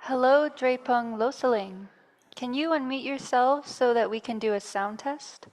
Hello, Drepung Losaling. Can you unmute yourself so that we can do a sound test?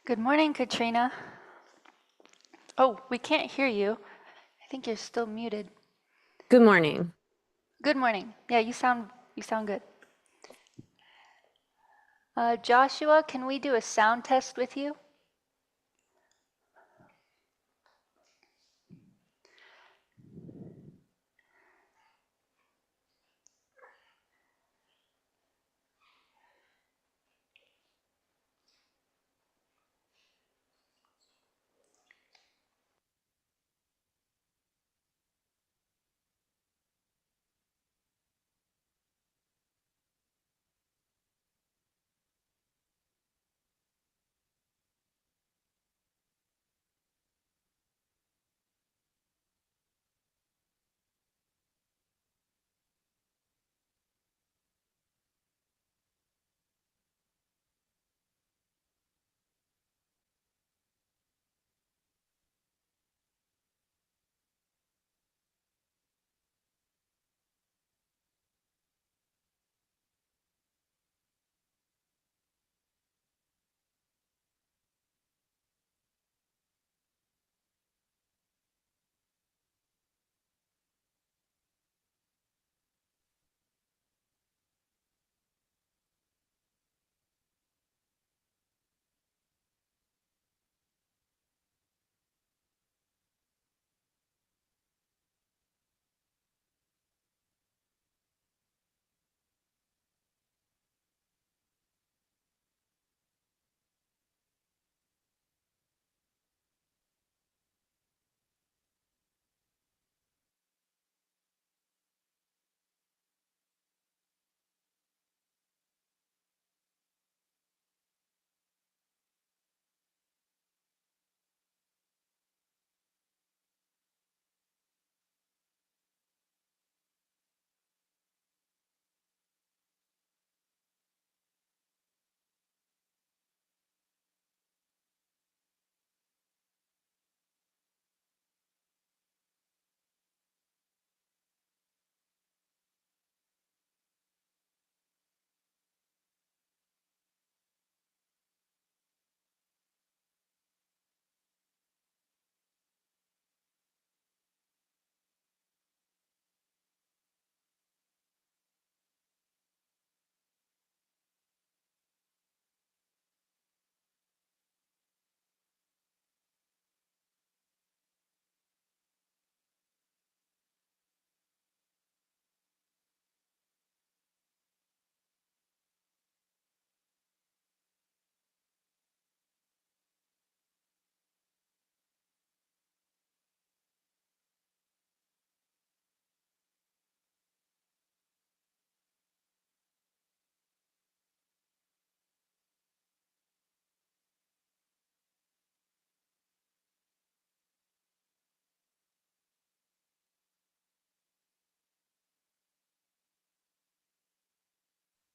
Good morning, Katrina. Oh, we can't hear you. I think you're still muted. Good morning. Good morning. Yeah, you sound good. Joshua, can we do a sound test with you?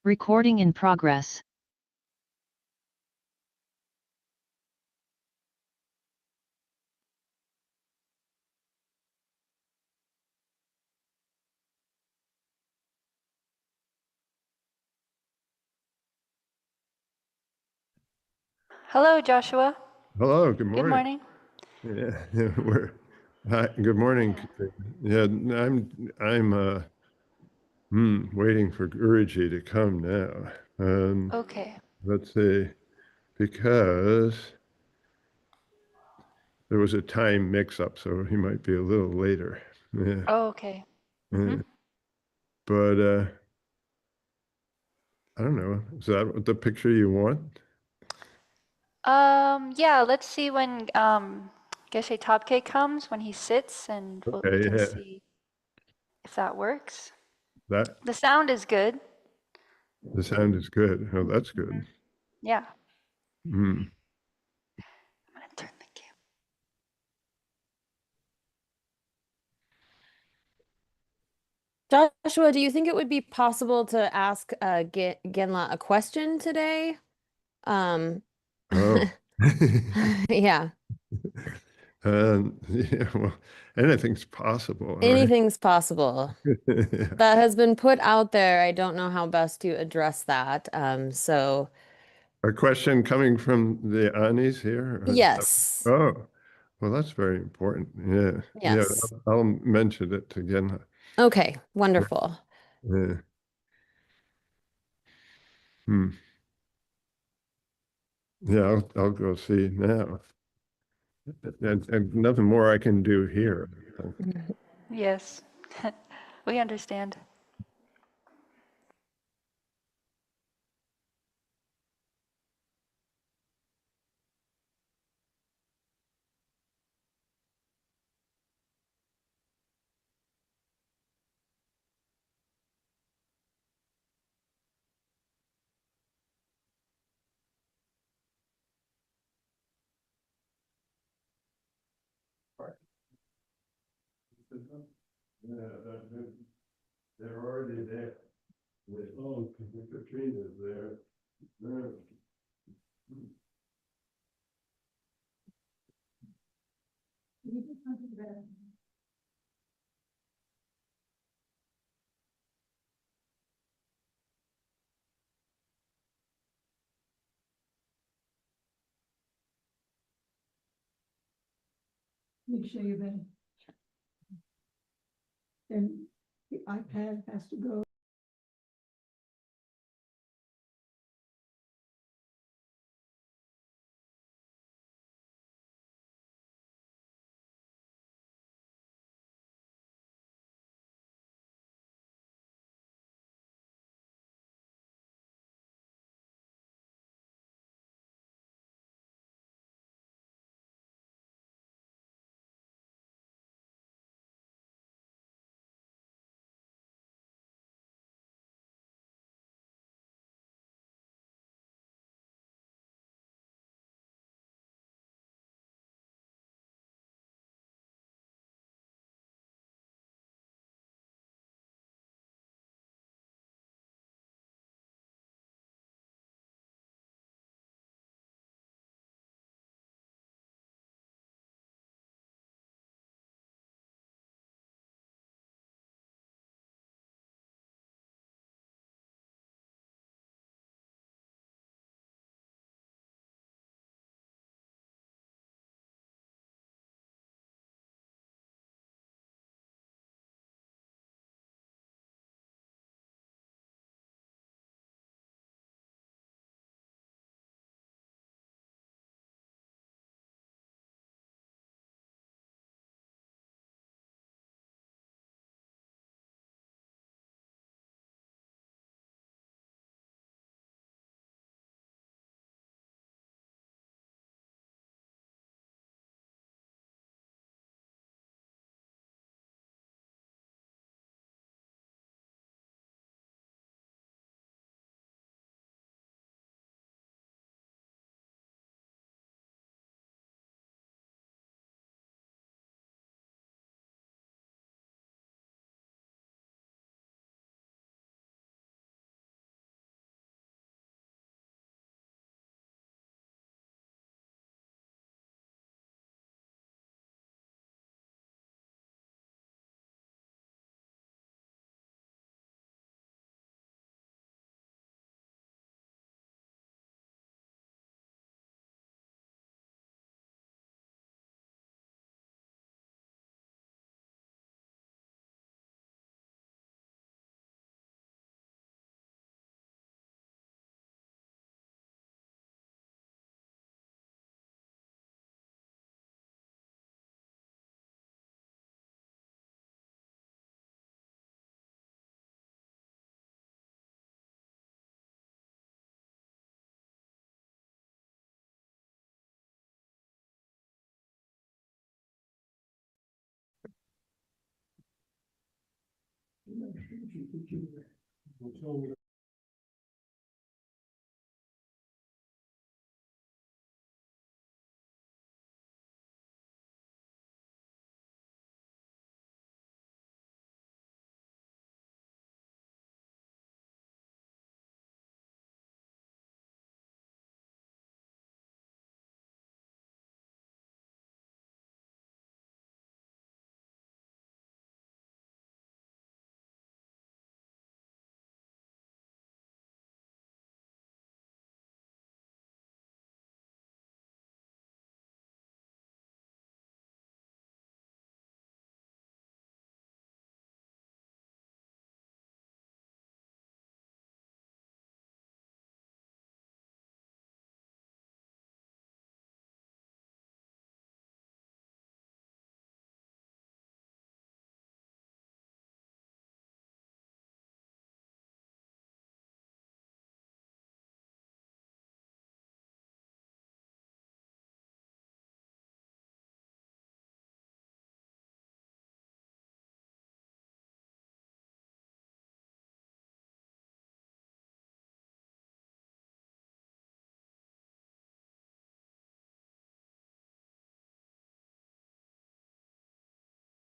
Recording in progress. Hello, Joshua. Hello, good Good morning. morning. Yeah, hi, good morning. Yeah. Yeah, I'm waiting for Guruji to come now. Okay. Let's see, because there was a time mix-up, so he might be a little later. Yeah, Oh, okay. yeah. But I don't know. Is that the picture you want? Yeah, let's see when Geshe Thabkhe comes, when he sits, and we Okay, can yeah, see if that works. that The sound is good. the sound is good. Oh, that's Hmm. good. Yeah. Mm. I'm gonna turn the camera. Joshua, do you think it would be possible to ask Genla a question today? Um, Oh. yeah, Yeah, well, anything's possible, right? anything's possible. Yeah. That has been put out there. I don't know how best to address that. So A question coming from the Anis here. yes, Oh, well, that's very important. Yeah, yeah, yes. I'll mention it again. Okay, wonderful. Yeah. Hmm. Yeah, I'll go see now. And nothing more I can do here. Yes. We understand. Yeah, they're already there. Oh, Katrina's there. Make sure you're ready. Then the iPad has to go.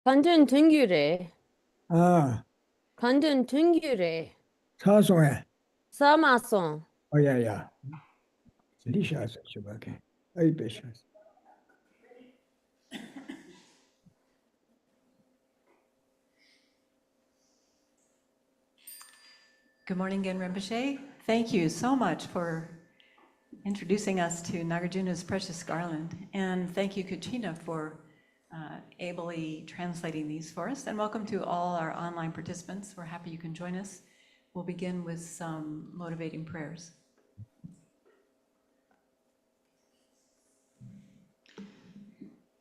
간든 둥규래. 아, 간든 둥규래. 차송에. 사마송. 야. 리샤스 주바게. 아이 베샤스. Good morning again, Rinpoche. Thank you so much for introducing us to Nagarjuna's precious Garland. And thank you, Katrina, for ably translating these for us. And welcome to all our online participants. We're happy you can join us. We'll begin with some motivating prayers.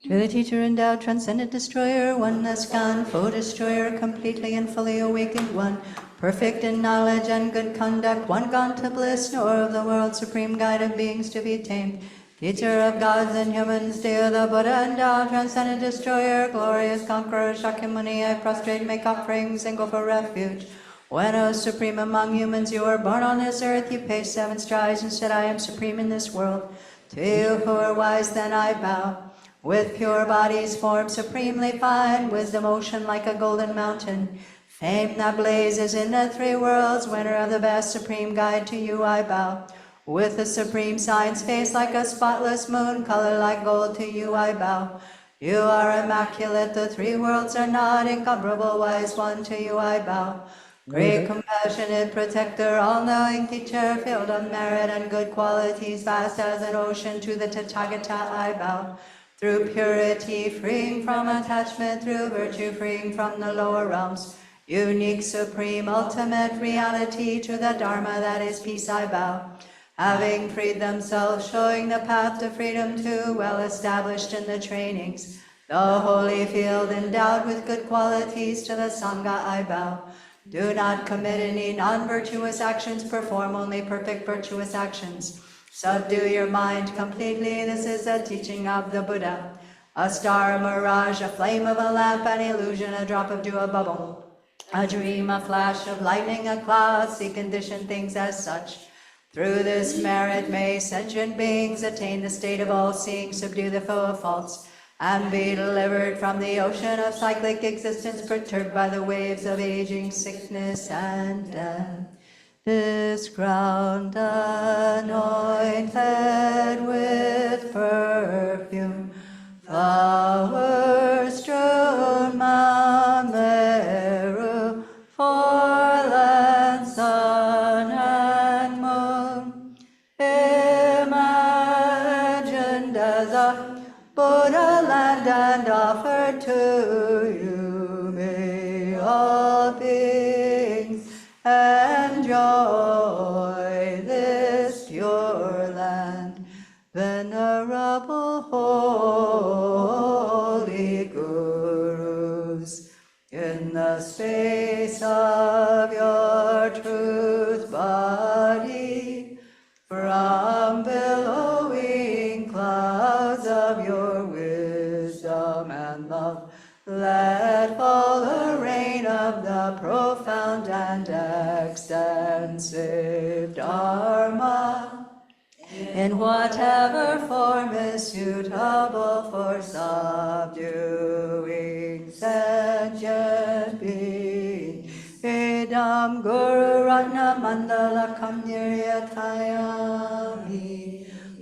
To the teacher endowed, transcendent destroyer, oneness gone, foe destroyer, completely and fully awakened one, perfect in knowledge and good conduct, one gone to bliss, nor of the world, supreme guide of beings to be tamed, teacher of gods and humans, dear the Buddha endowed, transcendent destroyer, glorious conqueror, Shakyamuni, I prostrate, make offerings, and go for refuge. When, O supreme among humans, you were born on this earth, you paced 7 strides and said, I am supreme in this world. To you who are wise, then I bow. With pure bodies, form supremely fine, wisdom ocean like a golden mountain, fame that blazes in the 3 worlds, winner of the best, supreme guide, to you I bow. With the supreme science face like a spotless moon, color like gold, to you I bow. You are immaculate, the 3 worlds are not, incomparable wise one, to you I bow. Great compassionate protector, all-knowing teacher, filled of merit and good qualities, vast as an ocean, to the Tathagata I bow. Through purity, freeing from attachment, through virtue, freeing from the lower realms, unique, supreme, ultimate reality, to the Dharma that is peace I bow. Having freed themselves, showing the path to freedom too, well established in the trainings, the holy field endowed with good qualities, to the Sangha I bow. Do not commit any non-virtuous actions, perform only perfect virtuous actions. Subdue your mind completely, this is the teaching of the Buddha. A star, a mirage, a flame of a lamp, an illusion, a drop of dew, a bubble, a dream, a flash of lightning, a cloud, see conditioned things as such. Through this merit may sentient beings attain the state of all-seeing, subdue the foe of faults, and be delivered from the ocean of cyclic existence, perturbed by the waves of aging, sickness, and death. This ground anointed with perfume, flowers strewn Mount Meru, foreland, sun and moon, imagined as a Buddha land and offered to you, may all beings enjoy this pure land. Venerable holy gurus, in the space of your truth body, from billowing clouds of your wisdom and love, let fall a rain of the profound expansive Dharma in whatever form is suitable for subduing sentient beings. Idam Guru Ratna Mandala Kamniryatayami.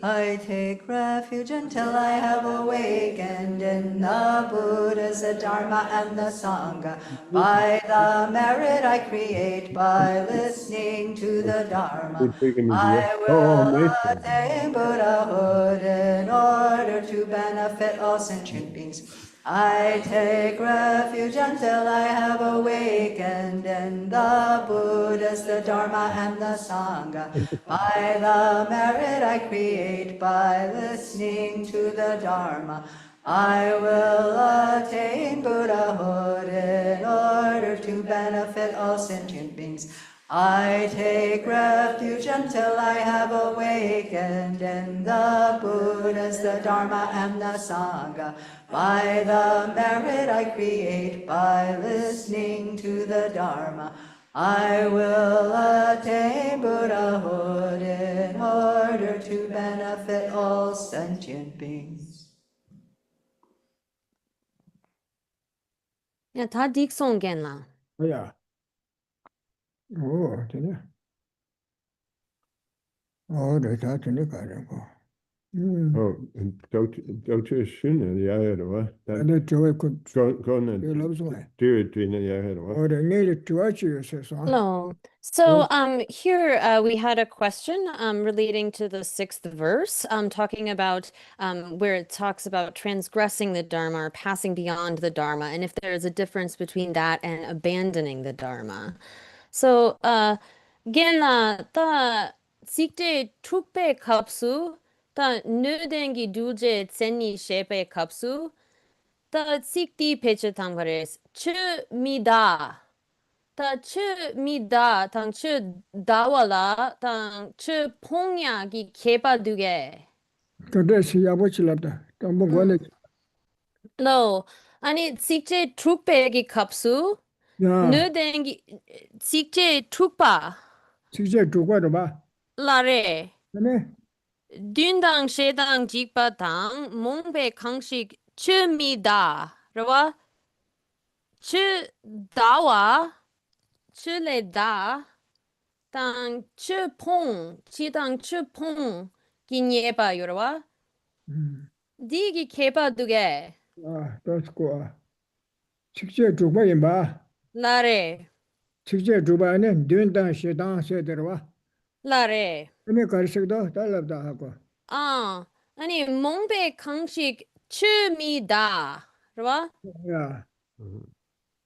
I take refuge until I have awakened in the Buddhas, the Dharma, and the Sangha. By the merit I create by listening to the Dharma, I will attain Buddhahood in order to benefit all sentient beings. I take refuge until I have awakened in the Buddhas, the Dharma, and the Sangha. By the merit I create by listening to the Dharma, I will attain Buddhahood in order to benefit all sentient beings. I take refuge until I have awakened in the Buddhas, the Dharma, and the Sangha. By the merit I create by listening to the Dharma, I will attain Buddhahood in order to benefit all sentient beings. 야, 다 딕송 겐라. 야. 오, 되네. 네, 다 되네, 가려고. Oh, go to a schöne, ja, eller hvad? 근데 저거 그 Gå ned. lovsång. Det er ja, eller hvad? det 내일 좋아지였어. Hello. So here we had a question relating to the 6th verse, talking about where it talks about transgressing the Dharma or passing beyond the Dharma, and if there is a difference between that and abandoning the Dharma. So again, the sikje tukpe kapsu, the nudengi duje tseni shepe kapsu, the sikti peche tamgares, chu mida. 다 츠미다 당츠 다와라 당츠 폭약이 개바두게 그래서 야보칠랍다. 한번 권해. 로 아니 sikje trukpe기 kapsu 야, 느댕기 sikje trukpa 직접 두고도 봐. 라레 그네? 듄당 셰당 직바당 몽베 강식 츠미다 라와 츠 다와 츠레다当吃碰，只当吃碰，今年吧，有了哇？第一个吧，对个， 됐고. 직접 두고인 봐. 哪嘞？ 직접 두고는 된당 시당 세대로와. 哪嘞？ 그네 가르쳐도 달랍다 하고. 아, 아니 몽베 강식 츠미다, 是吧？ 야,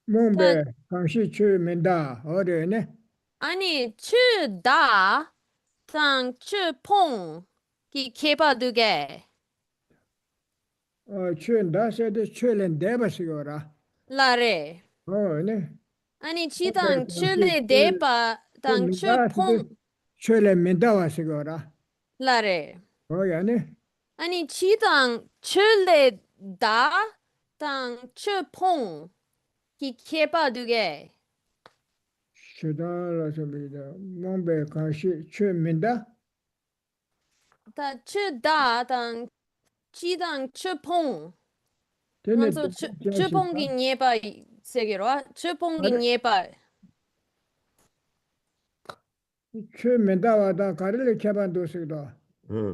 몽베 강시 추민다. 어려네. 아니 츠다, 当吃碰，기 개바 두게, 추인다 세대 추는 대바시거라. 哪嘞？ 네. 아니 지당 츠레 대바, 当吃碰， 추는 민다와시거라. 哪嘞？ 야네. 아니 지당 츠레다, 当吃碰，기 개바 두게. 추다라서 비다. 몽베 강시 추민다. 他吃大当鸡当吃碰， 되네. 就吃碰给捏吧，这个咯，吃碰给捏吧， 추민다와다 가르를 캐반도시도.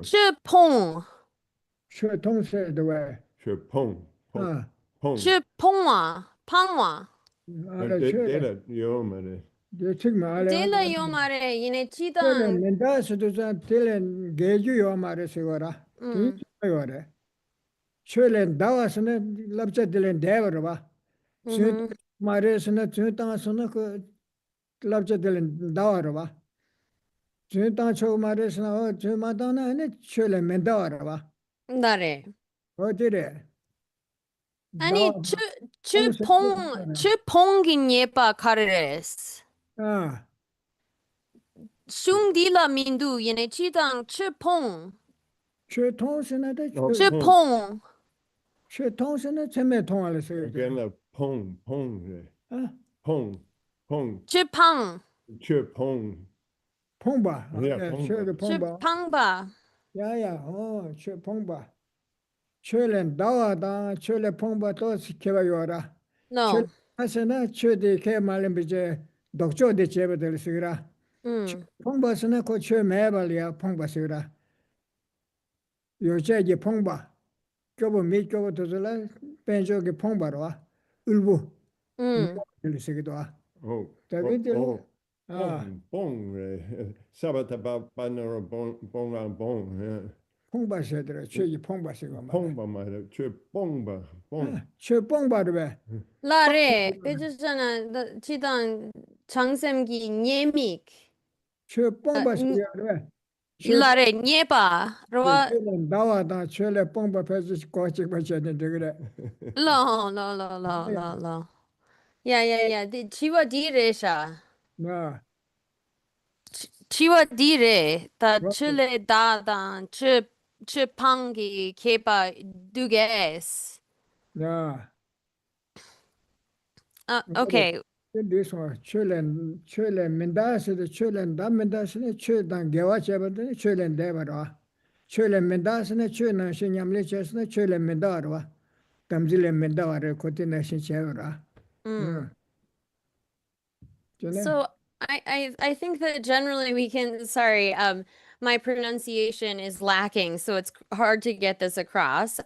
吃碰， 추통세도 왜. 去碰 아, 吃碰啊，碰啊， 알아 det 추. er jo med det. 저 지금 알아. 这了有嘛嘞？因为鸡当， 텔은 멘다스도 자 텔은 개주요 말에서거라. 요래. 쉐렌 나와서는 랍자들은 대버려 봐. 저 말에서는 저 땅에서는 그 랍자들은 나와라 봐. 저 땅초 말에서는 저 마다나는 쉐렌 멘다와라 봐. 나래. 어디래? 아니吃碰给捏吧，卡레스. 아, 슝디라 민두 얘네鸡当吃碰， 최통선에 吃碰， 최통선에 처음에 통화를 써요. Gælder pung, det. 아, Pung, 吃碰， kør pung. 퐁바. Yeah, 최 Pongba. 퐁바. Pangba. 야야. 최 퐁바. 최len 다와다 최레 퐁바 또 시켜봐 요라. 최 No. 하세나 최대 개 말은 이제 독조대 제베들 쓰기라. Mm. 퐁바스나 고최 매발이야 퐁바스기라. 요새기 퐁바. 교보 미 교보 도들라 벤조기 퐁바로 와. 울부. Mm. 들으시기도 와. Oh, 자기들 아, bong, bong. Sabata banner bong on bong. Yeah. 퐁바스들아 최기 퐁바스가 말. Pongba might have chip bongba bong. 최 퐁바를 왜? 라레. 그잖아. 지단 장샘기 녜믹. 최 퐁바스가 왜? 최 라레 녜바. 로아. 최는 나와다 최레 뽕바 패스 고치 버쳤는데 그래. 라. 야야야. 지와 디레샤. 나 지와 디레. 다 뭐 칠레 다단 칠팡기 케바 두게스. 나 그래. 오케이. 근데서 최len 민다스의 최len 담민다스의 최단 개와 제버더니 최len 대바라. 최len 민다스의 최는 신념리 제스의 최len 민다라. 담질len 민다와를 코티나 신체라. 응. 전에 So I think that generally we can, sorry, my pronunciation is lacking, so it's hard to get this across.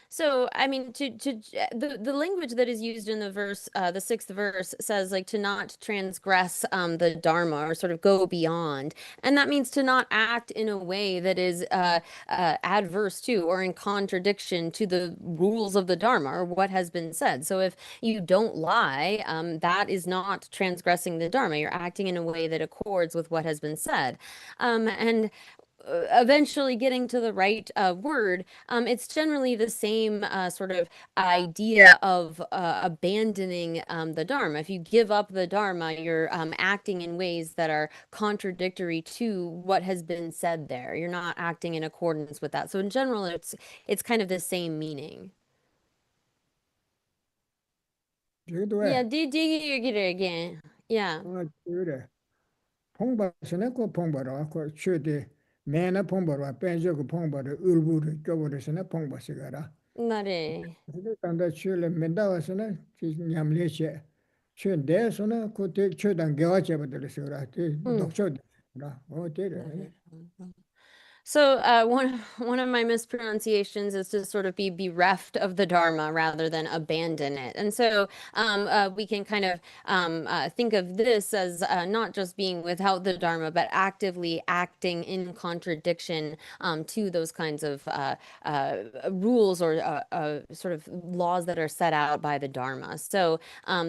So I mean, the language that is used in the verse, the sixth verse says like to not transgress the Dharma or sort of go beyond, and that means to not act in a way that is adverse to or in contradiction to the rules of the Dharma or what has been said. So if you don't lie, that is not transgressing the Dharma. You're acting in a way that accords with what has been said. And eventually getting to the right word, it's generally the same sort of idea of abandoning the Dharma. If you give up the Dharma, you're acting in ways that are contradictory to what has been said there. You're not acting in accordance with that. So in general, it's kind of the same meaning. 저기도 Yeah, 왜? dig it again. Yeah. 그래. 퐁바스네 그 퐁바라. 그 최대 매나 퐁바라. 벤저 그 퐁바를 울부를 껴버려서네 퐁바스가라. 나래. 근데 단다 최len 민다와서네 냠리체. 최 대서네 그 최단 개와 제버들으시라. 독조대라. 되래. So one of my mispronunciations is to sort of be bereft of the Dharma rather than abandon it. And so we can kind of think of this as not just being without the Dharma, but actively acting in contradiction to those kinds of rules or sort of laws that are set out by the Dharma. So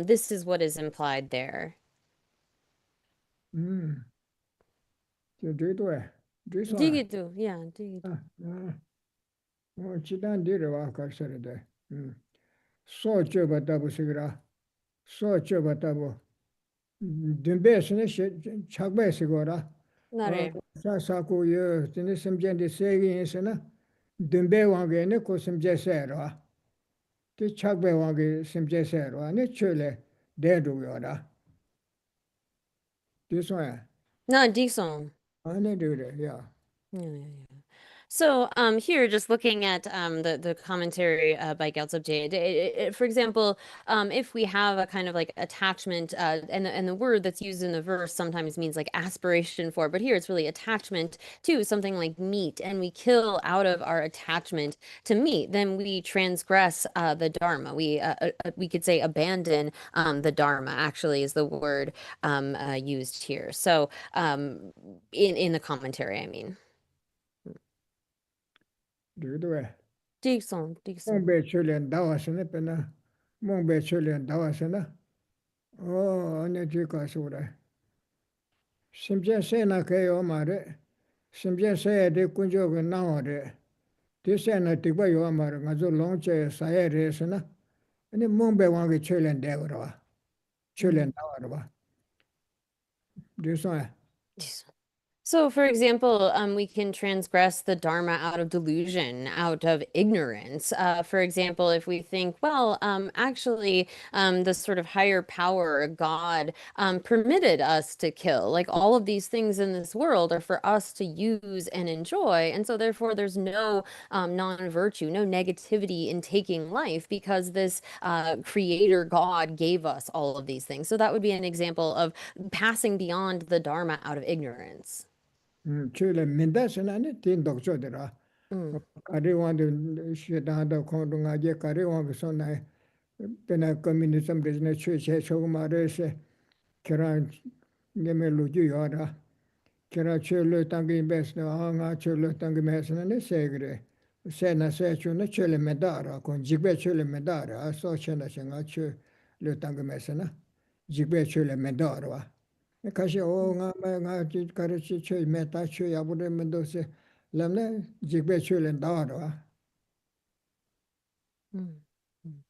this is what is implied there. 저기도 왜? 저기서 Digidu, yeah, digidu. 지단 데려와 가서래. 소저바다부 시그라. 소저바다부. 든베스네 착베스고라. 나래. 사사고여 진짜 심전데 세기에서나 든베왕게네 고심제세라. 그 착베왕게 심제세라. 네 철레 대두요라. 뒤서야. No, Dixon. 안에 되래. 야. Yeah. So here, just looking at the commentary by Gyaltsab Jade, for example, if we have a kind of like attachment, and the word that's used in the verse sometimes means like aspiration for, but here it's really attachment to something like meat, and we kill out of our attachment to meat, then we transgress the Dharma. We could say abandon the Dharma. Actually, is the word used here. So in the commentary, I mean. 저기도 왜? Dixon. 몽베 출연 나왔으네 빼나 몽베 출연 나왔으나 안에 뒤가서 그래 심지어 세나 그요 말에 심지어 세야 돼 군조가 나와래 대세나 되고요 말에 가서 롱체 사야래서나 아니 몽베 왕게 출연 되거라 출연 나와라 봐. 그래서 So, for example, we can transgress the Dharma out of delusion, out of ignorance. For example, if we think, well, actually, the sort of higher power, God, permitted us to kill. Like all of these things in this world are for us to use and enjoy. And so, therefore, there's no non-virtue, no negativity in taking life because this creator God gave us all of these things. So, that would be an example of passing beyond the Dharma out of ignorance. chule mindasana tin dokchodera Mm, kariwand shedada kondunga je kariwang sona pena communism business che chogmare se kira ngeme luju yara kira chule tangi besna anga chule tangi mesna ne segre sena se chune chule medara kon jigbe chule medara so chena chenga chule tangi mesna jigbe chule medara kashi o nga chi kare chi che meta che yabure mendo se lamne jigbe che len daro mm, mm.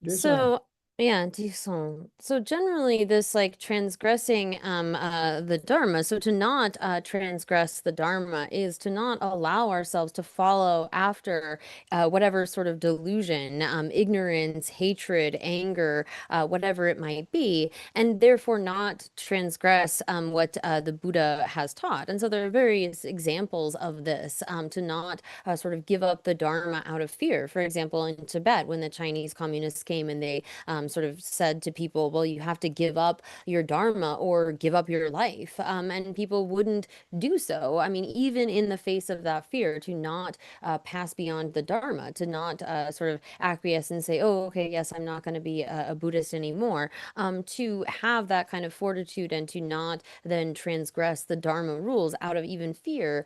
desa So, yeah, decent. So generally this like transgressing the Dharma, so to not transgress the Dharma is to not allow ourselves to follow after whatever sort of delusion, ignorance, hatred, anger, whatever it might be, and therefore not transgress what the Buddha has taught. And so there are various examples of this, to not sort of give up the Dharma out of fear. For example, in Tibet, when the Chinese communists came and they sort of said to people, well, you have to give up your Dharma or give up your life. And people wouldn't do so. I mean, even in the face of that fear, to not pass beyond the Dharma, to not sort of acquiesce and say, oh, okay, yes, I'm not going to be a Buddhist anymore. To have that kind of fortitude and to not then transgress the Dharma rules out of even fear,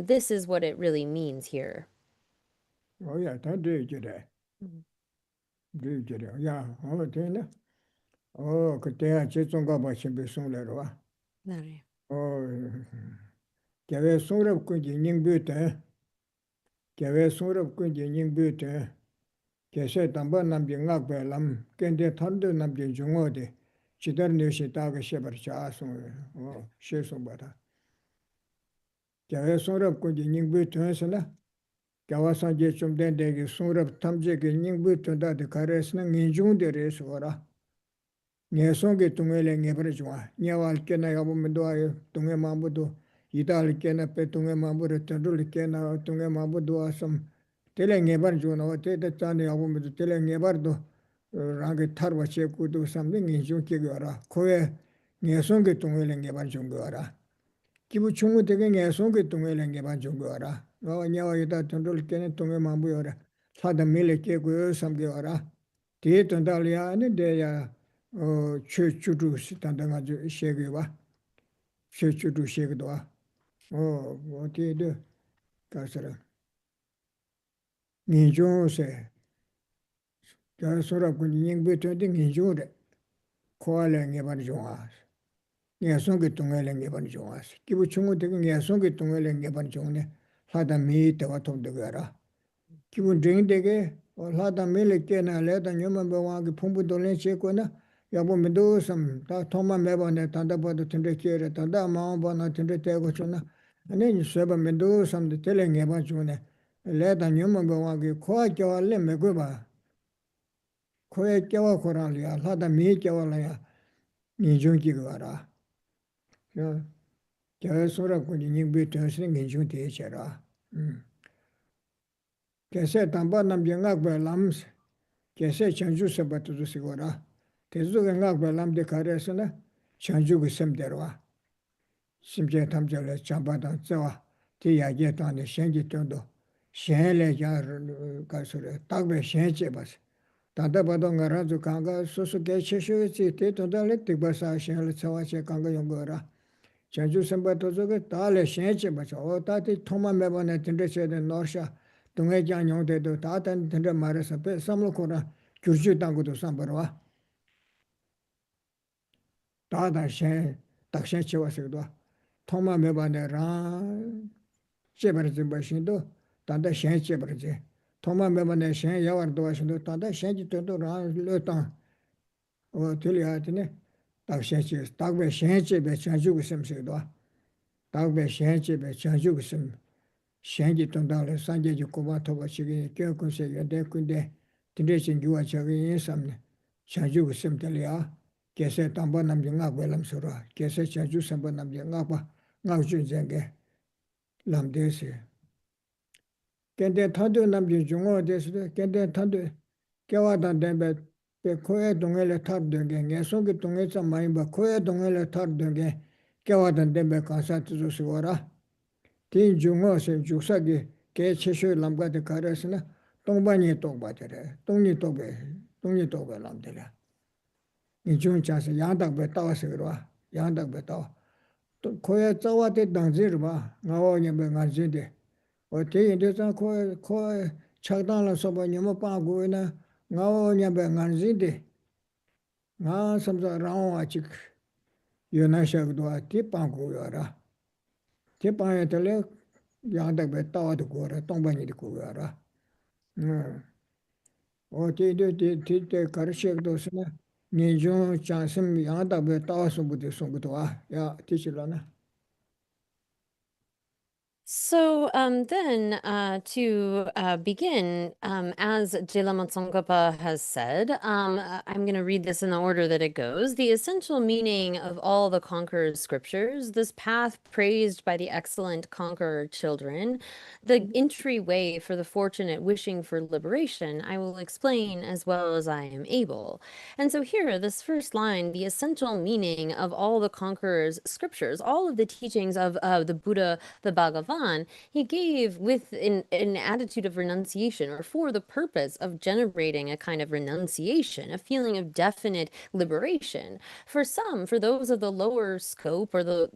this is what it really means here. o ya ta de Mm. jire ya o de na o ke te a che tsong ga ba shin be song le ro Right. o ke ve song re ku ji ning bu te ke ve song re ku ji ning bu te ke se tam ba nam ji ngak be lam ken de thon de nam ji jung o de chi dar ne shi ta ga she bar cha song o she song ba ta ke ve song re ku ji ning bu te se na Gyawasan chum den degi sungrab tamze ge nyingbu tunda de kares na nginjung de res ora. Nye songe tunge le ngebre chwa. Nyawal kena yabu mendo ayo tunge mambu do. Idal kena pe tunge mambu re tendul kena tunge mambu do asam. Tele ngebar chwa na wa te de chane yabu mendo tele ngebar do. Rangi tarwa che kudu samde nginjung ke ora. Kowe nye songe tunge le ngebar chunga ora. Kibu chungu teke nga songe tunge le ngeban chungu wara. Rawa nyawa yuta tundul kene tunge mambu yore. Sada mele ke kuyo samge wara. Tiye tundal ya ane de ya chu chudu si tanda nga ju shege wa. Chu chudu shege dowa. O tiye de kasara. Nginchung se. Kaya sura kuni nyingbe tunde nginchung re. Kwa le ngeban chunga. Nga songe tunge le ngeban chunga. Kibu chungu teke nga songe tunge le ngeban chunga ne. Lada mii tewa topde gara. Kibu dring dege, lada mii le kena leda nyuma bewa ki pumbu dolen che ko na, yabu mido sam, ta thoma meba ne tanda bada tinte kere, tanda maa ba na tinte tego chuna, ane nyi sweba mido sam de tele ngeba chune, leda nyuma bewa ki koa kiawa le me gui ba, koa kiawa koran liya, lada mii kiawa la ya, nyi chung ki gara. Kiawa sura kuni nyingbi tuansi ngi chung te che ra. Kese tamba namje ngakba lams, kese chanju seba tuzu sigora. Tezu ke ngakba lamde karesa na, chanju ku semderwa. Simche tamche le chamba tang tsewa, ti yagye tangde shenji tondo. Shen le jar kasure, takbe shen che bas. Tanda bado nga ranzu kanga susu ke che shuwe tsi, te tonda le tikba saa shen le tsewa che kanga yongora. Chanju semba tuzu ke taa le shen che bas. O taa ti thoma meba na tinte che de norsha, 동해 장용대도 다단 된데 말해서 배 삼로코나 규슈 당고도 삼버와 다다셰 dakshé chiwa sikdwa thoma meba ne rang chebar zimba shindo tanda shen chebar zi thoma meba ne shen yawar dwa shindo tanda shen ji tondo rang le tang o tili hati ne 딱 셴지 딱배 셴지배 장주고 섬세도 딱배 셴지배 장주고 섬 셴지 동달에 산제지 고바 토바시기 겨군세 연대군데 딘데신 주와 저기 인삼네 장주고 섬들이야 계세 담보 남정아 고람서라 계세 장주 섬보 남정아 봐 나우준쟁게 남데세 겐데 탄도 남지 중어 데스데 겐데 탄도 개와단 덴베 배 코에 동에를 탑되게 예송기 동에서 많이 봐 코에 동에를 탑되게 개와단 덴베 가사트로 쓰거라 딘 중어세 죽사기 개 최쇼 남가데 가르스나 동반이 동바더래 동니 똑배 남들아 이 중자서 양덕배 따와서 그러와 양덕배 따와 또 코에 짜와데 당지를 봐 나와냐면 간진데 어때인데서 코에 착당을 써보냐면 빠고이나 나오냐면 간진데 나 섬서 라오 아직 연하셔도 뒷방고여라 뒷방에 들려 양덕배 따와도 고라 동반이도 고여라 어때인데 가르쳐도 쓰나 니중 장심 양덕배 따와서 부터 송부터 와야 뒤질라나 So then to begin, as Jela Tsongkhapa has said, I'm going to read this in the order that it goes. The essential meaning of all the conqueror's scriptures, this path praised by the excellent conqueror children, the entryway for the fortunate wishing for liberation, I will explain as well as I am able. And so here, this first line, the essential meaning of all the conqueror's scriptures, all of the teachings of the Buddha, the Bhagavan, he gave with an attitude of renunciation, or for the purpose of generating a kind of renunciation, a feeling of definite liberation. For some, for those of the lower scope or the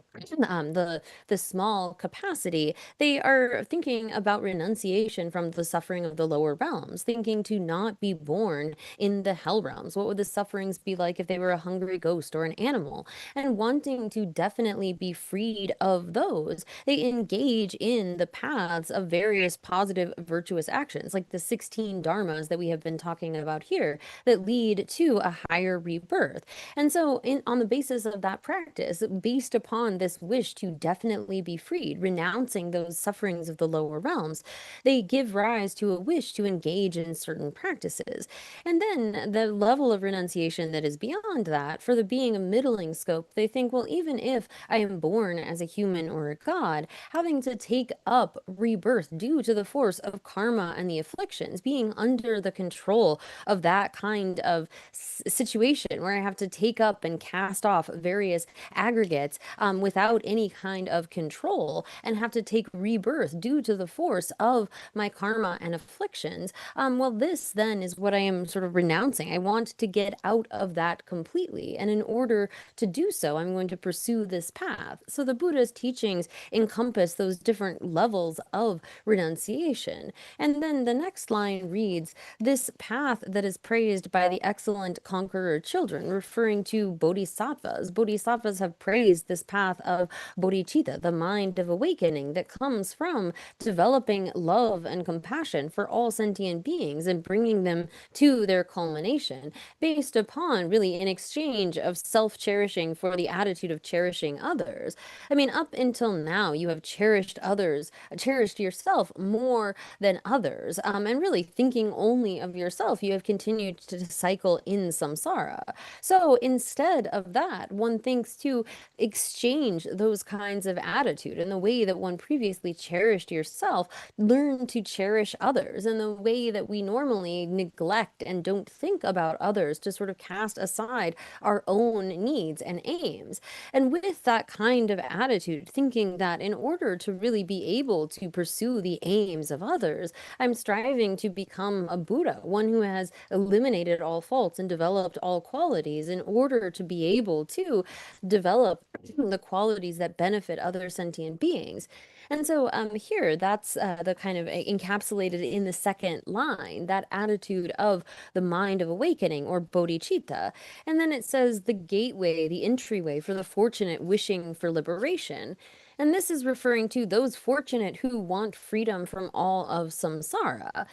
small capacity, they are thinking about renunciation from the suffering of the lower realms, thinking to not be born in the hell realms. What would the sufferings be like if they were a hungry ghost or an animal? And wanting to definitely be freed of those, they engage in the paths of various positive virtuous actions, like the 16 dharmas that we have been talking about here, that lead to a higher rebirth. And so on the basis of that practice, based upon this wish to definitely be freed, renouncing those sufferings of the lower realms, they give rise to a wish to engage in certain practices. And then the level of renunciation that is beyond that, for the being a middling scope, they think, well, even if I am born as a human or a god, having to take up rebirth due to the force of karma and the afflictions, being under the control of that kind of situation where I have to take up and cast off various aggregates without any kind of control, and have to take rebirth due to the force of my karma and afflictions. Well, this then is what I am sort of renouncing. I want to get out of that completely. And in order to do so, I'm going to pursue this path. So the Buddha's teachings encompass those different levels of renunciation. And then the next line reads, this path that is praised by the excellent conqueror children, referring to bodhisattvas. Bodhisattvas have praised this path of bodhicitta, the mind of awakening that comes from developing love and compassion for all sentient beings and bringing them to their culmination, based upon really an exchange of self-cherishing for the attitude of cherishing others. I mean, up until now, you have cherished others, cherished yourself more than others, and really thinking only of yourself, you have continued to cycle in samsara. So instead of that, one thinks to exchange those kinds of attitude in the way that one previously cherished yourself, learn to cherish others in the way that we normally neglect and don't think about others, to sort of cast aside our own needs and aims. And with that kind of attitude, thinking that in order to really be able to pursue the aims of others, I'm striving to become a Buddha, one who has eliminated all faults and developed all qualities in order to be able to develop the qualities that benefit other sentient beings. And so here, that's the kind of encapsulated in the second line, that attitude of the mind of awakening, or bodhicitta. And then it says the gateway, the entryway for the fortunate wishing for liberation. And this is referring to those fortunate who want freedom from all of samsara,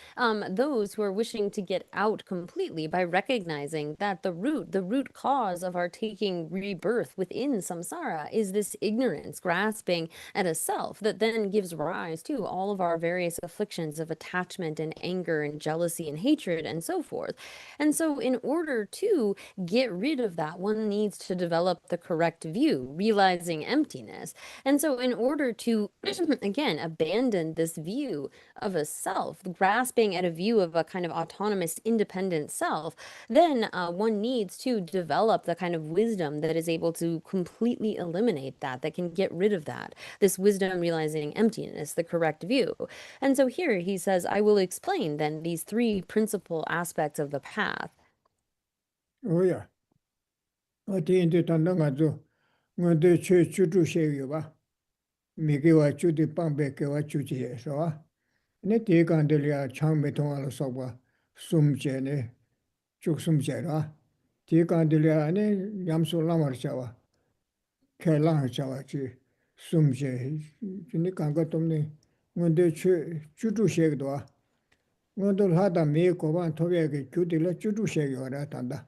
those who are wishing to get out completely by recognizing that the root cause of our taking rebirth within samsara is this ignorance, grasping at a self that then gives rise to all of our various afflictions of attachment and anger and jealousy and hatred and so forth. And so, in order to get rid of that, one needs to develop the correct view, realizing emptiness. And so, in order to, again, abandon this view of a self, grasping at a view of a kind of autonomous, independent self, then one needs to develop the kind of wisdom that is able to completely eliminate that, that can get rid of that. This wisdom realizing emptiness, the correct view. And so here he says, I will explain then these three principal aspects of the path. Oh yeah. 어디 인제 단단 가지고 뭔데 주주 쉐요 봐. 미개와 주디 빵백개와 주지에서 네 대간들이야 창매 통화로 써봐. 숨제네. 죽숨제라. 대간들이야 네 얌솔라마르 잡아. 개랑 잡아지. 숨제. 근데 간거 때문에 뭔데 주주 쉐기도 와. 뭔들 하다 메고반 토베게 주디를 주주 쉐요라 단다.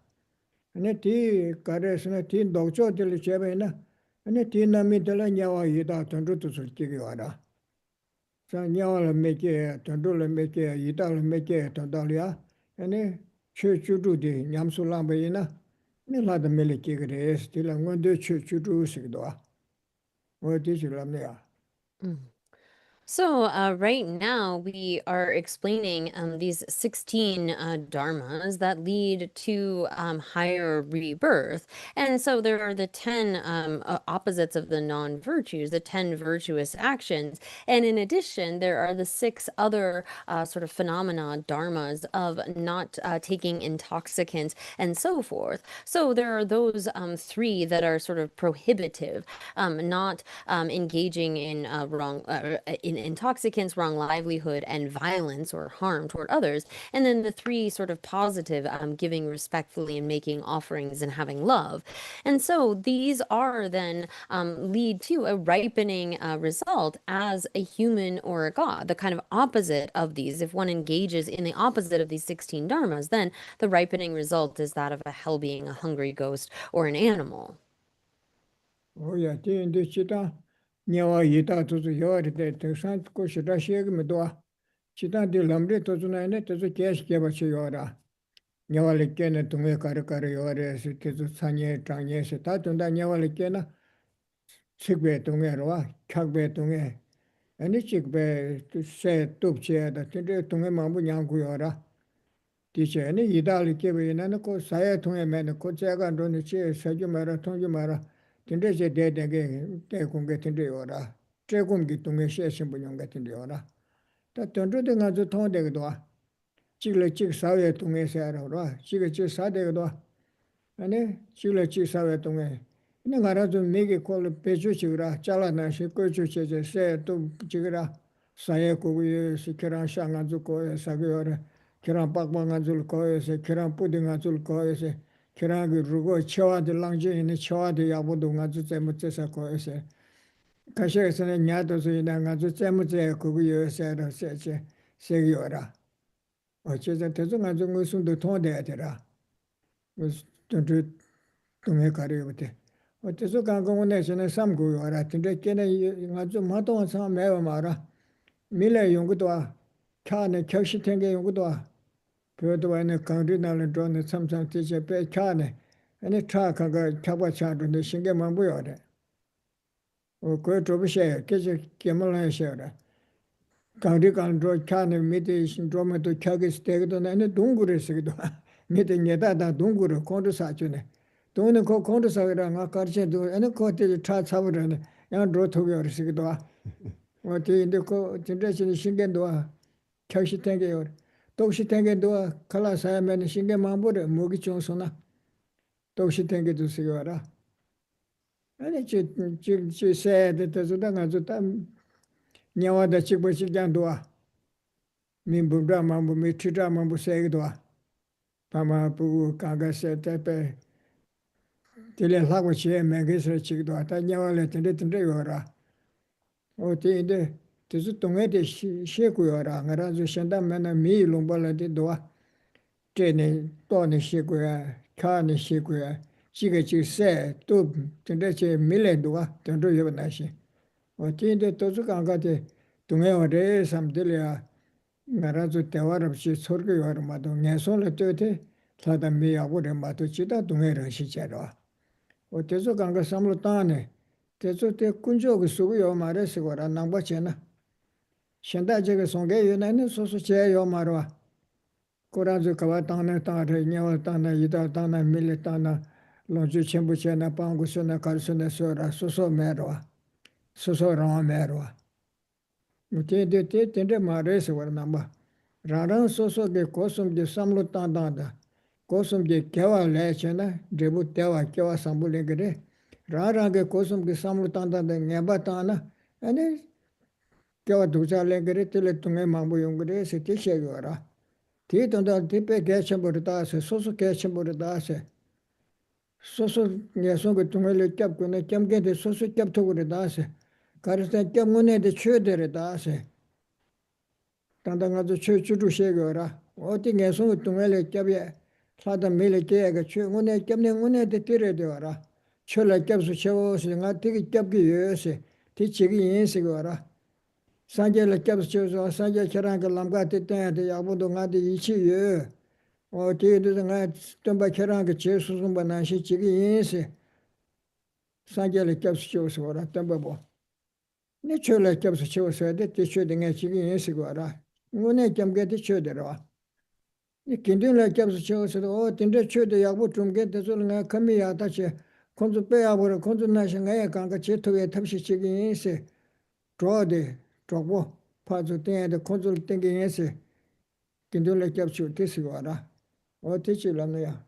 ane ti karesna ti dokcho dili chebe na ane ti nami dila nyawa yida tondru tu sul chigi wada sa nyawa la meke tondru la meke yida la meke tondali ya ane chudu di nyamsu lamba ina ane lada mele chigi res ti la ngondo chudu usikidwa o ti chilamne ya. So, right now we are explaining these 16 dharmas that lead to higher rebirth. And so there are the 10 opposites of the non-virtues, the 10 virtuous actions. And in addition, there are the 6 other sort of phenomena, dharmas, of not taking intoxicants and so forth. So there are those 3 that are sort of prohibitive, not engaging in in intoxicants, wrong livelihood, and violence or harm toward others. And then the 3 sort of positive, giving respectfully and making offerings and having love. And so these are then lead to a ripening result as a human or a god, the kind of opposite of these. If one engages in the opposite of these 16 dharmas, then the ripening result is that of a hell being, a hungry ghost, or an animal. Oh yeah, ti indi chita nyawa yida tuzu yawari de teksan ko shida shegi midwa chita di lamri tuzu na ine tuzu kesh keba chi yawara nyawa li kene tunge kare kare yawari si tuzu sanye chanye si ta tunda nyawa li kene chikbe tunge rwa kakbe tunge ane chikbe se tupche da tinte tunge mambu nyangku yawara diche ane yida li keba ina ko saya tunge mene ko chega ndoni chi sakyu mara tongju mara tinte che de denge te kunge tinte yawara tre kumgi tunge she shimbu nyonga tinte yawara ta tondru de nga zu tong dega dwa chigla chig sawe tunge se ara rwa chigla chig sa dega dwa ane chigla chig sawe tunge ina nga ra zu megi kol pechu chigra chala na shi kochu che se tu chigra saye kugu si kiran sha nga zu ko sa ge yawara kiran pakpa nga zul ko se kiran pudi nga zul ko se kiran gi rugo chewa de langje ine chewa de yabudu nga zu tsemu tsesa ko se kashe se ne nyato su ina nga zu tsemu tse kugu yo se ra se che se yawara o che za tezu nga zu ngu sun du tong de atira tuntu tunge kari yote o tezu kanga une se ne sam gu yawara tinte kene nga zu mato sa mewa mara mile yungu dwa kya ne kyakshi tenge yungu dwa pyodo wa ne kangri na le dro ne sam tiche pe kya ne ane tra kanga kyakwa cha dro ne shinge mambu yawara o kwe drobi she keche kemala she yawara kangri kan dro kya ne midi dro me to kyaki stegi do ne ane dunguri sigi do midi nyeda da dunguri kondu sa chu ne dungni ko kondu sa gira nga karche do ane ko te tra chabura ne yang dro togi yawara sigi do o te indi ko tinte chini shinge do kyakshi tenge yawara dokshi tenge do kala saya me ne shinge mambu re mugi chung so na dokshi tenge do sigi yawara ane chi se de te zuda nga zu ta nyawa da chikpa chikyan do min bumra mambu mi tritra mambu segi do pama pugu kanga se tepe tile lakwa chiye mengi se chik do ta nyawa le tinte tinte yawara 어디인데 그래서 동해대 시고요라 그래서 신담면은 미롱발라데 도와 제네 또는 시고야 칸의 시고야 지게지세 또 근데제 밀레도가 전도 여나시 어디인데 또저 강가데 동해어레 삼들이야 나라도 대화없이 소르고요라 마도 내손을 때때 사다 미하고래 마도 지다 동해를 시제로 어때서 강가 삼로 따네 그래서 때 군조가 쓰고요 말했으고라 남바체나 현대 저거 송게 연애는 소소 제요 말와 고라즈 가와 땅나 땅에 녀와 땅나 이다 땅나 밀레 땅나 로주 첨부체나 방구스나 갈스나 소라 소소 메로와 소소랑 메로와 무테데테 텐데 마레스 were 남바 라랑 소소게 고숨게 삼로 땅땅다 고숨게 개와 레체나 데부 대와 개와 삼불레 그래 라라게 고숨게 삼로 땅땅다 녀바 땅나 아니 개와 두자레 그래 틀레 뚱에 망부 용그래 세티셰거라 뒤던다 뒤배 개첨버다세 소소 개첨버다세 소소 녀송그 뚱을 잡고는 점게데 소소 잡토그다세 가르세 점문에데 쳐데다세 단단가도 쳐주루셰거라 어디 녀송그 뚱을 잡에 사다 밀에 개가 쳐문에 점내 문에데 뛰려되어라 쳐라 잡수 쳐서가 되게 잡기 여세 뒤치기 인식어라 산재를 잡수쳐서 산재 처랑그 남가때 때에 야부도 가데 이치여 어디에도 가 좀바 처랑그 제수승바 나시 지기 인세 산재를 잡수쳐서 오라 덤바보 네 쳐를 잡수쳐서 돼 대쳐등에 지기 인식어라 오늘 점게데 쳐들어 이 긴들을 잡수쳐서 딘데 쳐도 야부 좀게 되서는 감이야 다시 콘주 빼야버려 콘주 나싱에 강가 제토에 탑시 지기 인세 droide drobo pazu tende konsul tenge yese kindole capture tesiwara o techilamya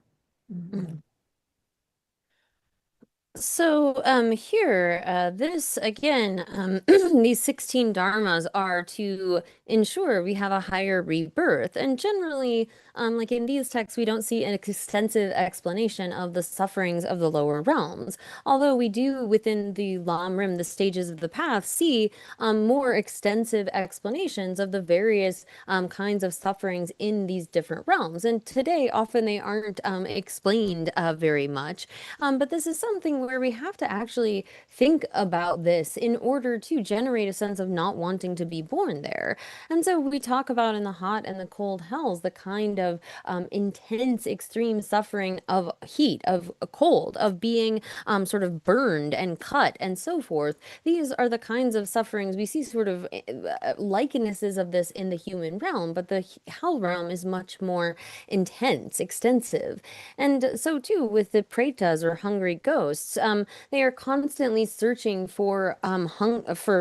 So here, this again, these 16 dharmas are to ensure we have a higher rebirth. And generally, like in these texts, we don't see an extensive explanation of the sufferings of the lower realms. Although we do within the Lam Rim, the stages of the path, see more extensive explanations of the various kinds of sufferings in these different realms. And today, often they aren't explained very much. But this is something where we have to actually think about this in order to generate a sense of not wanting to be born there. And so we talk about in the hot and the cold hells the kind of intense, extreme suffering of heat, of cold, of being sort of burned and cut and so forth. These are the kinds of sufferings we see sort of likenesses of this in the human realm, but the hell realm is much more intense, extensive. And so too with the pretas or hungry ghosts, they are constantly searching for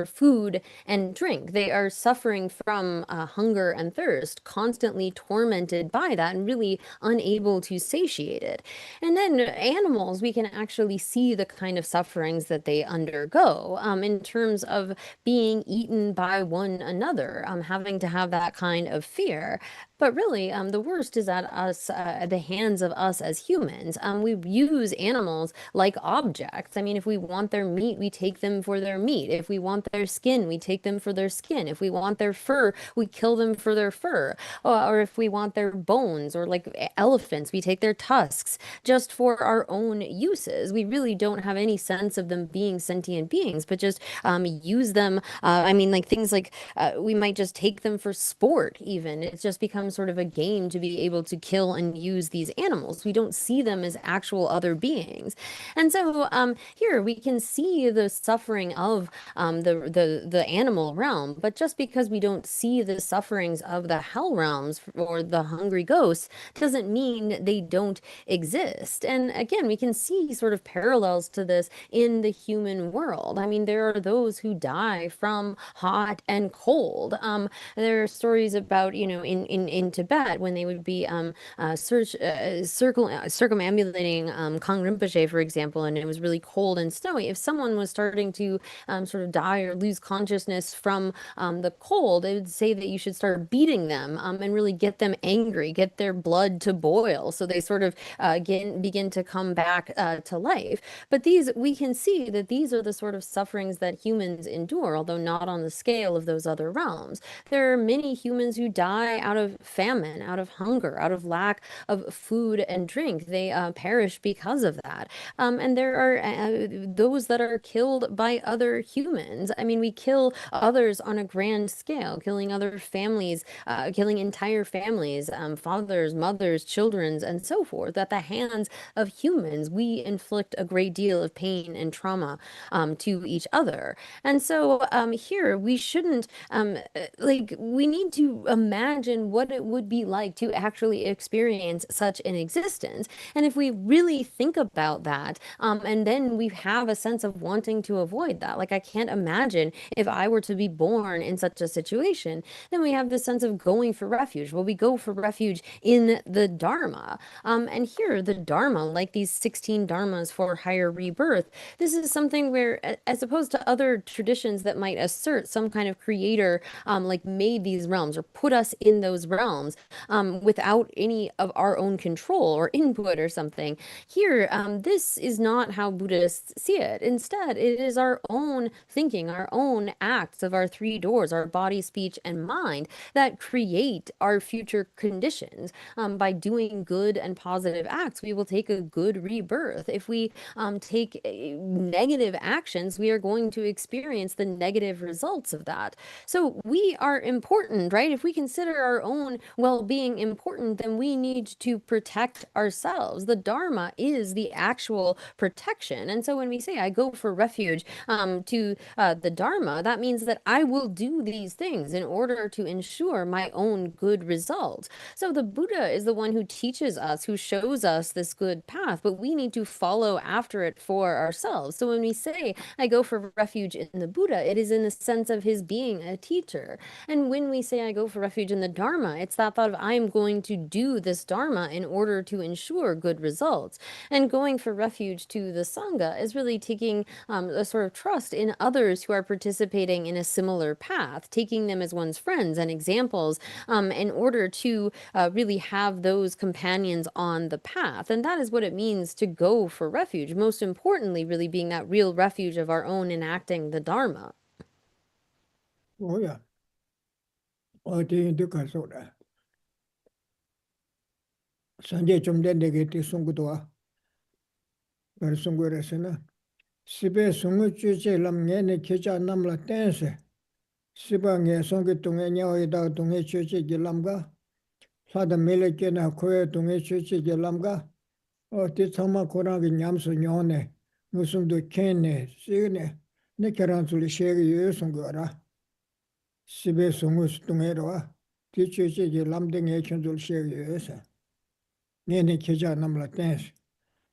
food and drink. They are suffering from hunger and thirst, constantly tormented by that and really unable to satiate it. And then animals, we can actually see the kind of sufferings that they undergo in terms of being eaten by one another, having to have that kind of fear. But really, the worst is at us, at the hands of us as humans. We use animals like objects. I mean, if we want their meat, we take them for their meat. If we want their skin, we take them for their skin. If we want their fur, we kill them for their fur. Or if we want their bones, or like elephants, we take their tusks just for our own uses. We really don't have any sense of them being sentient beings, but just use them. I mean, like things like we might just take them for sport, even. It's just become sort of a game to be able to kill and use these animals. We don't see them as actual other beings. And so here we can see the suffering of the animal realm, but just because we don't see the sufferings of the hell realms or the hungry ghosts doesn't mean they don't exist. And again, we can see sort of parallels to this in the human world. I mean, there are those who die from hot and cold. There are stories about, you know, in Tibet when they would be circumambulating Kang Rinpoche, for example, in it was really cold and snowy, if someone was starting to sort of die or lose consciousness from the cold, they would say that you should start beating them and really get them angry, get their blood to boil, so they sort of begin to come back to life. But we can see that these are the sort of sufferings that humans endure, although not on the scale of those other realms. There are many humans who die out of famine, out of hunger, out of lack of food and drink. They perish because of that. And there are those that are killed by other humans. I mean, we kill others on a grand scale, killing other families, killing entire families, fathers, mothers, children, and so forth. At the hands of humans, we inflict a great deal of pain and trauma to each other. And so here we shouldn't we need to imagine what it would be like to actually experience such an existence. And if we really think about that, and then we have a sense of wanting to avoid that, like I can't imagine if I were to be born in such a situation, then we have this sense of going for refuge. Well, we go for refuge in the Dharma. And here, the Dharma, like these 16 Dharmas for higher rebirth, this is something where, as opposed to other traditions that might assert some kind of creator like made these realms or put us in those realms without any of our own control or input or something, here, this is not how Buddhists see it. Instead, it is our own thinking, our own acts of our three doors, our body, speech, and mind, that create our future conditions. By doing good and positive acts, we will take a good rebirth. If we take negative actions, we are going to experience the negative results of that. So we are important, right? If we consider our own well-being important, then we need to protect ourselves. The Dharma is the actual protection. And so when we say I go for refuge to the Dharma, that means that I will do these things in order to ensure my own good results. So the Buddha is the one who teaches us, who shows us this good path, but we need to follow after it for ourselves. So when we say I go for refuge in the Buddha, it is in the sense of his being a teacher. And when we say I go for refuge in the Dharma, it's that thought of I'm going to do this Dharma in order to ensure good results. And going for refuge to the Sangha is really taking a sort of trust in others who are participating in a similar path, taking them as one's friends and examples in order to really have those companions on the path. And that is what it means to go for refuge. Most importantly, really being that real refuge of our own enacting the Dharma. Oh yeah. 어디 인도가 소라. 산제 좀 된데게 송구도 와. 그 송구에서는 시베 송구 주제 람년에 계좌 남라 땡세. 시방에 송구 동에 냐오이다 동에 주제 길람가. 사다 멜레케나 코에 동에 주제 길람가. 어디 참마 고라기 냠수 녀네. 무슨도 켄네 시네. 네 결혼술이 셰기 송구라. 시베 송구 동에로와. 뒤주제 람등에 천줄 셰기에서. 네네 계좌 남라 땡세.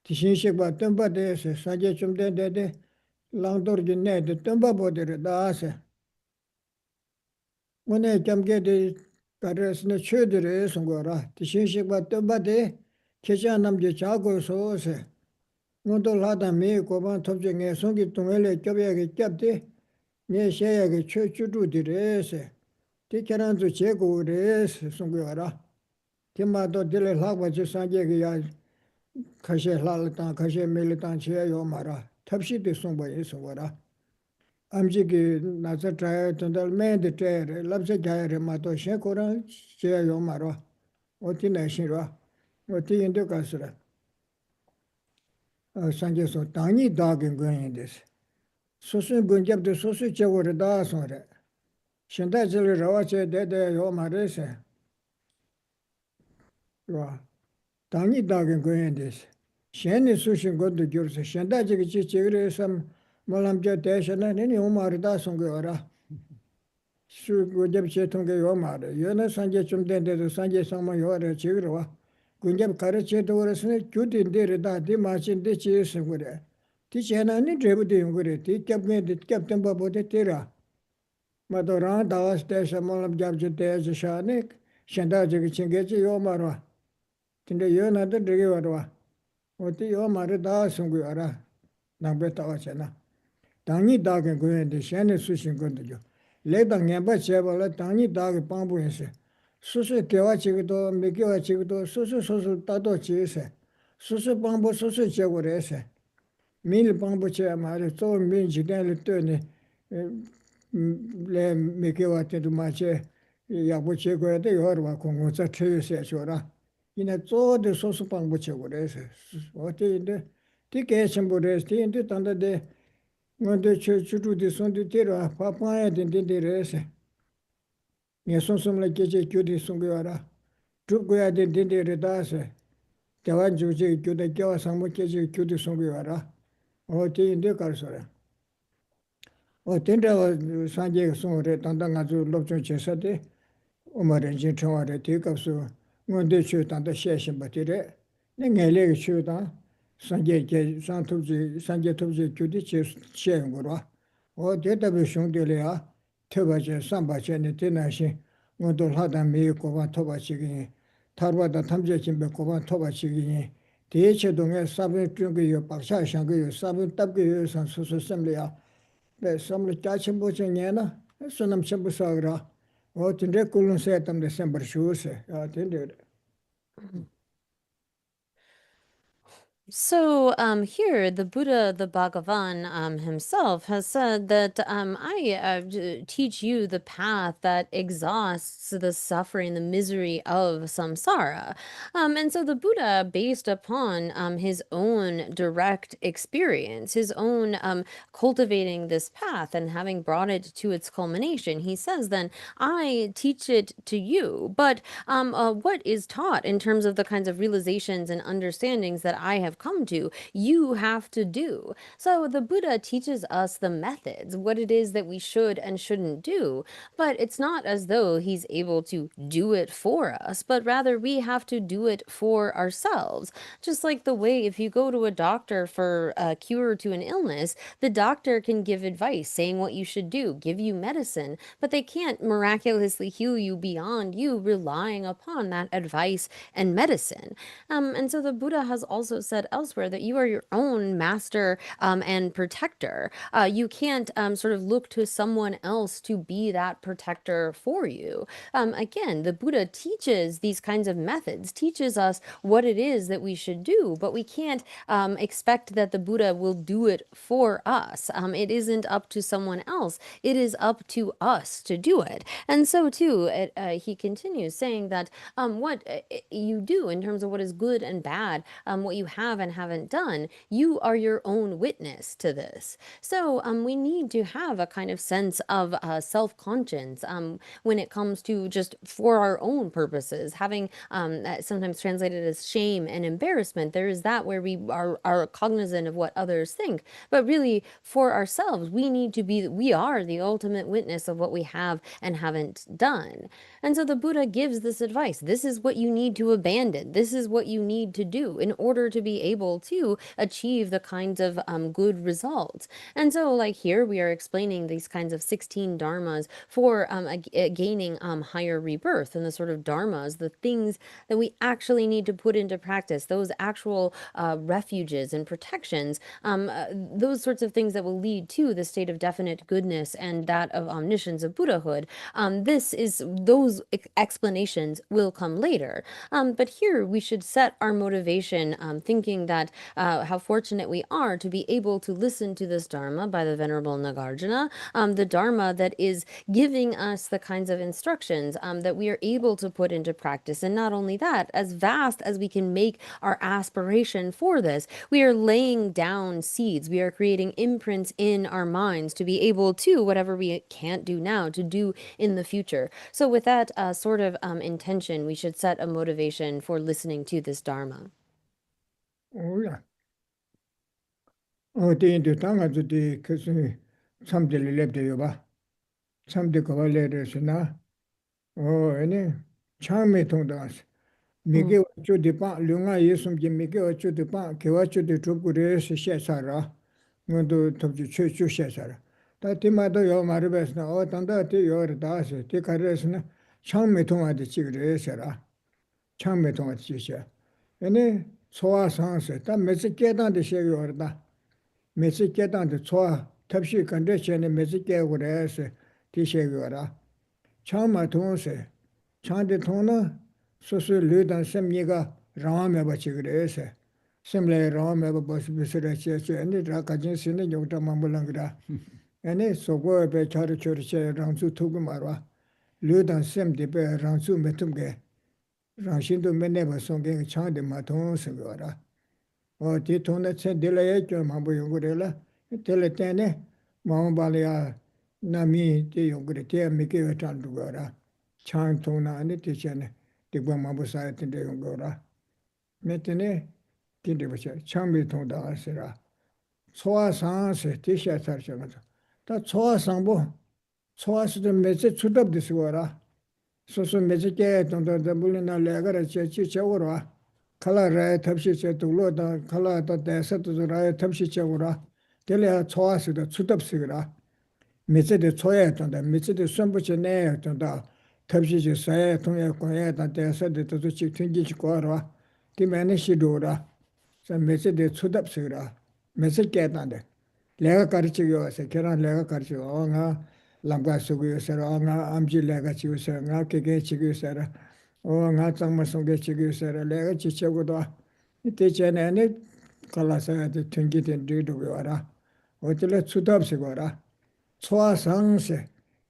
티신식바 뜸바데서 사제 좀 된데데 랑도르기 네데 뜸바보데르 다세 오늘 겸게데 가르스네 최드레 송거라 티신식바 뜸바데 계좌 남제 자고서세 모두 하다 미 고반 톱중에 송기 동엘에 껴베게 껴데 네 셰야게 최주두디레세 티케란주 제고레스 송거라 티마도 딜레 하고지 산제기야 가시 할라탄 가시 밀탄 제요 마라 탑시드 송바에 송거라 암지기 나자 트라이 던달 메드 트레 랍세 자야레 마토 셰코라 제요 마라 어디 내시라 어디 인도 가스라 산제소 당이 다긴 거인데스 소수 군잡도 소수 제고를 다 소래 신다질 라와체 데데 요 마레세 와 당이 다긴 거인데스 셴니 수신 것도 교르서 셴다지기 지지그래서 몰람저 대셔나 내니 오마르다 송거라 수고 접체 통계 요마르 연어 산제 좀 된데도 산제 상마 요래 지그러와 군잡 가르쳐도 그래서는 규딘데르다 디마신데 지에서 그래 디제나니 드레부데 그래 디캡게 디캡템 바보데 테라 마도라 다와스 대셔 몰람 잡제 대셔 샤네 셴다지기 칭게지 요마르 근데 연어도 되게 와라 어디 요 말을 다 송구하라 nāngbē tāwa chē na. Tāngi dāgī guyān dī shēni sūshīn gōndu jō. Lē dā ngēmbā chē bā lā tāngi dāgī pāngbō yā sē. Sūsū kiawā chī gī tō, mī kiawā chī gī tō, sūsū tātō chī yā sē. Sūsū pāngbō sūsū chē gu rē sē. Mī lī pāngbō chē mā rē, tsō mī jī tēn lī tō nī, lē mī kiawā tē tū mā chē, yā bō chē gu yā tē yō rā kō ngō tsā chē yu sē chō rā. Yīnā tsō dē sūsū pāngbō chē gu rē sē. Wā tē yīndē, tī kē chēmbō rē sē, tī yīndē tāndā dē ngāndē chū chū tī sōng tī tī rā, pā pāyā tī tī tī rē sē. Ngā sōng sōng lā kē chē kyū tī sōng kī wā rā. Chū kū yā tī tī tī rē tā sē. Kia wā chū chē kyū tā kia wā sāng mō kē chē kyū tī sōng kī wā rā. Wā tī yīndē kār sō rā. Wā tī ndā wā sāng kē sōng rē, tāndā ngā chū lōp chōng chē sā tī. Oma rē jīn chōng wā rē, tī kāp sō ngāndē chū tāndā xē shīn bā tī rē. Nē ngā lē kī chū tā. Sāng tūp chī kyū tī chē yung gu rā. Wā tē tā bī shūng tī lē yā, tē bā chē, sāng bā chē, nē tē nā shīn, ngā tō lhā tā mī kō bā tō bā chī kī yī, thār bā tā tham chē chīn bē kō bā tō bā chī kī yī, tē chē tō ngā sā bī chūng kī yō, pāk chā shāng kī yō, sā bī tab kī yō sāng sū sū sēm lē yā, bē sām lē chā chīn bō chē ngā na, sū nam chīn bō sā kī rā, wā tī rē kū lūng sē tam dē sēm bā shū sē, yā tē ndē rē. So here, the Buddha, the Bhagavan himself has said that teach you the path that exhausts the suffering, the misery of samsara. And so the Buddha, based upon his own direct experience, his own cultivating this path and having brought it to its culmination, he says then, I teach it to you. But what is taught in terms of the kinds of realizations and understandings that I have come to, you have to do. So the Buddha teaches us the methods, what it is that we should and shouldn't do, but it's not as though he's able to do it for us, but rather we have to do it for ourselves. Just like the way if you go to a doctor for a cure to an illness, the doctor can give advice saying what you should do, give you medicine, but they can't miraculously heal you beyond you relying upon that advice and medicine. And so the Buddha has also said elsewhere that you are your own master and protector. You can't sort of look to someone else to be that protector for you. Again, the Buddha teaches these kinds of methods, teaches us what it is that we should do, but we can't expect that the Buddha will do it for us. It isn't up to someone else. It is up to us to do it. And so too, he continues saying that what you do in terms of what is good and bad, what you have and haven't done, you are your own witness to this. So we need to have a kind of sense of self-conscience when it comes to just for our own purposes, having sometimes translated as shame and embarrassment. There is that where we are cognizant of what others think, but really for ourselves, we are the ultimate witness of what we have and haven't done. And so the Buddha gives this advice. This is what you need to abandon. This is what you need to do in order to be able to achieve the kinds of good results. And so like here, we are explaining these kinds of 16 dharmas for gaining higher rebirth, and the sort of dharmas, the things that we actually need to put into practice, those actual refuges and protections, those sorts of things that will lead to the state of definite goodness and that of omniscience of Buddhahood. Those explanations will come later. But here we should set our motivation thinking that how fortunate we are to be able to listen to this Dharma by the Venerable Nagarjuna, the Dharma that is giving us the kinds of instructions that we are able to put into practice. And not only that, as vast as we can make our aspiration for this, we are laying down seeds. We are creating imprints in our minds to be able to, whatever we can't do now, to do in the future. So with that sort of intention, we should set a motivation for listening to this Dharma. Oh, yeah. Oh, the Indu Tanga to the Kasumi, some daily left the Yoba, some the Cavalera Sina. Oh, any charm to us. Miguel to the Pan, Lunga Yusum, Miguel to the Pan, Kiwachu the Trupures, Shesara, going to the church Shesara. That Timado Yo Maribes now, or Tanda, your Das, take a resna, charm me to the Chigresera, charm me to Chisha. Any so as answer, that Messicadan the Shagorda. 매지 깨단데 좋아 탑시 컨디션에 매지 깨고 그래서 디셰거라 참마 동세 참데 통나 소소 르단 셈미가 라메 버치 그래서 셈레 라메 버스 비스레체 쳔니 라카진 신네 요타 mam불랑그라 아니 소고 베 차르 초르체 랑수 투고 말와 르단 셈디베 랑수 메툼게 랑신도 메네버 송게 창데 마통스 거라 디 통네 체 딜레 쳔 mam부 용고레라 텔레 테네 마음발이야 나미 티 용고레 테 미케 찬두 거라 창 통나 아니 티체네 디고 mam부사야 텐데 용고라 메테네 딘데버체 창미 통다 아세라 소아상세 티샤사르잖아 다 소아상보 소아스도 메세 추답듯이 거라 소소 메세게 동동도 물리나 레가라 제치 저거라 칼라라에 탑시체 둘로다 칼라다 대서도라에 탑시체 거라 델레 소아스도 추답스거라 메세데 초에 동다 메세데 선부체 내 동다 탑시체 사에 통에 고에다 대서도 직 튕기지 거라 디메네 시도라 자 메세데 추답스거라 메세게 단데 내가 가르치고 와서 계란 내가 가르치고 nga lamga sugu yosara nga amji lega chiusara nga kege chigu yosara nga tsangma songe chigu yosara lega chichagudo ite chene ne kalasa de tungi den dido wara otile tsudabsi wara choa sangse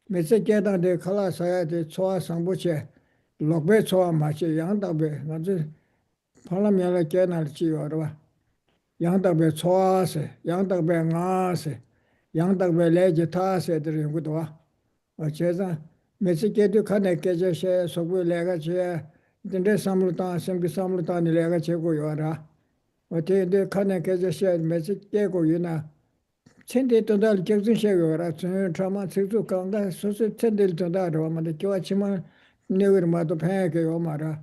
mese kedan de kalasa de choa sangbuche lokbe choa mache yangdabe ngaje palamyala kenal chi wara 양답에 초아세 양답에 나세 양답에 레제 타세 들은 것도 어째서 메시게도 칸에 깨져서 속을 내가 제 근데 삼루다 생비 삼루다 내가 제고 요라 어때데 칸에 깨져서 메시 깨고 유나 천대 도달 격진셔요라 저 trauma 직접 강다 소소 천대 도달로 만데 교아치만 내거마도 패게 요 말아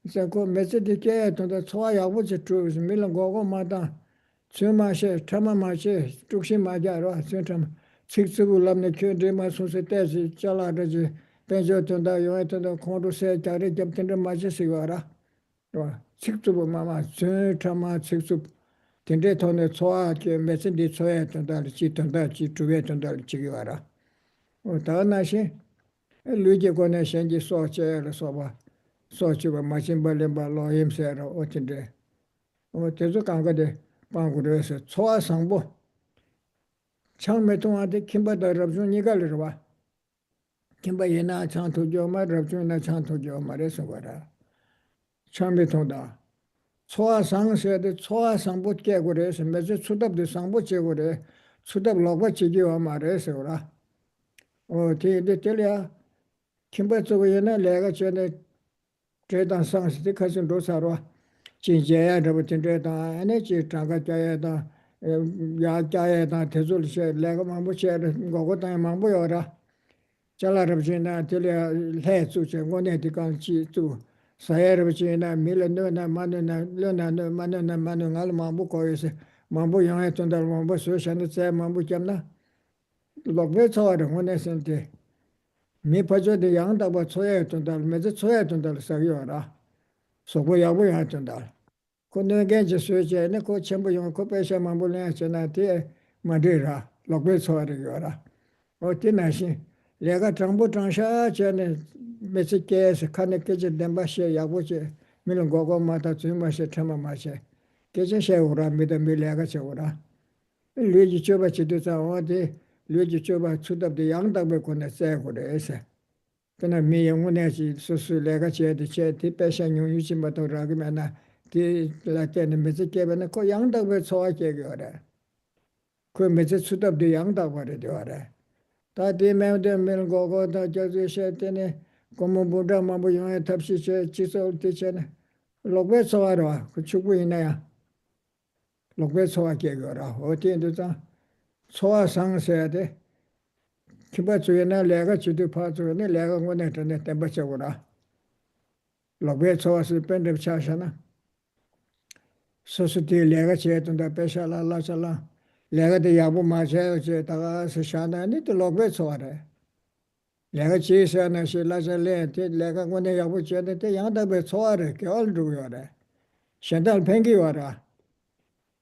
자고 메시지게 돈다 초아 야부지 주 밀은 거고 마다 주마셰 타마마셰 tuk시 마자로 센텀 직습을람네 켜데마 소세 때지 잘라르지 벤저 돈다 요에도 콘도세 자리 잡텐데 마시시와라 또 직습을 마마 센텀마 직습 텐데 돈에 초아게 메시지 초에 돈다 지돈다 지주에 돈다 지기와라 다나시 루제고네 현지 소체를 소바 소치바 마신발레바 로임세라 오친데 대조 강가데 방구르에서 초아상보 창매동한테 김바다 럽준 이갈을 봐 김바예나 창토교마 럽준나 창토교 말해서 봐라 창매동다 초아상세데 초아상보 깨고래서 매주 추답도 상보 제고래 추답 로바 지기와 말해서 봐라 대대 tel야 김바 쪽에나 내가 전에 제단 상스티 가진 로사로 진제야 저부터 에너지 장가자야다 야자야다 대zul세 내가 망보셔 거고다 망보여라 잘라르지나 tel야 해주제 원에디간 지주 사야르지나 밀레노나 마노나 르나노 마노나 마노알 망보고에서 망보 영에 전달 망보 소샤는 제 망보 잡나 lokbe chawar ngone sente mi pajo de yang da ba choye tondal meze choye tondal sagyora sobo yabu ya tondal kono genje soje ne ko chembo yong ko pesha mambule chena te madera lokbe chawar yora o tinashi lega trambo transha chene meze ke se kane ke je demba she yabu che milon gogo mata chuma she thama ma she ke je she ora mi de mi lega che ora leji choba che de sa ode 류지 줘봐 추답도 양답에 권에 세고래서 그나 미영원에지 소수 내가 제대 제 디패션 유지 못하라기면나 디라테는 메시게는 그 양답에 소화게 그래 그 메시 추답도 양답을 되어래 다 디메데 밀 고고다 저주셔 때네 고모보다 마보 영에 탑시체 지sol 때체네 lokbe 소화로 그 추구이나야 lokbe 소화게 그래 어디에도자 소화 상세야 돼. 기바주에나 내가 주도 파주네 내가 원에 전에 땜버쳐고라. 로베 소화스 뺀데 차샤나. 소수티 내가 제던다 빼샤라 라샤라. 내가 대 야부 마셔 제다가 스샤나니 또 로베 소화래. 내가 제사나 실라살레 내가 원에 야부 제데 양다베 소화래 겨울주요래. 셴달 팽기 와라.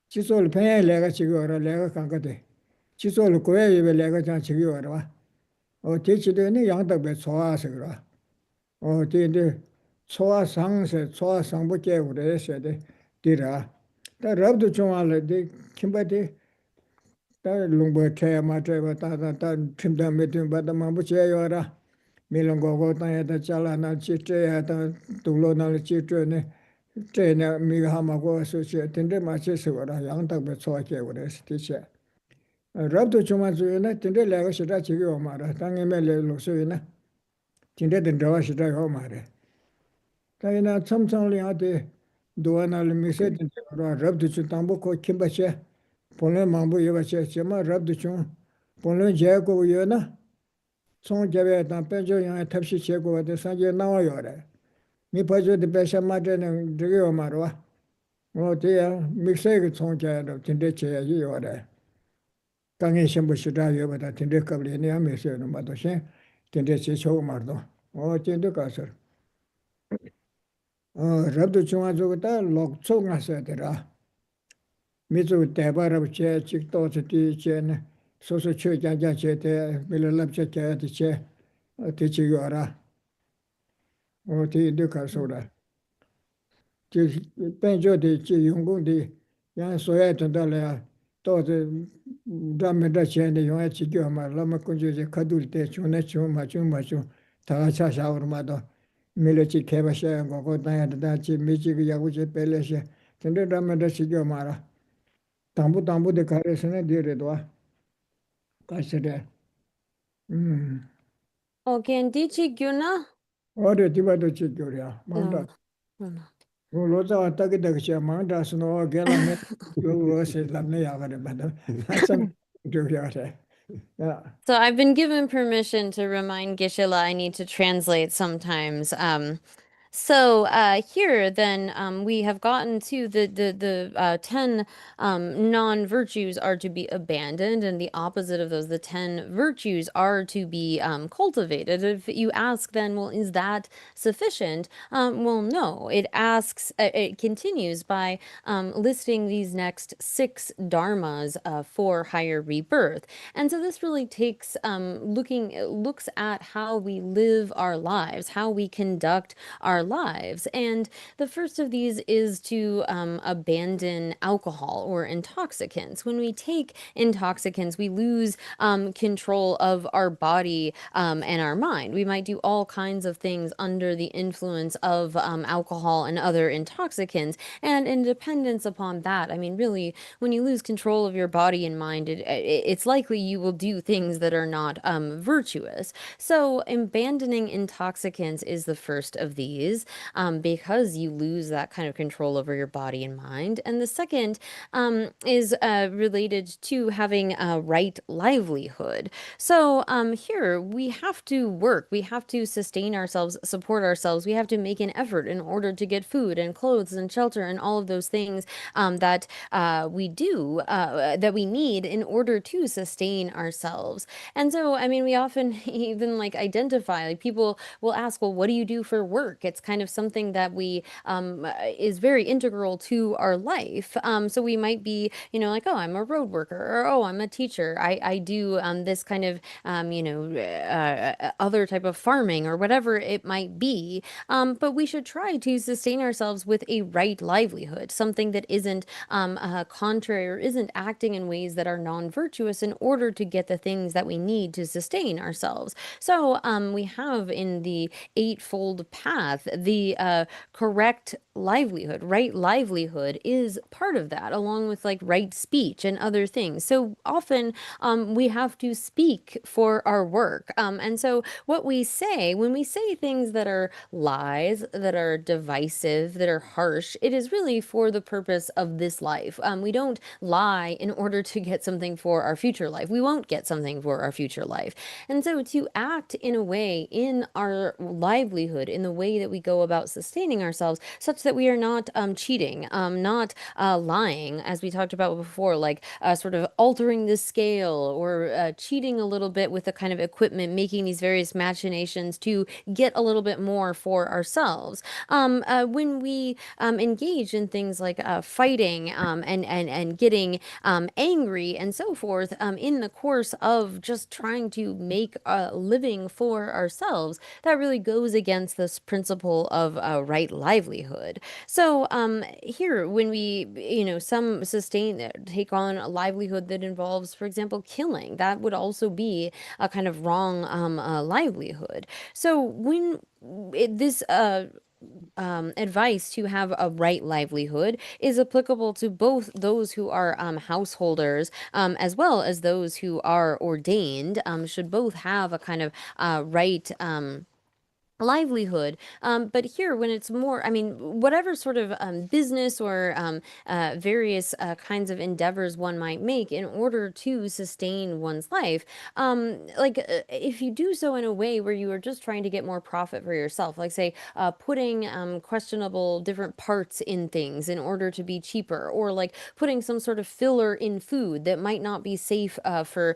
지소를 배에 내가 지겨워라 내가 간거대 지소를 고야 입에 내가 장 지겨워라 대치되는 양답에 좋아서 그래 근데 소화상세 소화상부 깨우래 해야 돼 디라 다 럽도 좋아할 때 김바디 다 롱버 캐야 마트에 다다다 팀다 메팅 받다 마부 제요라 밀롱고고 땅에다 잘라나 지트야다 둘로나 지트네 제네 미가 하마고 소시 텐데 마치서라 양답에 좋아게 그래 스티체 럽도 좋아주네 텐데 내가 시다 지겨 말아 땅에 멜레 로소이나 텐데 된다와 시다 요 말해 다이나 첨청리한테 도와날 미세든 럽도 좀 담보고 김바체 본래 망부 여바체 제마 럽도 좀 본래 제고 여나 총 제베다 벤조야 탑시 제고 데 산제 나와요래 니 버저데 베샤 마데는 저기요 말와 어디야 믹스에 총 제도 진짜 제야 요래 강에 심부 시다 여바다 진짜 겁리네 하면서는 마도신 진짜 제초 말도 진짜 가서 럽도 중앙쪽에다 록초 가서야 되라 미주 대바랍 제 직도 저기 제네 소소 최자자 제대 밀랍 제게 제 대치요라 어디 가서라 저 벤조데 제 용공데 양 소야 된다래 또저 담에다 제네 용에 지겨 말라마 kunje 카둘 때 존에 좀 맞좀 다 차샤오르마도 밀레치 개바샤 거고 다야다 미지기 야구제 벨레시 근데 담에다 지겨 말아 담부 가르스네 디레도아 가시래 Candici Guna? 어디 디바도 지겨야 망다 No. No, no. 로자 왔다게 되게 망다스노 게라메 요것이 남네 야가래 받아 참 저기야래 야 So I've been given permission to remind Geshe-la I need to translate sometimes. Here then we have gotten to the 10 non-virtues are to be abandoned, and the opposite of those, the 10 virtues, are to be cultivated. If you ask then, well, is that sufficient? Well, no. It continues by listing these next 6 dharmas for higher rebirth. And so this really takes looks at how we live our lives, how we conduct our lives. And the first of these is to abandon alcohol or intoxicants. When we take intoxicants, we lose control of our body and our mind. We might do all kinds of things under the influence of alcohol and other intoxicants. And in dependence upon that, I mean, really, when you lose control of your body and mind, it's likely you will do things that are not virtuous. So abandoning intoxicants is the first of these because you lose that kind of control over your body and mind. And the second is related to having a right livelihood. So here we have to work, we have to sustain ourselves, support ourselves, we have to make an effort in order to get food and clothes and shelter and all of those things that we need in order to sustain ourselves. And so, I mean, we often even like identify, like people will ask, well, what do you do for work? It's kind of something that we is very integral to our life. So we might be, like, oh, I'm a road worker, or oh, I'm a teacher. I do this kind of, other type of farming or whatever it might be. But we should try to sustain ourselves with a right livelihood, something that isn't contrary or isn't acting in ways that are non-virtuous in order to get the things that we need to sustain ourselves. So we have in the eightfold path the correct livelihood. Right livelihood is part of that, along with like right speech and other things. So often we have to speak for our work. And so what we say, when we say things that are lies, that are divisive, that are harsh, it is really for the purpose of this life. We don't lie in order to get something for our future life. We won't get something for our future life. And so to act in a way in our livelihood, in the way that we we go about sustaining ourselves, such that we are not cheating, not lying, as we talked about before, like sort of altering the scale or cheating a little bit with the kind of equipment, making these various machinations to get a little bit more for ourselves. When we engage in things like fighting and getting angry and so forth in the course of just trying to make a living for ourselves, that really goes against this principle of right livelihood. So here, when we, some take on a livelihood that involves, for example, killing, that would also be a kind of wrong livelihood. So when this advice to have a right livelihood is applicable to both those who are householders as well as those who are ordained, should both have a kind of right livelihood. But here, when it's more, I mean, whatever sort of business or various kinds of endeavors one might make in order to sustain one's life, if you do so in a way where you are just trying to get more profit for yourself, like say putting questionable different parts in things in order to be cheaper, or like putting some sort of filler in food that might not be safe for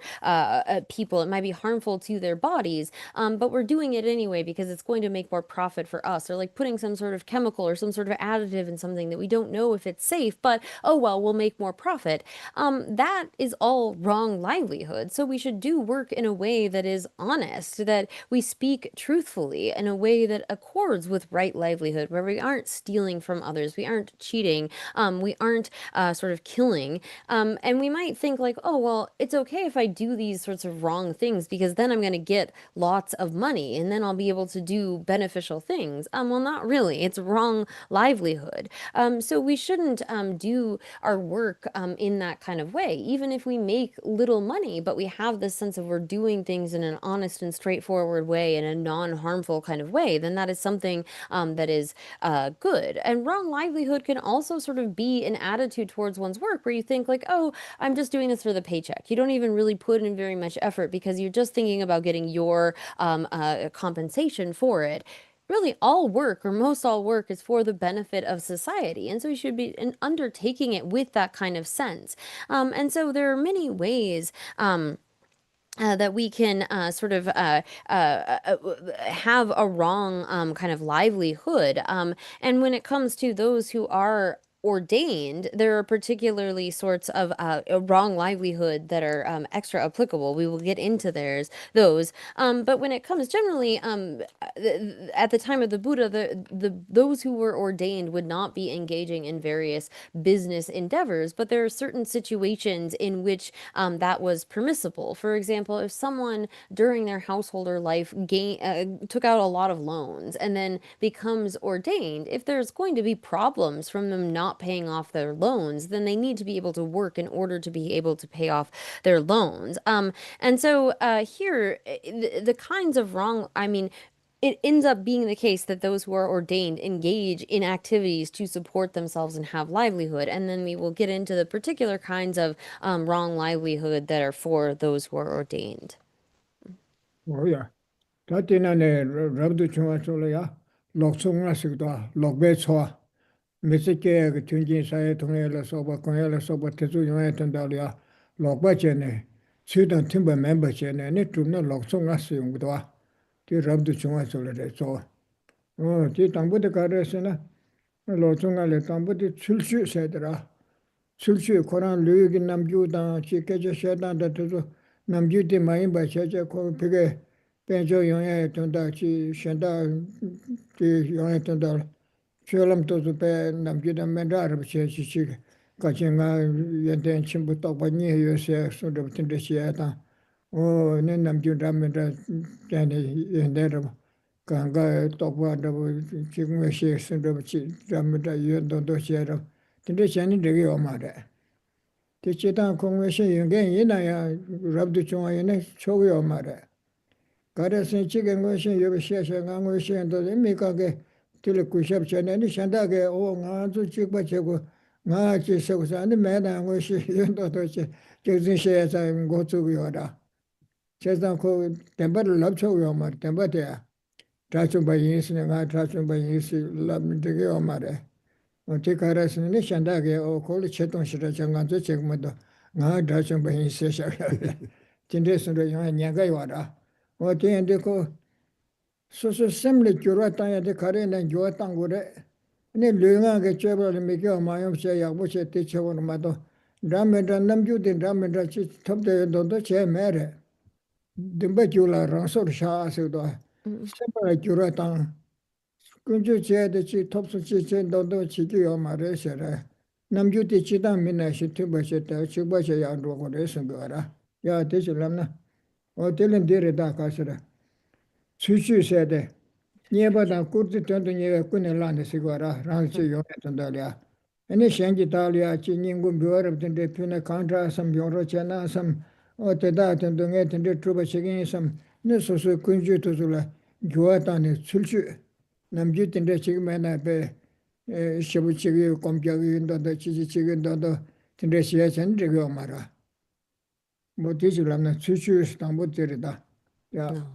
people, it might be harmful to their bodies, but we're doing it anyway because it's going to make more profit for us, or like putting some sort of chemical or some sort of additive in something that we don't know if it's safe, but oh well, we'll make more profit. That is all wrong livelihood. So we should do work in a way that is honest, that we speak truthfully in a way that accords with right livelihood, where we aren't stealing from others, we aren't cheating, we aren't sort of killing. And we might think like, oh, well, it's okay if I do these sorts of wrong things because then I'm going to get lots of money and then I'll be able to do beneficial things. Well, not really. It's wrong livelihood. So we shouldn't do our work in that kind of way, even if we make little money, but we have this sense of we're doing things in an honest and straightforward way, in a non-harmful kind of way, then that is something that is good. And wrong livelihood can also sort of be an attitude towards one's work where you think like, oh, I'm just doing this for the paycheck. You don't even really put in very much effort because you're just thinking about getting your compensation for it. Really, all work, or most all work, is for the benefit of society. And so we should be undertaking it with that kind of sense. And so there are many ways that we can have a wrong kind of livelihood. And when it comes to those who are ordained, there are particularly sorts of a wrong livelihood that are extra applicable. We will get into those. But when it comes generally, at the time of the Buddha, those who were ordained would not be engaging in various business endeavors, but there are certain situations in which that was permissible. For example, if someone during their householder life took out a lot of loans and then becomes ordained, if there's going to be problems from them not paying off their loans, then they need to be able to work in order to be able to pay off their loans. And so here, the kinds of wrong, I mean, it ends up being the case that those who are ordained engage in activities to support themselves and have livelihood. And then we will get into the particular kinds of wrong livelihood that are for those who are ordained. Oh yeah. 다티나네 럽도 중앙sol이야. loksunga lokbe choa. Mesike 그 tunjin 사회 동해를 소바 공해를 소바 대주 용해 된다리야. lok바제네. 수단 팀버 멤버제네. 네 좀나 loksunga 용도와. 그 럽도 중앙sol에 저. 지 당부대 가르스나 loksun가래 당부대 출시세더라. 출시 코란 류기 남주다 지게제 셔단다도 남주디 많이 바셔제 거 그게 벤조 용해 된다지 션다 지 용해 된다 쇼람도도 배 남주다 맨다르 셔시시 가정가 연된 친구도 많이 요새 소도 된데시야다 네 남주다 맨다 전에 연대로 강가 똑바로 지금 시 선도 지 담다 연도도 셔로 근데 전에 되게 오마래 대체당 공회시 연계 이나야 랍도 중앙에는 초기 오마래 가르스 지금 것이 여기 시에서가 것이도 미가게 들고 전에는 산다게 오가도 찍고 제고 나지 속산데 매단 것이 연도도 저진시에서 고추고요다 제가 그 템버를 납초고요 말 템버대야 자충바 인스가 자충바 인스 람드게 오마레 어티카라스네 샨다게 콜리 체동시라 장간저 제금도 나 자충바 인스샤 진데스로 요 냐가 와라 어티엔데 코 소소 셈레 교라 땅에 가래는 교와 땅고래 네 르가게 쳬버리 미겨 마요체 야부체 티쳐보는 마도 라메다 남주된 라메다 치 탑대 돈도 제 매래 dimba gyula rangsor shaa sikdo separa gyura tang kunju chee de chi topsu chi chen dondo chi gyo ma re she re namgyu di chi dang minna shi tumba she te chikba she yang rogo re sungo ra ya de chi lam na o dilin dire da ka shi re chu chu she de nyeba dang kurzi tondo nyeba kune lan de sikwa ra rang chi yong e tondo liya ene shenji da liya chi nyingu mbiwarab tende pina kantra sam yongro che na sam o te da tendo nge tende truba shigin sam ne so so kunju to zula gyua tani tsulchu namju tende chigme na pe shibu chigi komkya gi ndondo chichi chigi ndondo tende shiya chen rigyo mara mo tichi lamna tsulchu stambu tiri da ya. No.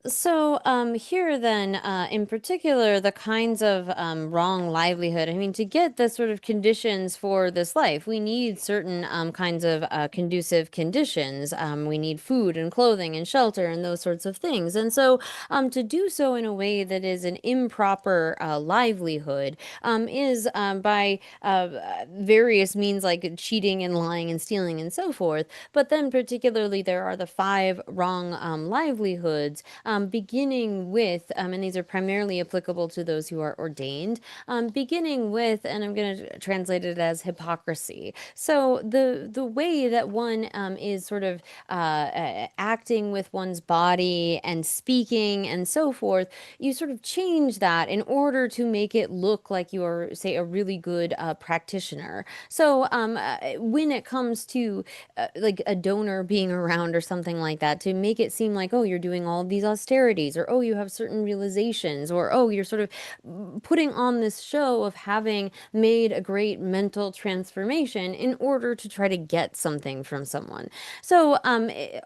So here then, in particular, the kinds of wrong livelihood. I mean, to get the sort of conditions for this life, we need certain kinds of conducive conditions. We need food and clothing and shelter and those sorts of things. And so to do so in a way that is an improper livelihood is by various means like cheating and lying and stealing and so forth. But then particularly there are the 5 wrong livelihoods, beginning with, and these are primarily applicable to those who are ordained, beginning with, and I'm going to translate it as hypocrisy. So the way that one is sort of acting with one's body and speaking and so forth, you sort of change that in order to make it look like you're, say, a really good practitioner. So when it comes to like a donor being around or something like that, to make it seem like, oh, you're doing all of these austerities, or oh, you have certain realizations, or oh, you're sort of putting on this show of having made a great mental transformation in order to try to get something from someone. So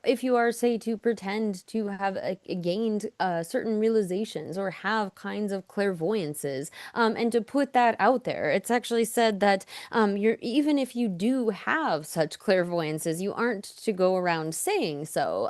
if you are, say, to pretend to have gained certain realizations or have kinds of clairvoyances, and to put that out there, it's actually said that you're, even if you do have such clairvoyances, you aren't to go around saying so.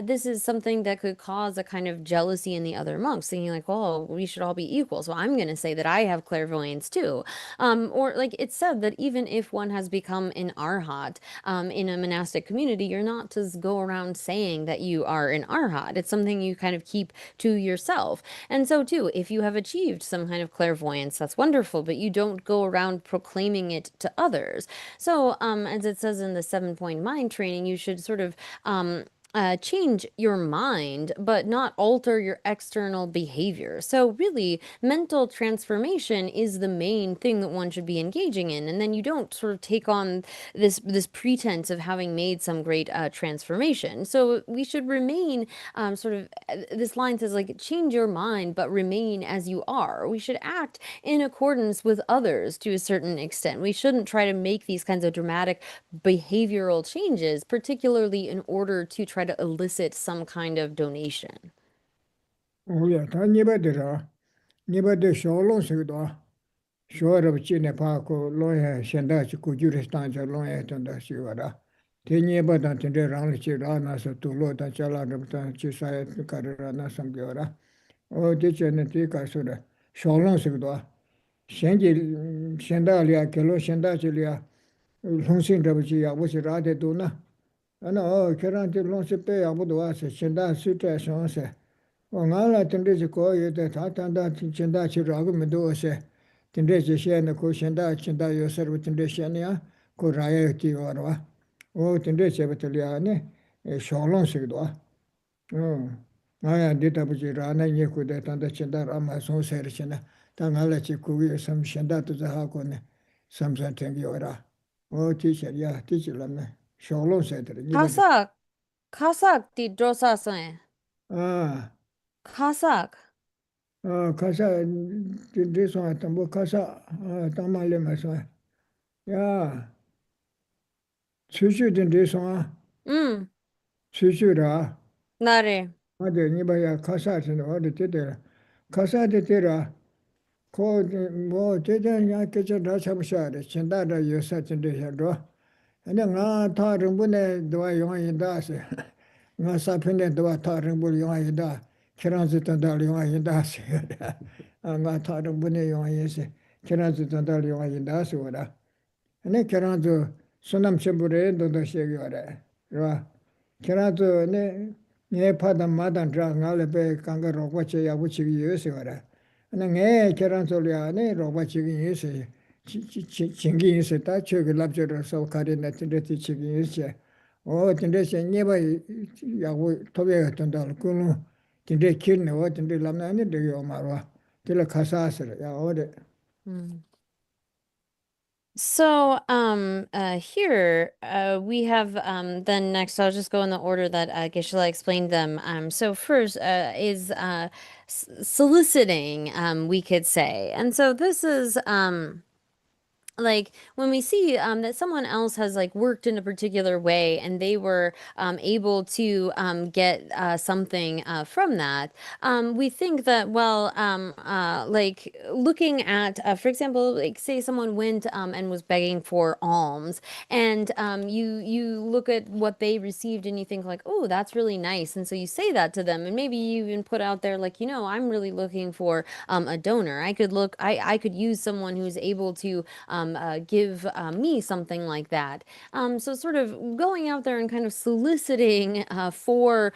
This is something that could cause a kind of jealousy in the other monks, thinking like, oh, we should all be equal, so I'm going to say that I have clairvoyance too. Or like it's said that even if one has become an arhat in a monastic community, you're not to go around saying that you are an arhat. It's something you kind of keep to yourself. And so too, if you have achieved some kind of clairvoyance, that's wonderful, but you don't go around proclaiming it to others. So as it says in the 7-point mind training, you should sort of change your mind, but not alter your external behavior. So really, mental transformation is the main thing that one should be engaging in. And then you don't sort of take on this pretense of having made some great transformation. So we should remain sort of, this line says like, change your mind, but remain as you are. We should act in accordance with others to a certain extent. We shouldn't try to make these kinds of dramatic behavioral changes, particularly in order to try to elicit some kind of donation. 오야 다 니바데라 니바데 쇼롱 식도 쇼르 치네 파고 로야 셴다치 구주르 스탄자 로야 tonda 시와라 테니바다 텐데 랑리치라 나서 둘로다 잘라르부터 치사에 카르라나 삼겨라 어 데체네 티카소라 쇼롱 식도 셴지 셴다리아 켈로 셴다치리아 홍신 잡지 야보시 라데도나 아나 계란티 롱세 빼 야보도 와서 셴다 수테 쇼세 ngala tende ji ko ye de ta ta da chin da chi ra go me do se tende ji she ne ko shen da chin da yo ser tende she ne ya ko ra ye ti wa ro o tende che bet li ya ne sho long se do nga ya de ta bu ji ra na ye ko de ta da chin da ra ma so se ri chen ta ngala chi ku ye sam shen da tu za ha ko ne sam san ten gi ra o ti che ya ti chi la ne sho long se de ni Kasak di drosasan. ah Kasak. 가사 뒤에서 왔던 뭐 가사 담말레면서 야 취주된 데서 Mm, 취주라 nare. 어디 니바야 가사는 어디 되더라. 가사데 되라. 뭐 대전야 깨져라 잡으셔야 진다다 요사 진대셔도. 아니 나 다른 분에 도와 용인다세. 나 사편에 도와 다른 분 용인다. 키란스 단달 용인다세. 나 다른 분에 용인세. 키란스 단달 용인다세 오라. ane kiranzu sunam shimbure dodo shegi ware, rwa. Kiranzu ne nge padam madan dra ngale pe kanga rokwa che yabu chigi yosi ware. Ane nge kiranzu liya ne rokwa chigi yosi, chingi yosi ta chogi labjiro so kari na tindeti chigi yosi. O tindesi nyeba yabu tobe tondal kunu, tinde kirne o tinde lamna ane degi o marwa. Tila kasa asira, ya ode. So here we have then next I'll just go in the order that Geshe explained them. So first is soliciting, we could say. And so this is like when we see that someone else has like worked in a particular way and they were able to get something from that, we think that, well, like looking at, for example, like say someone went and was begging for alms, and you look at what they received and you think like, oh, that's really nice, and so you say that to them, and maybe you even put out there like, I'm really looking for a donor. I could use someone who's able to give me something like that. So sort of going out there and kind of soliciting for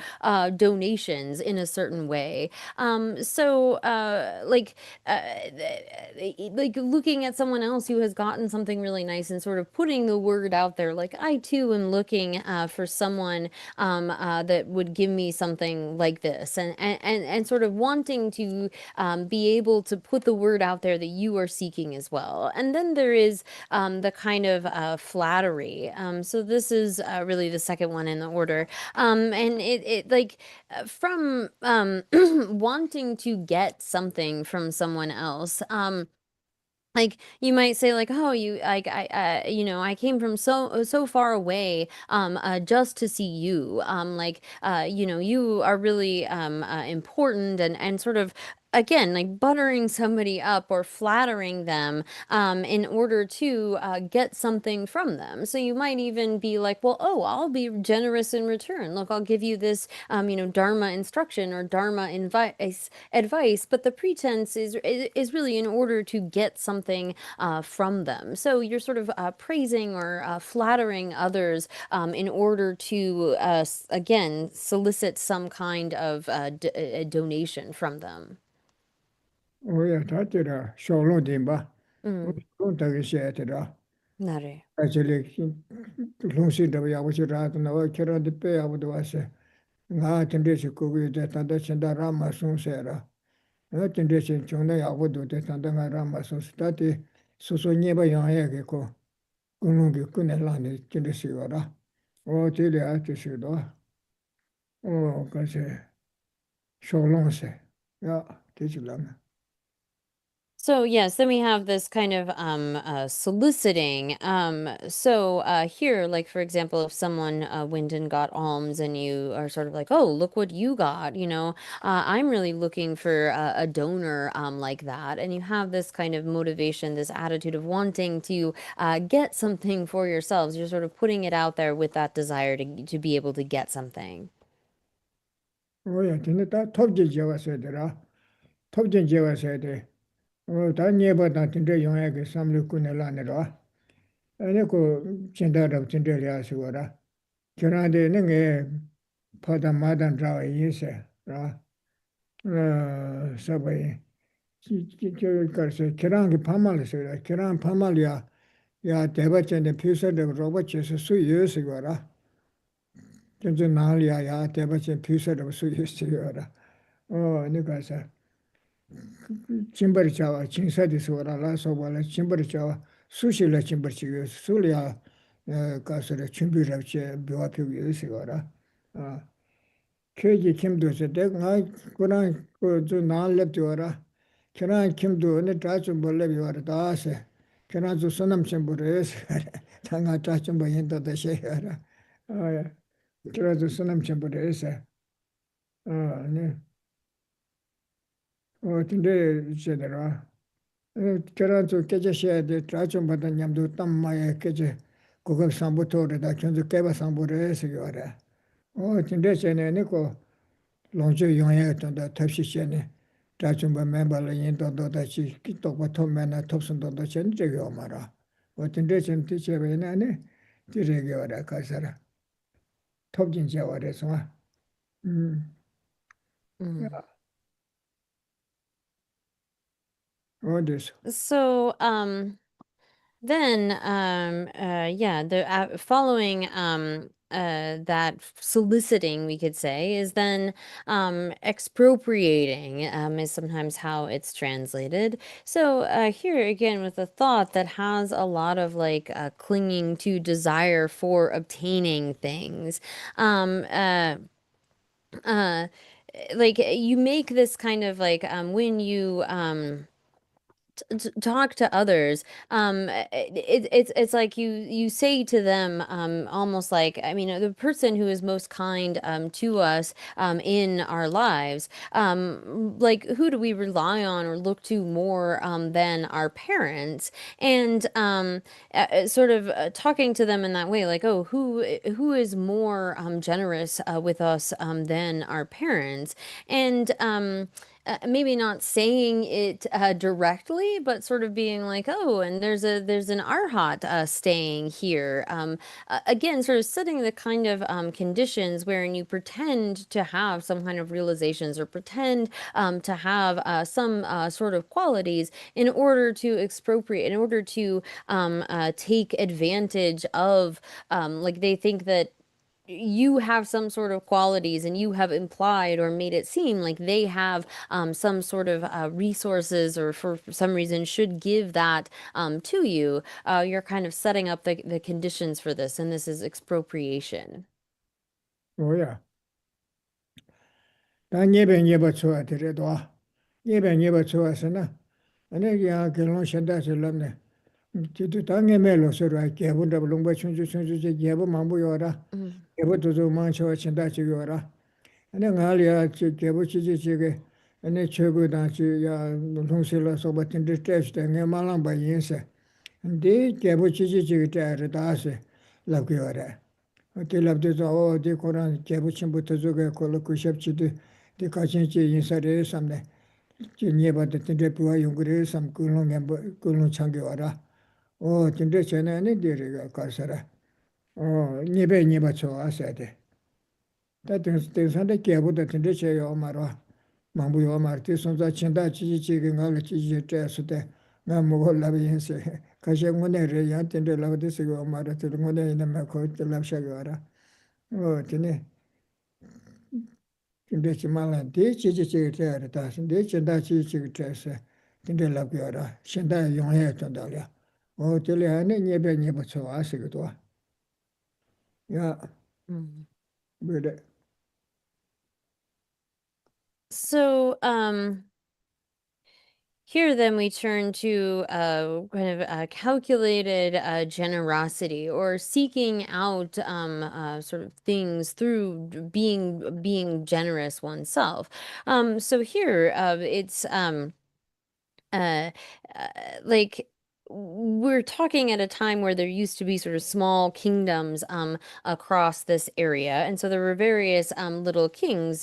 donations in a certain way. Like looking at someone else who has gotten something really nice and sort of putting the word out there, like I too am looking for someone that would give me something like this, and sort of wanting to be able to put the word out there that you are seeking as well. And then there is the kind of flattery. So this is really the second one in the order. And it like from wanting to get something from someone else. Like you might say like, oh, I came from so far away just to see you, you are really important, and sort of again like buttering somebody up or flattering them in order to get something from them. So you might even be like, well, oh, I'll be generous in return. Look, I'll give you this dharma instruction or dharma advice, but the pretense is really in order to get something from them. So you're sort of praising or flattering others in order to again solicit some kind of a donation from them. 오야 다때라 쇼로 딤바 Mm, 론다게 셰테라 나를. 아절레 롱시도 야고시라도 나와 결혼데 빼야고도 와세 나 텐데시 거기 됐다데 신다 라마송세라 어 텐데시 존나 야고도 됐다데 라마송스타티 소소니바 양야게고 군웅게 군엘라네 텐데시와라 어 제리아 주시도 어 가세 쇼롱세 야 되질라나 So yes, then we have this kind of soliciting. Here, like for example, if someone went and got alms, and you are sort of like, "Oh, look what you got," I'm really looking for a donor like that, and you have this kind of motivation, this attitude of wanting to get something for yourselves. You're sort of putting it out there with that desire to be able to get something. 오야 근데 다 톱지 지어서 되라 톱지 지어서 돼 다 녀바다 진짜 용하게 삼류꾼을 안으로 아니 그 진짜로 진짜리아 시고라 결혼되는 게 파다 마단 자와 인세 서버이 그래서 결혼이 파말이서 결혼 파말이야 야 대바전에 피서도 로봇에서 수요시고라 진짜 나리야 야 대바전 피서도 수요시고라 니가서 짐버리자와 진사디스와라 소발라 짐버리자와 수실라 짐버치고 술이야 가서를 준비를 비와피고 있어라 아 케지 김도서 내가 그런 그저 나랩되어라 그런 김도 내 다좀 벌레비와라 다세 그런 저 선남 첨부레스 당가 다좀 보인다다 셔라 아 그래서 선남 첨부레스 네. 근데 제대로 저런 저 깨져셔야 돼. 좀 받아 냠도 땀마에 깨져. 그거 상부터다. 견주 깨봐 상부를 해서 요래. 근데 전에는 그 롱주 용해했던다. 탑시시네. 좀 멤버를 인도도 다시 기도가 통면에 톱선도도 전적이 오마라. 근데 전 뒤집에는 뒤래기 오래 가서라. 톱진 제월에서 음. Mm. 어디서? So, then, yeah, the following that soliciting, we could say, is then expropriating, is sometimes how it's translated. So here again, with a thought that has a lot of like clinging to desire for obtaining things. Um, uh, uh, like you make this kind of like when you talk to others, it's like you say to them, almost like, I mean, the person who is most kind to us in our lives, like who do we rely on or look to more than our parents? And sort of talking to them in that way, like, oh, who is more generous with us than our parents? And maybe not saying it directly, but sort of being like, oh, and there's an arhat staying here. Again, sort of setting the kind of conditions wherein you pretend to have some kind of realizations or pretend to have some sort of qualities in order to expropriate, in order to take advantage of, like they think that you have some sort of qualities and you have implied or made it seem like they have some sort of resources or for some reason should give that to you. You're kind of setting up the conditions for this, and this is expropriation. 뭐야? 난 예배 예배 좋아 드려도 예배 예배 좋아서나 아니 야 결혼 신다 줄었네. 지도 당에 멜로서로 개분다 블롱바 춘주 춘주 제 예배 망부여라. Mm. 예배도 좀 많죠 신다 지요라. 아니 알이야 지 개부 지지 지게 아니 최고다 지야 동실로 소바틴 디스트레스 내 말랑 바 인세. 근데 개부 지지 지게 다르다세 랍기요라. 어딜랍데서 어디 코란 개부침부터 저게 걸로 kushepchidi de kachinchi insare samne nyebade tinde puwa yungre sam kulung embo kulung changi wara tinde chene ne diriga karsara nyebe nyeba cho asade ta sande kebuda tinde che yo marwa mambu yo marti sonza chinda chi chi ge ngal chi chi te sude nga mo labi inse kashe ngone re ya tinde labde se yo mara te ngone ina ma ko te labsha wara tine 근데 지말은 대지지지 돼야 다. 근데 진짜 지지 돼서 근데 라고라. 신다 용해 된다려. 저리 안에 예배 예배 좋아하시기도. 야, Mm. 그래. So, here, then, we turn to kind of calculated generosity or seeking out sort of things through being generous oneself. So here, it's uh, uh, like we're talking at a time where there used to be sort of small kingdoms across this area, and so there were various little kings,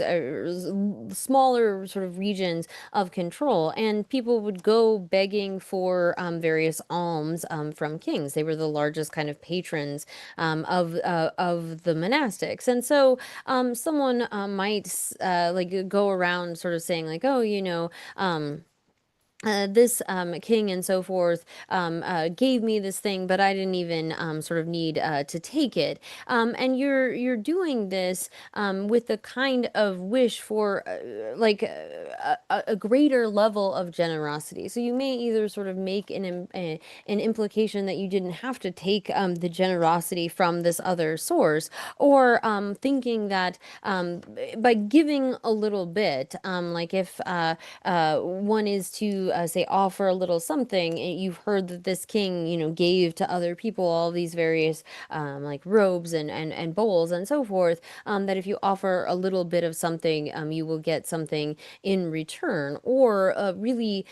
smaller sort of regions of control, and people would go begging for various alms from kings. They were the largest kind of patrons of the monastics, and so someone might like go around sort of saying like, oh, you know. This king and so forth gave me this thing, but I didn't even sort of need to take it. And you're doing this with the kind of wish for like a greater level of generosity. So you may either sort of make an implication that you didn't have to take the generosity from this other source, or thinking that by giving a little bit, like if one is to you say offer a little something, you've heard that this king, gave to other people all these various like robes and bowls and so forth, that if you offer a little bit of something, you will get something in return. Or really,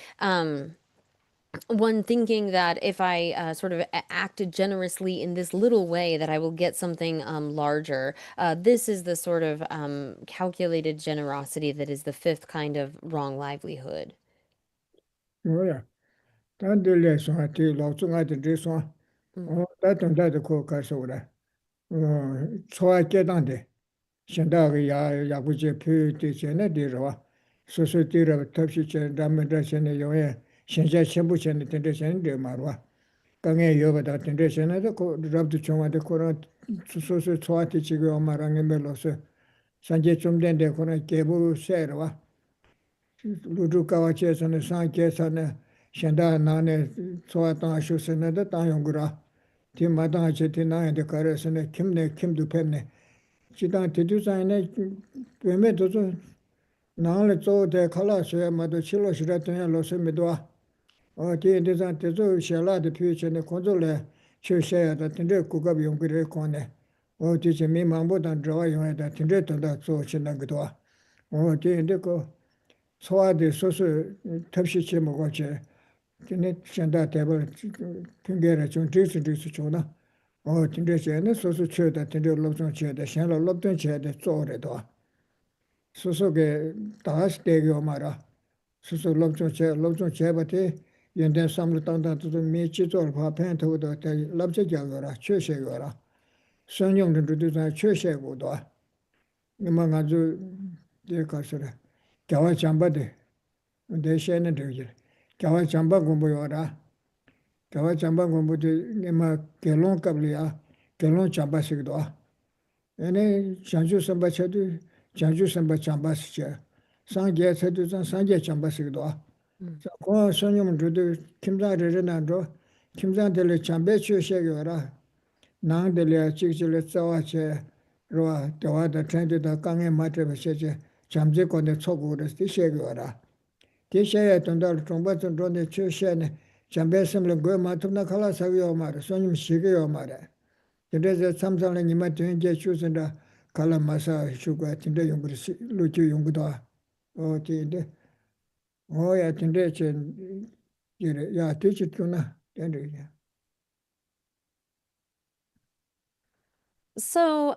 one thinking that if I sort of acted generously in this little way, that I will get something larger. This is the sort of calculated generosity that is the fifth kind of wrong livelihood. 뭐야 단들레 소한테 로중아들 제소 다든다도 코 가서 그래 소화 깨단데 신다가 야부제 표되잖아 되러와 소소티라 탑시체 담면다시네 요에 신자 전부체네 된다시네 말와 강에 여바다 된다시네도 고 rab도 총한테 코라 소소 소화티 지금 엄마랑 멜로서 산제 좀 된데 코나 개부 세러와 루두카와체서는 상계서는 신다 나네 소화당 쇼스네도 땅용구라 디마당 제티나한테 가르스네 김네 김도 팹네 지당 대두사네 베메도서 나를 쪼대 칼라스에 마도 칠로시라더냐 로스미도와 디에데산 대조 샬라데 피체네 콘졸레 최셔야다 텐데 국가 용기를 권네 디제 미망보단 저와 용해다 텐데 돈다 쪼치는 거도와 디엔데 그 소화대 소스 탑시치 먹었지 근데 신다 대벌 핑계를 좀 드스 주나 근데 쟤는 소스 쳐다 근데 롭좀 쳐다 샹로 롭좀 쳐다 쪼래도 소소게 다시 대교 말아 소소 롭좀 쳐바티 연대 삼로 땅땅도 미치tor 파펜토도 롭제 잡거라 최셔거라 선용들도 다 최셔고도 이만 아주 대가서라 겨와 잠바데 대셔는 되지 겨와 잠바 공부요라 겨와 잠바 공부도 내가 결론 qab리야 결론 잠바식도 얘네 장주 선바쳐도 장주 선바 잠바시죠 상계서도 상계 잠바식도 고 선용들도 김자르르난도 김자들을 잠배 취셔요라 나들이야 직질을 싸워체 로아 대화다 tren드다 강에 맞춰버셔제 잠재권의 초구를 쓰셔요라 대셔야 돈달 정보전 돈의 취셔네 잠배심을 그 맞춤나 칼라사요 말에 손님 시게요 말에 그래서 삼성은 니마 된게 주선다 칼라마사 슈가 진짜 용구를 루지 용구도 어디인데 야 진짜 이래 야 뒤집구나 된다 So,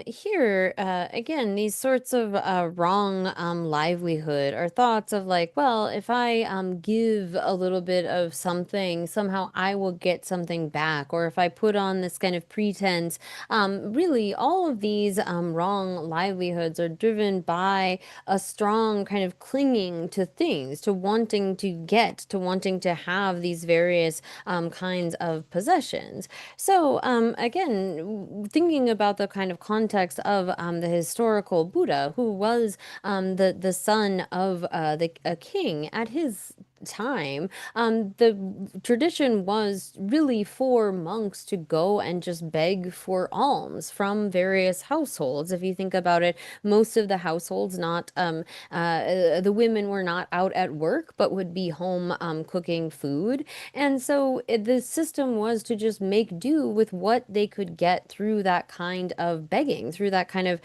here, again, these sorts of wrong livelihood are thoughts of like, well, if I give a little bit of something, somehow I will get something back. Or if I put on this kind of pretense, really, all of these wrong livelihoods are driven by a strong kind of clinging to things, to wanting to get, to wanting to have these various kinds of possessions. So, again, thinking about the kind of context of the historical Buddha, who was the son of a king at his time, the tradition was really for monks to go and just beg for alms from various households. If you think about it, most of the households, not the women were not out at work, but would be home cooking food. And so the system was to just make do with what they could get through that kind of begging, through that kind of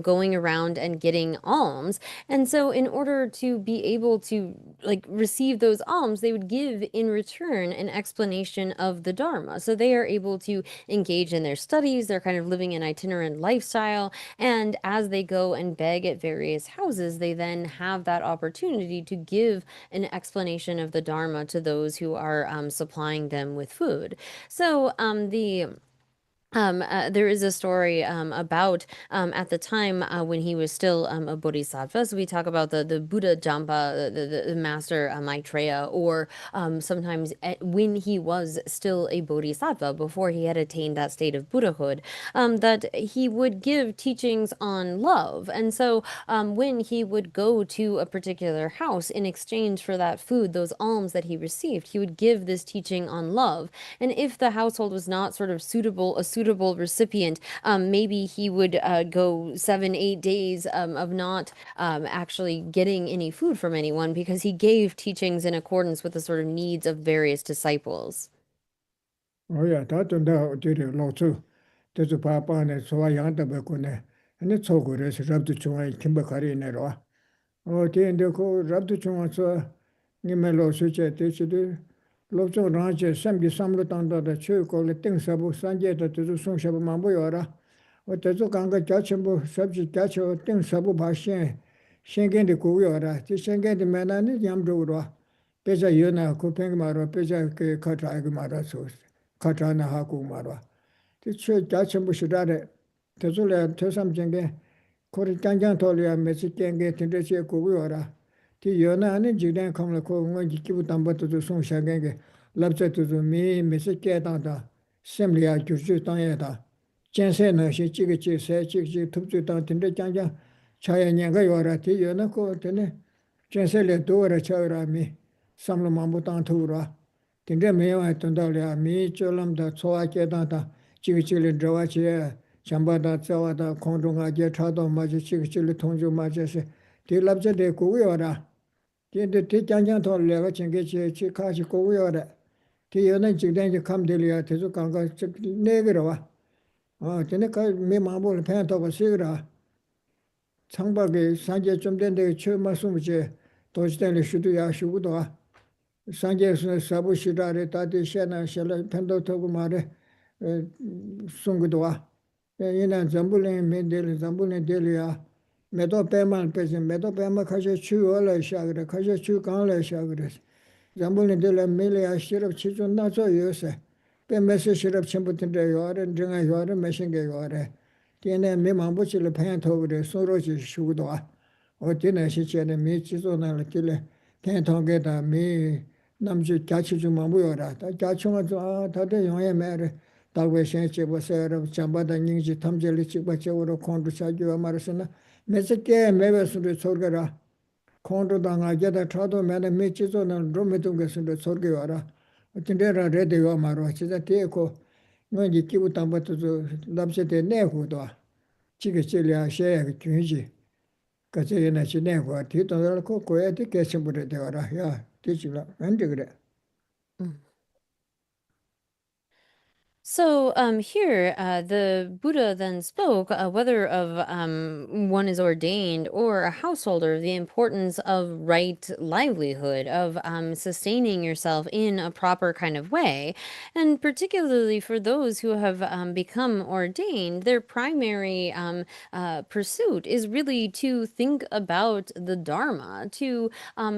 going around and getting alms. And so in order to be able to like receive those alms, they would give in return an explanation of the Dharma. So they are able to engage in their studies, they're kind of living an itinerant lifestyle. And as they go and beg at various houses, they then have that opportunity to give an explanation of the Dharma to those who are supplying them with food. So there is a story about at the time when he was still a bodhisattva. So we talk about the Buddha Jamba, the master Maitreya, or sometimes when he was still a bodhisattva, before he had attained that state of Buddhahood, that he would give teachings on love. And so when he would go to a particular house in exchange for that food, those alms that he received, he would give this teaching on love. And if the household was not sort of a suitable suitable recipient, maybe he would go 7, 8 days of not actually getting any food from anyone because he gave teachings in accordance with the sort of needs of various disciples. Oh yeah, 다 된다 어디를 로츠 대주 바바네 소와 양다 베고네 아니 초고래서 rab도 중앙에 김박하리네로 어 대인데 그 rab도 중앙서 님멜로 수제 대치도 로조 라제 삼기 삼로 당다다 최고를 땡사부 산제다 대주 송샤부 만보여라 어 대주 강가 자천부 섭지 자초 땡사부 바신 신겐데 고여라 지 신겐데 매나니 ям도로 배자 연나 고팽 말어 배자 그 카트라이그 말아서 카트라나 하고 말어 대체 자천부 시다래 대줄에 대삼정게 코리 짱짱 돌려 메시 깽게 텐데체 고고여라 티 연나는 지단 컴을 고응은 지키부 담버도 송샤겐게 랍자도 미 메시 깨다다 셈리아 주주 땅에다 젠세는 시지게 세지게 톱주 땅 텐데 짱짱 차야년가 요라 티 연나고 되네 젠세레 도어라 차라미 삼로만부 땅 투라 텐데 메와 던달이야 미 쫄람다 소아께다다 지기질을 들어와지 잠바다 자와다 공동하게 차도 맞이 지기질을 통주 맞아서 딜랍제대 고고여라 근데 대장장 돌려가 전개지 지카지 고고여라 뒤에는 지단지 감들이야 계속 강가 내그러 와 전에 그 메마볼 팬토가 시그라 창박에 산재 좀 된데 처음 말씀이지 도시대를 수도야 수고도 산재에서 사부시다래 다들 샤나 샬라 팬도토고 말에 송구도 와 이나 잠불에 메델 잠불에 델이야 매도 빼만 빼지 매도 빼만 가서 추월을 샤그래 가서 추 강을 샤그래 잠불에 델 메레야 시럽 치존 나서 요새 빼면서 시럽 첨부된데 요아는 정아 요아는 메신게 요아래 걔네 메만부치를 팬토그래 소로지 수고도 와 어디나 시체는 미치존을 길래 팬통게다 미 남주 같이 좀 모여라 다 같이만 다들 영에 매래 다고 신체 보세요 잠바다 닝지 탐젤리 찍바적으로 콘도 사기와 말았으나 매스게 매베스도 소르가라 콘도 당하게다 차도 매네 미치존은 로메동 것인데 소르게와라 어쩐데라 레데와 말어 진짜 대고 너기 기부 담바도 남세대 내고도 지게질이야 셰야 균지 그제나 지내고 뒤도를 고고에 뒤게심부터 되어라 야 뒤지라 안 그래 So here, the Buddha then spoke whether of one is ordained or a householder, the importance of right livelihood, of sustaining yourself in a proper kind of way. And particularly for those who have become ordained, their primary pursuit is really to think about the Dharma, to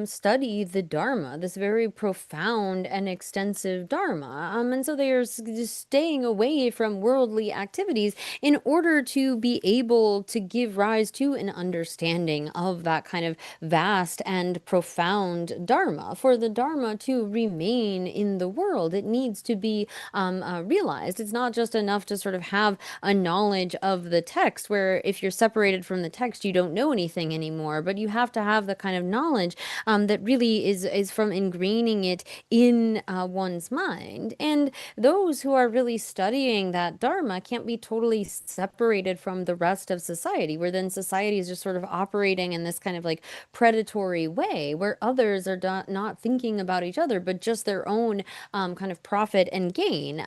study the Dharma, this very profound and extensive Dharma. And so they are just staying away from worldly activities in order to be able to give rise to an understanding of that kind of vast and profound Dharma. For the Dharma to remain in the world, it needs to be realized. It's not just enough to sort of have a knowledge of the text, where if you're separated from the text, you don't know anything anymore, but you have to have the kind of knowledge that really is from ingraining it in one's mind. And those who are really studying that Dharma can't be totally separated from the rest of society, where then society is just sort of operating in this kind of like predatory way, where others are not thinking about each other, but just their own kind of profit and gain.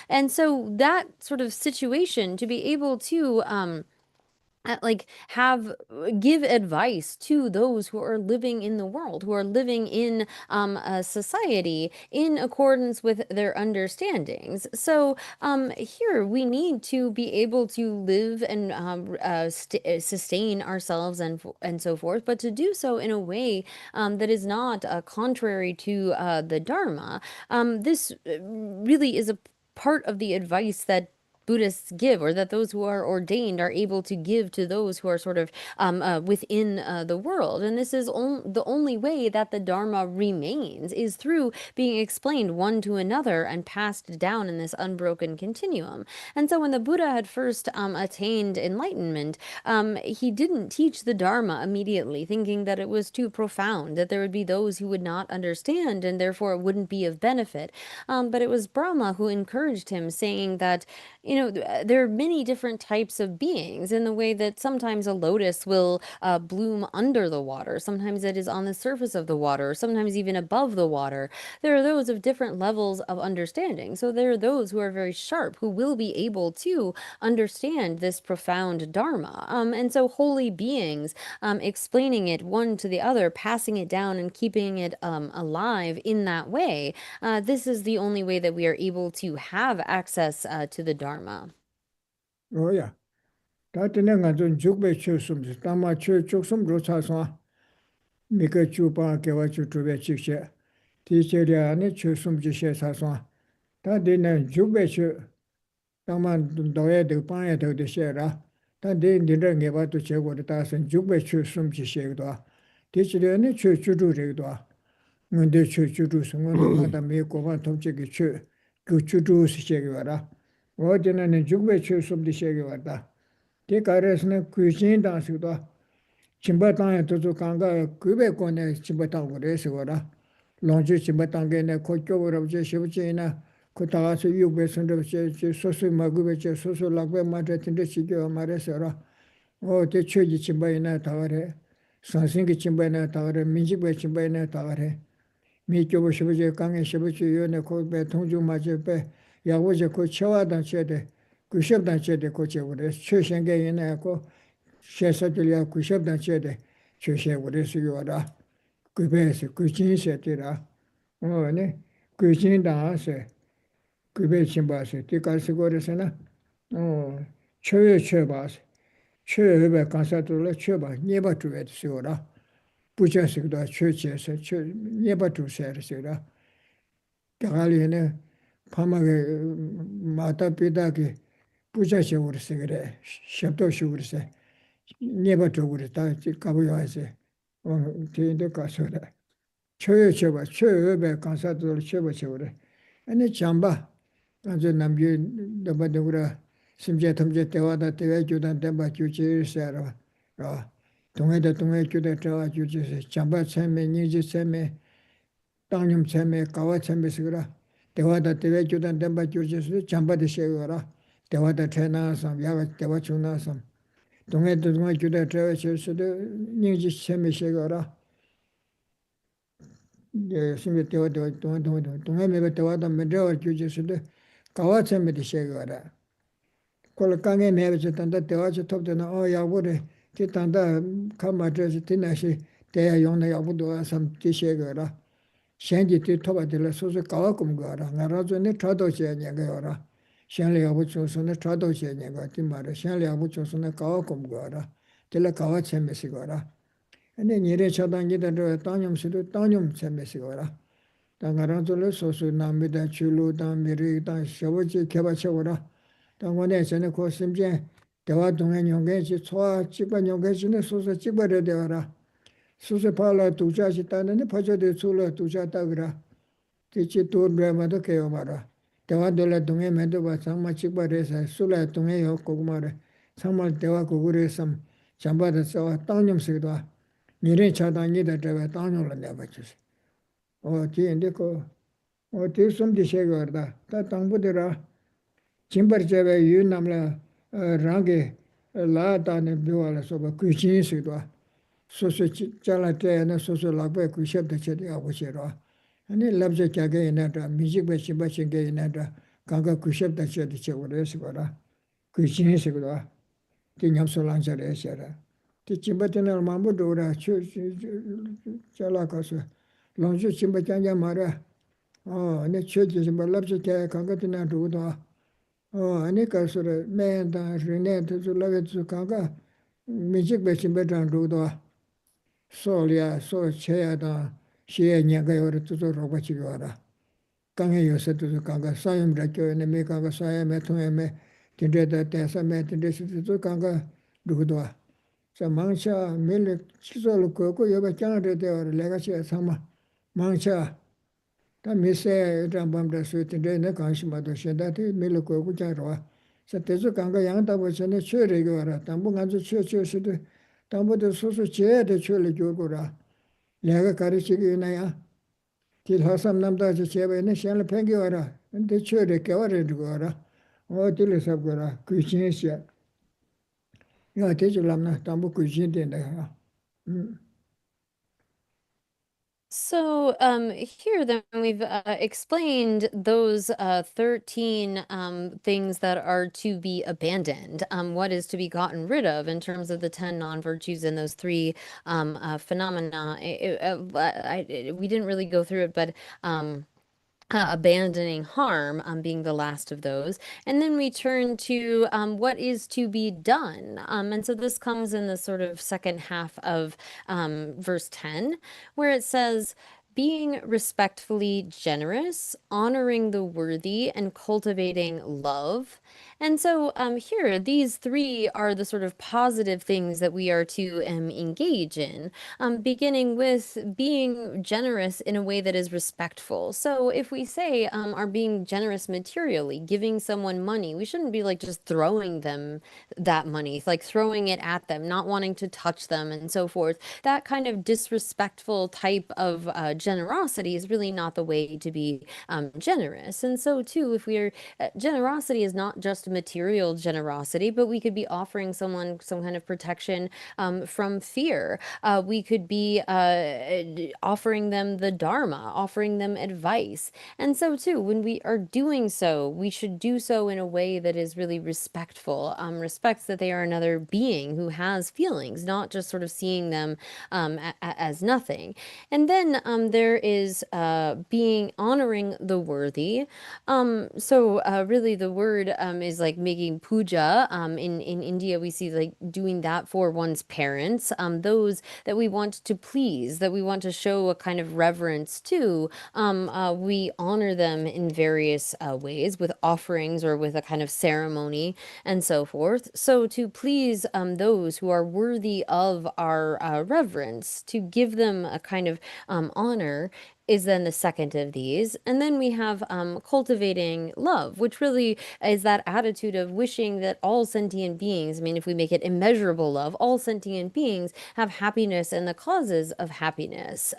And so that sort of situation, to be able to like give advice to those who are living in the world, who are living in a society in accordance with their understandings. So here we need to be able to live and sustain ourselves and so forth, but to do so in a way that is not contrary to the Dharma. This really is a part of the advice that Buddhists give, or that those who are ordained are able to give to those who are sort of within the world. And this is the only way that the Dharma remains, is through being explained one to another and passed down in this unbroken continuum. And so when the Buddha had first attained enlightenment, he didn't teach the Dharma immediately, thinking that it was too profound, that there would be those who would not understand and therefore it wouldn't be of benefit. But it was Brahma who encouraged him, saying that, there are many different types of beings in the way that sometimes a lotus will bloom under the water. Sometimes it is on the surface of the water, or sometimes even above the water. There are those of different levels of understanding. So there are those who are very sharp, who will be able to understand this profound Dharma. And so holy beings, explaining it one to the other, passing it down and keeping it alive in that way, this is the only way that we are able to have access to the Dharma. Oh yeah. 다때는 가좀 죽배 추숨 담마 추 죽숨 로차서 미그 주바 개와 주주배 직세 디체리아 안에 추숨 지세 사서 다데는 죽배 추 담마 도에 더 빠에 더 되셔라 다데 니르 게바도 제고를 다선 죽배 추숨 지세도 디체리아네 추 주주래도 근데 추 주주 성은 마다 메고바 통치기 추그 주주 시세게 와라 어제는 죽배 추숨 지세게 왔다 Te karesne kuishin dansido chimbatang to kanga kube kone chimbatang gores wara lonju chimbatang ne kokyo wara je shibchina ko ta su yugbe sunde che sosu magube che sosu lagbe mate tinde chigyo mare sera o te cheji chimbayna taware sansingi chimbayna taware minjigbe chimbayna taware mi kyobo shibje kange shibche yone ko be tongju maje be yawoje ko chawadan chede kushebdan chede ko chewure chöshenge yene ko shesatilya kushebdan chede chöshe wure suyora kubese kuchin setira o ne kuchin da se kube chimba se tikar sigore sena o chöye chöbas chöbe kansatul chöba nyeba tuvet suyora pucha sigda chöche se nyeba tu ser suyora gagali ne pamage mata pita ki 부자시 우르세 그래 샵도시 우르세 네버도 우르다 가보여야지 뒤인데 가서래 초여 쳐봐 초여배 간사들 쳐봐 쳐래 아니 잠바 아주 남주 너버도라 심지어 탐제 때와다 때에 주단 때바 주지세라 동해도 동해 주대 때와 주지세 잠바 참매 니지 참매 땅님 참매 가와 참매서 그라 때와다 때에 주단 때바 주지세 잠바데 셔라 대화다 태나섬 야가 대화 중나섬 동해도 동해 주대 트레셔스도 닝지 셈미셔거라 예 심에 대화도 동해 매베 대화다 메드어 주지스도 가와 셈미디 셔거라 콜강에 매베서 단다 대화서 톱되나 야보레 티단다 카마드스 티나시 대야 용나 야보도 섬 티셔거라 현지 티토바들 소소 가와 꿈거라 나라존에 트라도시에 냐거라 先了不就是那查到些那个的嘛的，先了不就是那搞工个了，这了搞钱没事个了。那你的恰当你的这当年是的当年钱没事个了，当个人做了说是南美的去路当美瑞当小不去开发去个了，当我那现在可身边对话东岸两个去错几百两个去那说是几百的对了，说是跑了度假去当那跑着的出了度假到个了，这去多远嘛都开嘛了。 대화 돌아 동해 매도 봐 상마 찍바래서 술에 동해 요 고구마래 상마 대화 고구려서 잠바다서 땅념식도 니네 차단이다 대화 땅념을 내봐 주세 뒤인데 뒤 숨디 쉐거다 다 땅부대라 짐버제베 유남라 랑게 라다네 비와라서 봐 구진식도 소소 잘라테나 소소 라베 구셰다 체디가 보시라 아니 랍제 캬게 이나다 뮤직 베시 바싱게 이나다 강가 구셰다 체디 체고레스 거라 구진식도 띵냠솔란자레셔라 티침바테나 마무도라 추 잘라가서 런주 침바장자 마라 네 최지 좀 랍제 캬 강가티나 도도 아니 가서를 매다 리네트 줄라게 강가 뮤직 베시 베단 도도 소리야 소체야다 시에 년가 요를 두고 로바치 거라 강에 요새도 강가 사임라 교회에 메가가 사임에 통해에 딘데다 대사메 딘데스도 강가 누구도 자 망샤 밀 치솔 거고 여가 장을 되어 레가시 삼아 망샤 다 미세 담밤다 수인데 내 관심마도 신다티 밀 거고 장으로 자 대주 강가 양다 보시네 최를 거라 담보 간주 최최시도 담보도 소소 제대 최를 교고라 내가 가르치기 나야 길 하삼 남다지 제베는 샬 팽겨라 근데 최를 깨워를 거라 어디를 sabgara kuchinsia ya tejulamna tambu kuchindenda. So here then we've explained those 13 things that are to be abandoned, what is to be gotten rid of in terms of the 10 non-virtues and those three phenomena. We didn't really go through it, but abandoning harm being the last of those. And then we turn to what is to be done. And so this comes in the sort of second half of verse 10, where it says, being respectfully generous, honoring the worthy, and cultivating love. And so here, these three are the sort of positive things that we are to engage in, beginning with being generous in a way that is respectful. So if we say are being generous materially, giving someone money, we shouldn't be like just throwing them that money, like throwing it at them, not wanting to touch them and so forth. That kind of disrespectful type of generosity is really not the way to be generous. And so too, if we're generosity is not just material generosity, but we could be offering someone some kind of protection from fear. We could be offering them the Dharma, offering them advice. And so too, when we are doing so, we should do so in a way that is really respectful, respects that they are another being who has feelings, not just sort of seeing them as nothing. And then there is being honoring the worthy. Really the word is like making puja. In India, we see like doing that for one's parents, those that we want to please, that we want to show a kind of reverence to. We honor them in various ways with offerings or with a kind of ceremony and so forth. So to please those who are worthy of our reverence, to give them a kind of honor, is then the second of these. And then we have cultivating love, which really is that attitude of wishing that all sentient beings, I mean, if we make it immeasurable love, all sentient beings have happiness and the causes of happiness,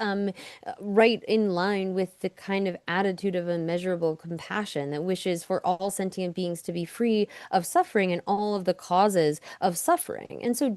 right in line with the kind of attitude of immeasurable compassion that wishes for all sentient beings to be free of suffering and all of the causes of suffering. And so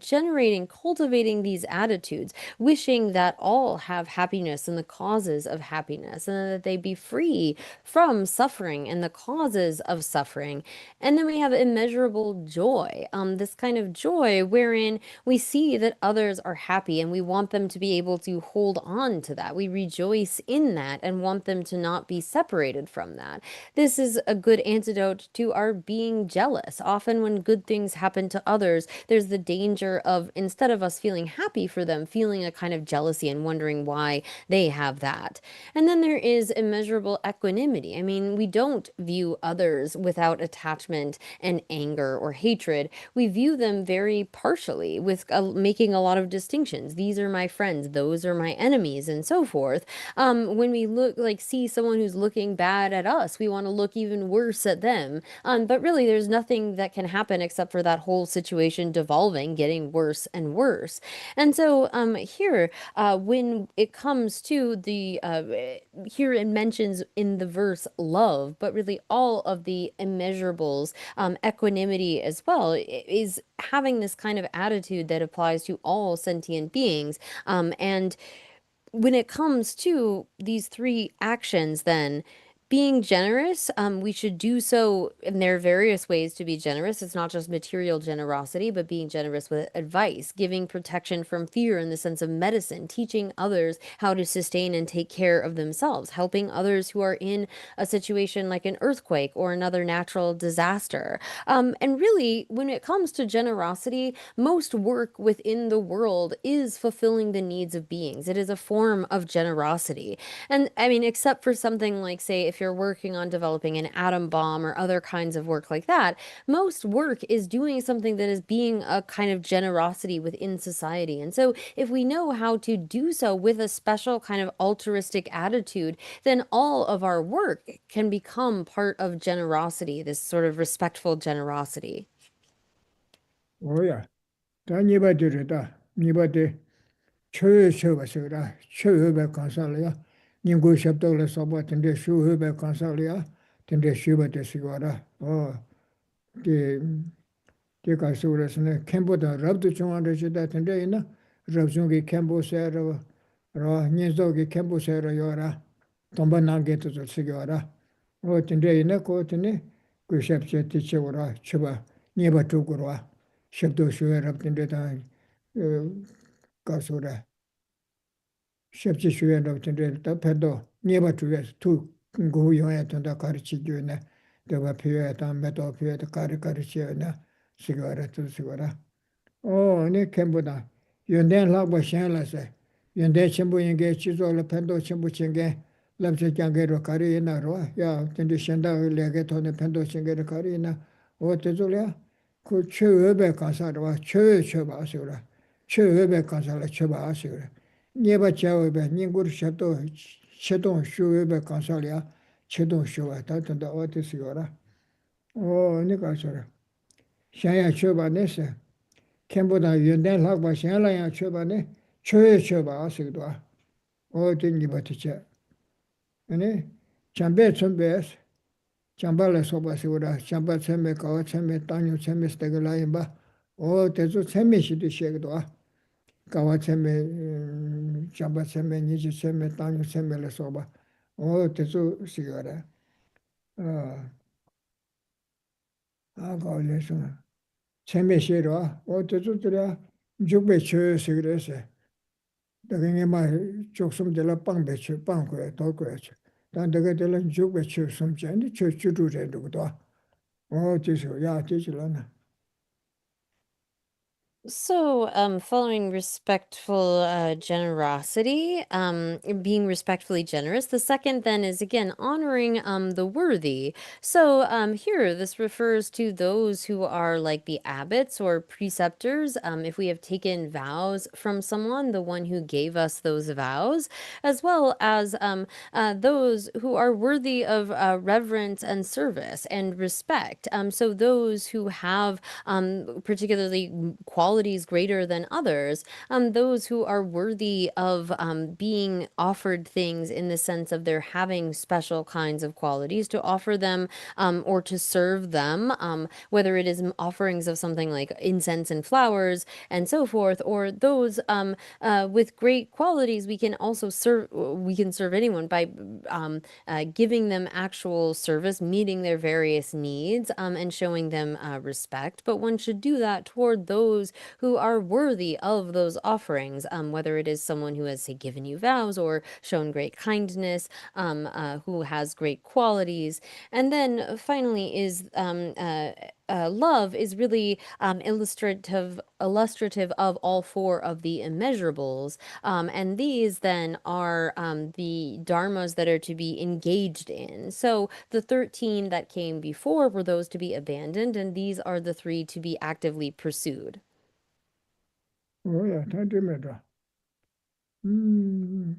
cultivating these attitudes, wishing that all have happiness and the causes of happiness, and that they be free from suffering and the causes of suffering. And then we have immeasurable joy, this kind of joy wherein we see that others are happy and we want them to be able to hold on to that. We rejoice in that and want them to not be separated from that. This is a good antidote to our being jealous. Often when good things happen to others, there's the danger of, instead of us feeling happy for them, feeling a kind of jealousy and wondering why they have that. And then there is immeasurable equanimity. I mean, we don't view others without attachment and anger or hatred. We view them very partially, with making a lot of distinctions. These are my friends, those are my enemies, and so forth. When we see someone who's looking bad at us, we want to look even worse at them. But really, there's nothing that can happen except for that whole situation devolving, getting worse and worse. And so here, when it comes to the here it mentions in the verse love, but really all of the immeasurables, equanimity as well, is having this kind of attitude that applies to all sentient beings. And when it comes to these three actions, then being generous, we should do so, and there are various ways to be generous. It's not just material generosity, but being generous with advice, giving protection from fear in the sense of medicine, teaching others how to sustain and take care of themselves, helping others who are in a situation like an earthquake or another natural disaster. And really, when it comes to generosity, most work within the world is fulfilling the needs of beings. It is a form of generosity. And I mean, except for something like, say, if you're working on developing an atom bomb or other kinds of work like that, most work is doing something that is being a kind of generosity within society. And so if we know how to do so with a special kind of altruistic attitude, then all of our work can become part of generosity, this sort of respectful generosity. 오야. 다 니바들이다. 니바들 초여초바서라. 초여배 간살이야. 닝고 샵도를 써봐 텐데 쇼여배 간살이야. 텐데 쇼바데 시고라. 그 가수로서는 캠보다 럽도 중앙을 주다 된대나 럽중기 캠보세로 로 년속이 캠보세로 요라 동반남게도 좀 쓰겨라 된대나 고트네 그 샵체 티치오라 쳐봐 니바 두고라 샵도 쇼에럽 된대다 가수라 샵체 쇼에럽 된대다 패도 니바 두에서 두 고요에 된다 가르치주네 내가 필요했다 메도 필요했다 가르치나 시거라 또 시거라 네 캠보다 연대 라고 샹라세 연대 전부 인게 지조를 팬도 전부 챙게 람세 장게로 가리나로 야 근데 현다 레게 돈에 팬도 챙게로 가리나 어때줄이야 그 최외배 가사로 최외 쳐봐서라 최외배 가사를 쳐봐서라 네바 자외배 닝구르 셔도 최동 쇼외배 가사리야 최동 쇼와 다든다 어때시거라 네 가서라 샤야 쳐봐내세 캠보다 연대 학과 샹라야 쳐봐네 최외 쳐봐서도 어딘지 버티자 아니 잠배 준비해서 잠발에 소바시오라 잠바 쳔메 가와 쳔메 땅요 쳔메 스테글라임바 대주 쳔메 시도 시에도 가와 쳔메 잠바 쳔메 니지 쳔메 땅요 쳔메를 소바 대주 시거라 가올레서 쳔메 시로 대주들아 죽배 쳐서 그래서 내가 말 쪽숨들라 빵배치 빵고에 돌고야지 난 내가 들은 죽배치 숨전이 저 주루래 누구도 저서 야 되질라나 So, following respectful generosity, being respectfully generous. The second then is again honoring the worthy. So, here this refers to those who are like the abbots or preceptors. If we have taken vows from someone, the one who gave us those vows, as well as those who are worthy of reverence and service and respect. So, those who have particularly qualities greater than others, those who are worthy of being offered things in the sense of their having special kinds of qualities, to offer them or to serve them, whether it is offerings of something like incense and flowers and so forth, or those with great qualities, we can also serve anyone by giving them actual service, meeting their various needs, and showing them respect. But one should do that toward those who are worthy of those offerings, whether it is someone who has, say, given you vows or shown great kindness, who has great qualities. And then finally is love is really illustrative of all four of the immeasurables. And these then are the dharmas that are to be engaged in. So the 13 that came before were those to be abandoned, and these are the 3 to be actively pursued. 야 다되면다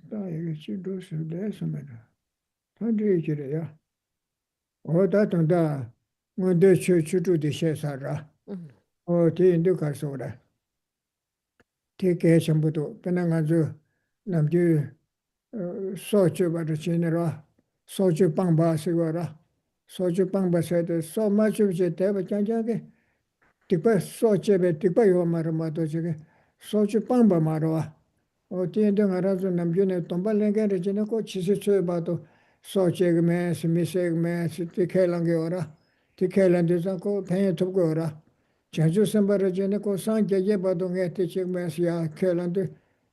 다 이게 진도스 내서면 다되지래야 다던다 뭔데 주주도 셰사라 대인도 가서라 대개 전부도 변한가지고 남주 소주 받을 지내라 소주 빵 바시거라 소주 빵 바셔도 소마주제 대바 장장게 tikpa so chebe tikpa yo mara mato chige so chu pangba marwa tiyan tiyan nga razo namgyo ne tomba lenga re chine ko chisi choy bato so chege me si mi sege me si tikhe langi ora tikhe langi zan ko penye tupko ora chanchu samba re chine ko san kye bato nge ti chege me si ya khe langi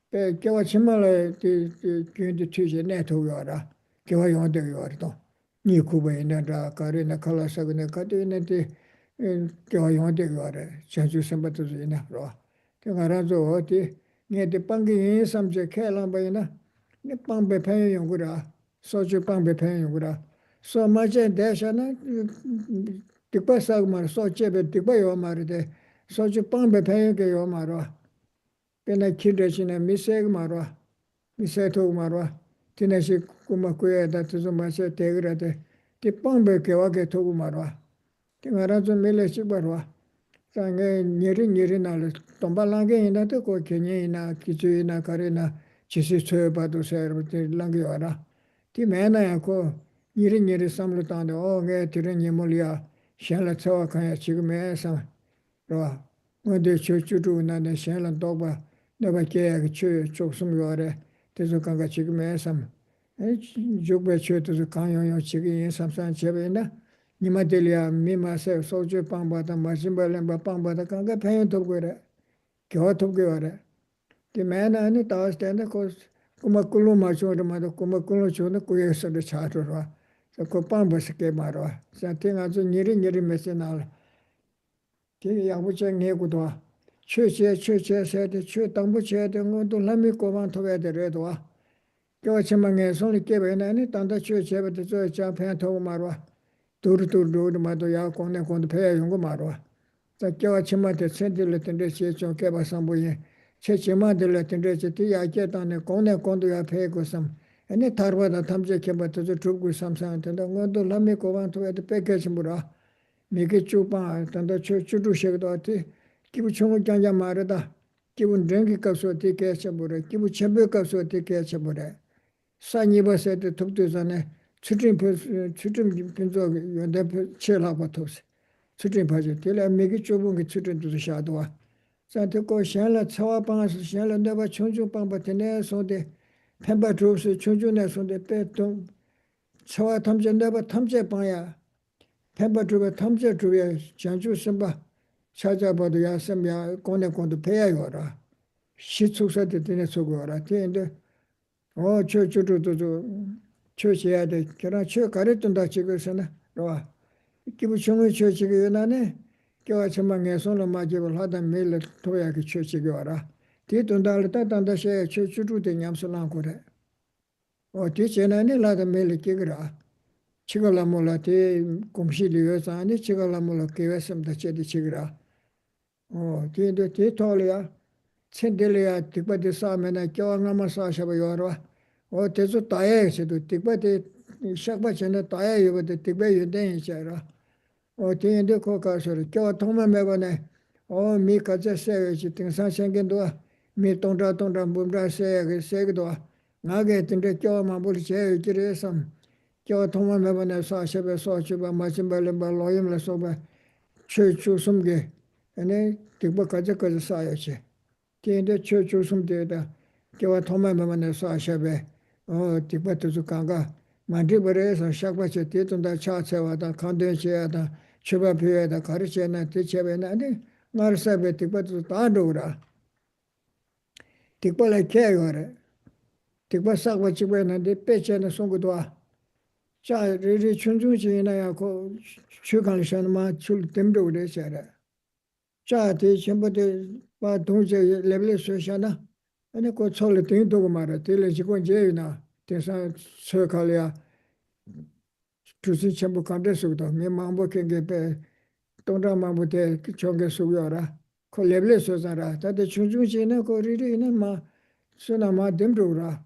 pe kiawa chima le ti kyun ti tuye ne to yo ora kiawa yon de yo ora to ni kubayi na ra kari na kala sagu ne kati ne ti kiawa yon de yo ora chanchu samba to zi na ro nga razo oti nghe te pangi yin samche khe lamba ina ne pangbe penyo yung kura sochu pangbe penyo yung kura so ma chen desha na tikpa sag mara so chebe tikpa yo mara de sochu pangbe penyo ke yo mara pena kire chine mi seg mara mi se tog mara tina shi kuma kuya da tuzo ma che tegra de ti pangbe ke wa ke tog mara ti nga razo mele chikbarwa 상에 니리 나를 동발랑게 인다도 고 괜히나 기주이나 가리나 지시 쳐봐도 세르부터 랑게 와라 티 매나야 고 니리 삼로 땅데 게 들은 예물이야 shenla tsawa kanya chiga maya sam, rwa. Ngode chudu nane shenla doba, naba kaya ka choksum yore, tezo kanga chiga maya sam. Jugbe tezo kanyo chiga yin samsan chebe na, nima delia mima se sojo pangbata, majimba lemba pangbata kanga penyo topgo re, kyo topgo yore. Di maya na ane tawas tena kuma kulu ma chungro mada, kuma kulu chungro kuya sada chato rwa. Ko pangba sike marwa. Sa ti nga zu nyiri mese nala. Ti yangbu che nge kudwa. Che se de, che tangbu che de, ngondu lami kovang toga de re dwa. Kyo chima nge songli kebe na ane tanda che bata zoe chan pen togo marwa. Dur mado ya kondu peya yungu marwa. Sa kyo chima de senti le tende che chong keba sambu yin. Che chima de le tende che ti ya ke tanda kondu ya peya ko sam. Ane tarwa da tamche keba tozo trupgu samsang tanda ngondo lami kovang toga de peke chimbura. Miki chupa tanda chudu shekdo ati kibu chungu kyanja marada. Kibu drengi kapso ti kaya chimbura. Kibu chenpe kapso ti kaya chimbura. Sa nipa se te tuptu zane chudrin pinzo yonde che lakpa tupsi. Chudrin pache. Tila miki chubungi chudrin tuzu shaadwa. Sa te ko shenla tsawa panga su shenla neba chungchung pangpa tene sonde penpa trupsi chungchung ne sonde pe tong tsawa tamche neba tamche pangya. Penpa trupa tamche truya janchu simba chaja bado ya simya kondu peya yora. Shi tsuksa te tene sugu yora. Tende cho chudu tuzu cho cheya de kira cho kare tunda chiga sana rwa. Kibu chungu cho chiga yona ne kiwa chima nga sona ma jiba lada mele toya ki cho chiga yora. Ti tunda alita tanda sheya cho chudu de nyamsa langkure. Ti chena ne lada mele kigira. Chiga lamola ti kumshi liyo zani chiga lamola kiwa samda chedi chigira. Ti toli ya tsendili ya tikpa di saa mena kiwa ngama saa shaba yorwa. Tezu taya chidu tikpa di shakpa chena taya yuwa di tikpa yundayin chayra. Ti indi ko kaasuri kiwa thongma meba ne mi kacha sewa chi tingsan shengendwa mi tongtra mbumra sewa segdwa. Ngage tinte kiwa mambuli chaya kiri sam. Kiwa thongma meba ne saa shaba saa chuba machimba limba loyimla soba chu sumge. Ane tikpa kacha saa ya chi. Ti indi chu sumge da kiwa thongma meba ne saa shaba tikpa tuzu kanga. Mandi bare sa shakpa che ti tunda cha chewa da kandun che da chuba piwa da kari che na ti chewa na ane ngar sabi tikpa tuzu taan dhura. Tikpa la kya yore. Tikpa sakpa chikpa na di pe che na songu dwa. Cha riri chunchung chi ina ya ko chukang shan ma chul timdu ure che re. Cha ti chenpa di pa dung che lebele su sha na. Ane ko choli ting dugu ma re. Ti le chikon che yu na. Tingsan su ka liya. Tusi chenpo kante sukdo. Mi mambu kenge pe tongda mambu te chonge sukyo ra. Ko lebele su san ra. Tate chunchung chi ina ko riri ina ma suna ma dimdu ra.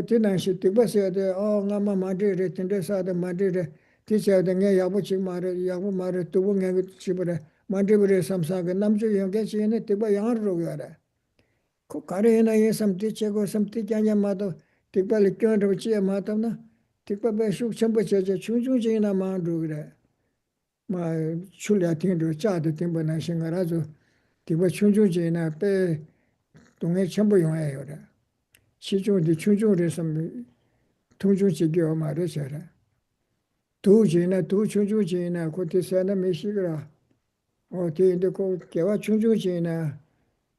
Ti nangshi tikpa siya de nga ma mandi re. Tinte saa de mandi re. Ti siya de nga yabu chik ma re. Yabu ma re. Tubu nga chibu re. Mandi bure samsa ke namchu yonke chi ina tikpa yangar rukyo ra. Ko kare ina yin samti chego samti kyanya mato. Tikpa li kyon rupu chiya mato na. Tikpa pe shuk chenpo cheche chung chi ina maa rukyo ra. Ma chulya ting rukyo chaade tingpa na shinga razu. Tikpa chung chi ina pe tonghe chenpo yongaya yo ra. Chi chung di chung re sambi tung chung chi kiyo ma re che ra. Tu chung chi ina ko ti sayana me shikira. Ti indi ko kewa chung chi ina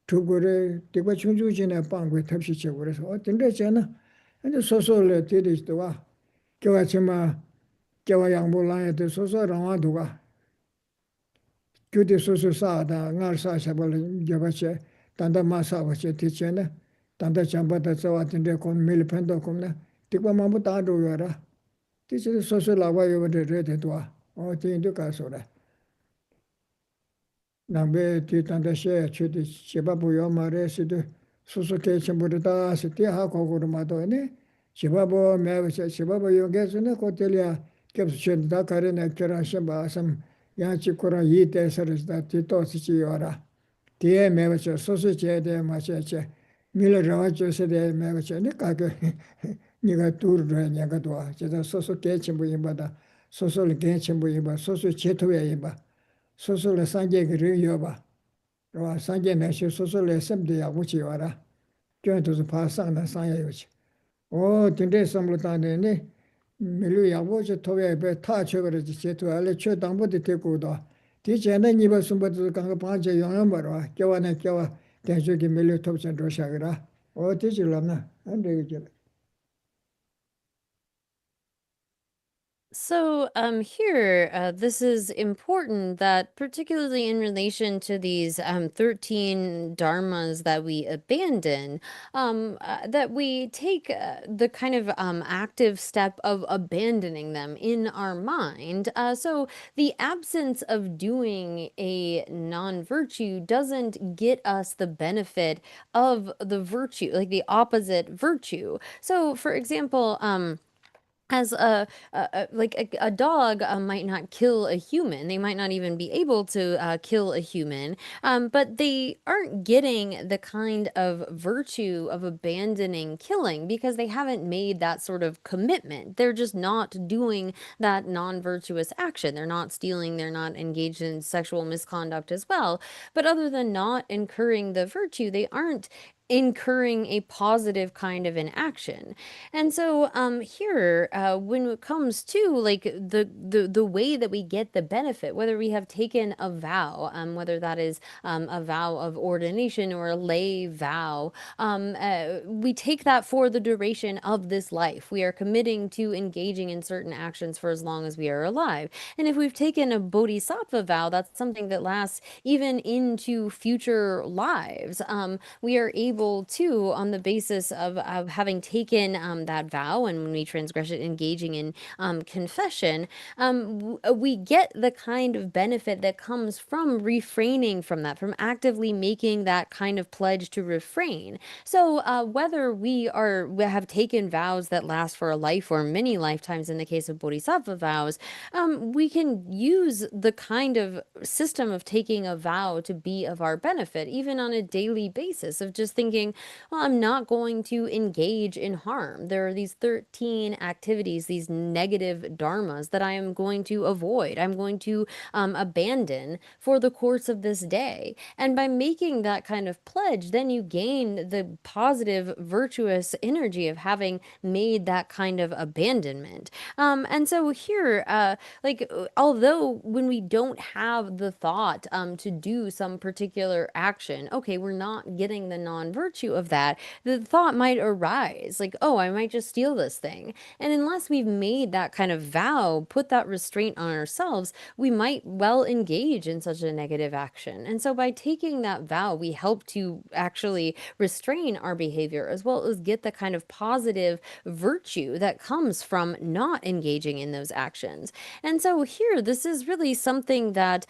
tukure, tikpa chung chi ina pangwe tabshi che kore. Tinte che na. Andi soso le tiri chidwa. Kewa chima, kewa yangbo lanya te soso rangwa dhuwa. Kyuti soso saa da ngar saa shabala gyaba che, tanda maa saa bache ti che na. Tanda chamba ta tsawa tinte kon mili pendo kom na. Tikpa mambu taa dhuwa ra. Ti che soso lawa yuwa re te dhuwa. Ti indi ka so ra. Nangbe ti tanda she chuti cheba buyo ma re si tu soso ke chimburi taa si ti haa kogoro ma to ne. Chibabu mewa che, chibabu yunga su ne ko telia kepsu chen da kare na kira shimba asam yang chi kura yi te saris da ti to si chi yora. Ti e mewa che, sosu che de ma che che, mila rawa che se de mewa che, ne kake niga tur rwa nyanga dwa, che da sosu ke chimbu yinba da, 소소를 괜찮고 이봐 소소 제토야 이봐 소소를 산재가 려봐 와 산재 내시 소소를 샘도 야고치 와라 저한테서 파상나 상야요치 근데 섬로다네 밀루 야고치 토야 배 타쳐버지 제토 알레 쳐 당보데 되고도 뒤전에 니버 숨버도 강가 반제 영향 봐라 겨와네 겨와 대저기 밀루 톱선 도샤그라 뒤질라나 안 되겠지 So here, this is important that particularly in relation to these 13 dharmas that we abandon, that we take the kind of active step of abandoning them in our mind. So the absence of doing a non-virtue doesn't get us the benefit of the virtue, like the opposite virtue. So for example, as a dog might not kill a human, they might not even be able to kill a human, but they aren't getting the kind of virtue of abandoning killing because they haven't made that sort of commitment. They're just not doing that non-virtuous action. They're not stealing, they're not engaged in sexual misconduct as well. But other than not incurring the virtue, they aren't incurring a positive kind of an action. And so here, when it comes to like the way that we get the benefit, whether we have taken a vow, whether that is a vow of ordination or a lay vow, we take that for the duration of this life. We are committing to engaging in certain actions for as long as we are alive. And if we've taken a bodhisattva vow, that's something that lasts even into future lives. We are able to, on the basis of having taken that vow, and when we transgress it, engaging in confession, we get the kind of benefit that comes from refraining from that, from actively making that kind of pledge to refrain. So whether we have taken vows that last for a life or many lifetimes in the case of bodhisattva vows, we can use the kind of system of taking a vow to be of our benefit, even on a daily basis, of just thinking, well, I'm not going to engage in harm. There are these 13 activities, these negative dharmas that I am going to avoid. I'm going to abandon for the course of this day. And by making that kind of pledge, then you gain the positive, virtuous energy of having made that kind of abandonment. And so here, although when we don't have the thought to do some particular action, okay, we're not getting the non-virtue of that, the thought might arise like, oh, I might just steal this thing. And unless we've made that kind of vow, put that restraint on ourselves, we might well engage in such a negative action. And so by taking that vow, we help to actually restrain our behavior as well as get the kind of positive virtue that comes from not engaging in those actions. And so here, this is really something that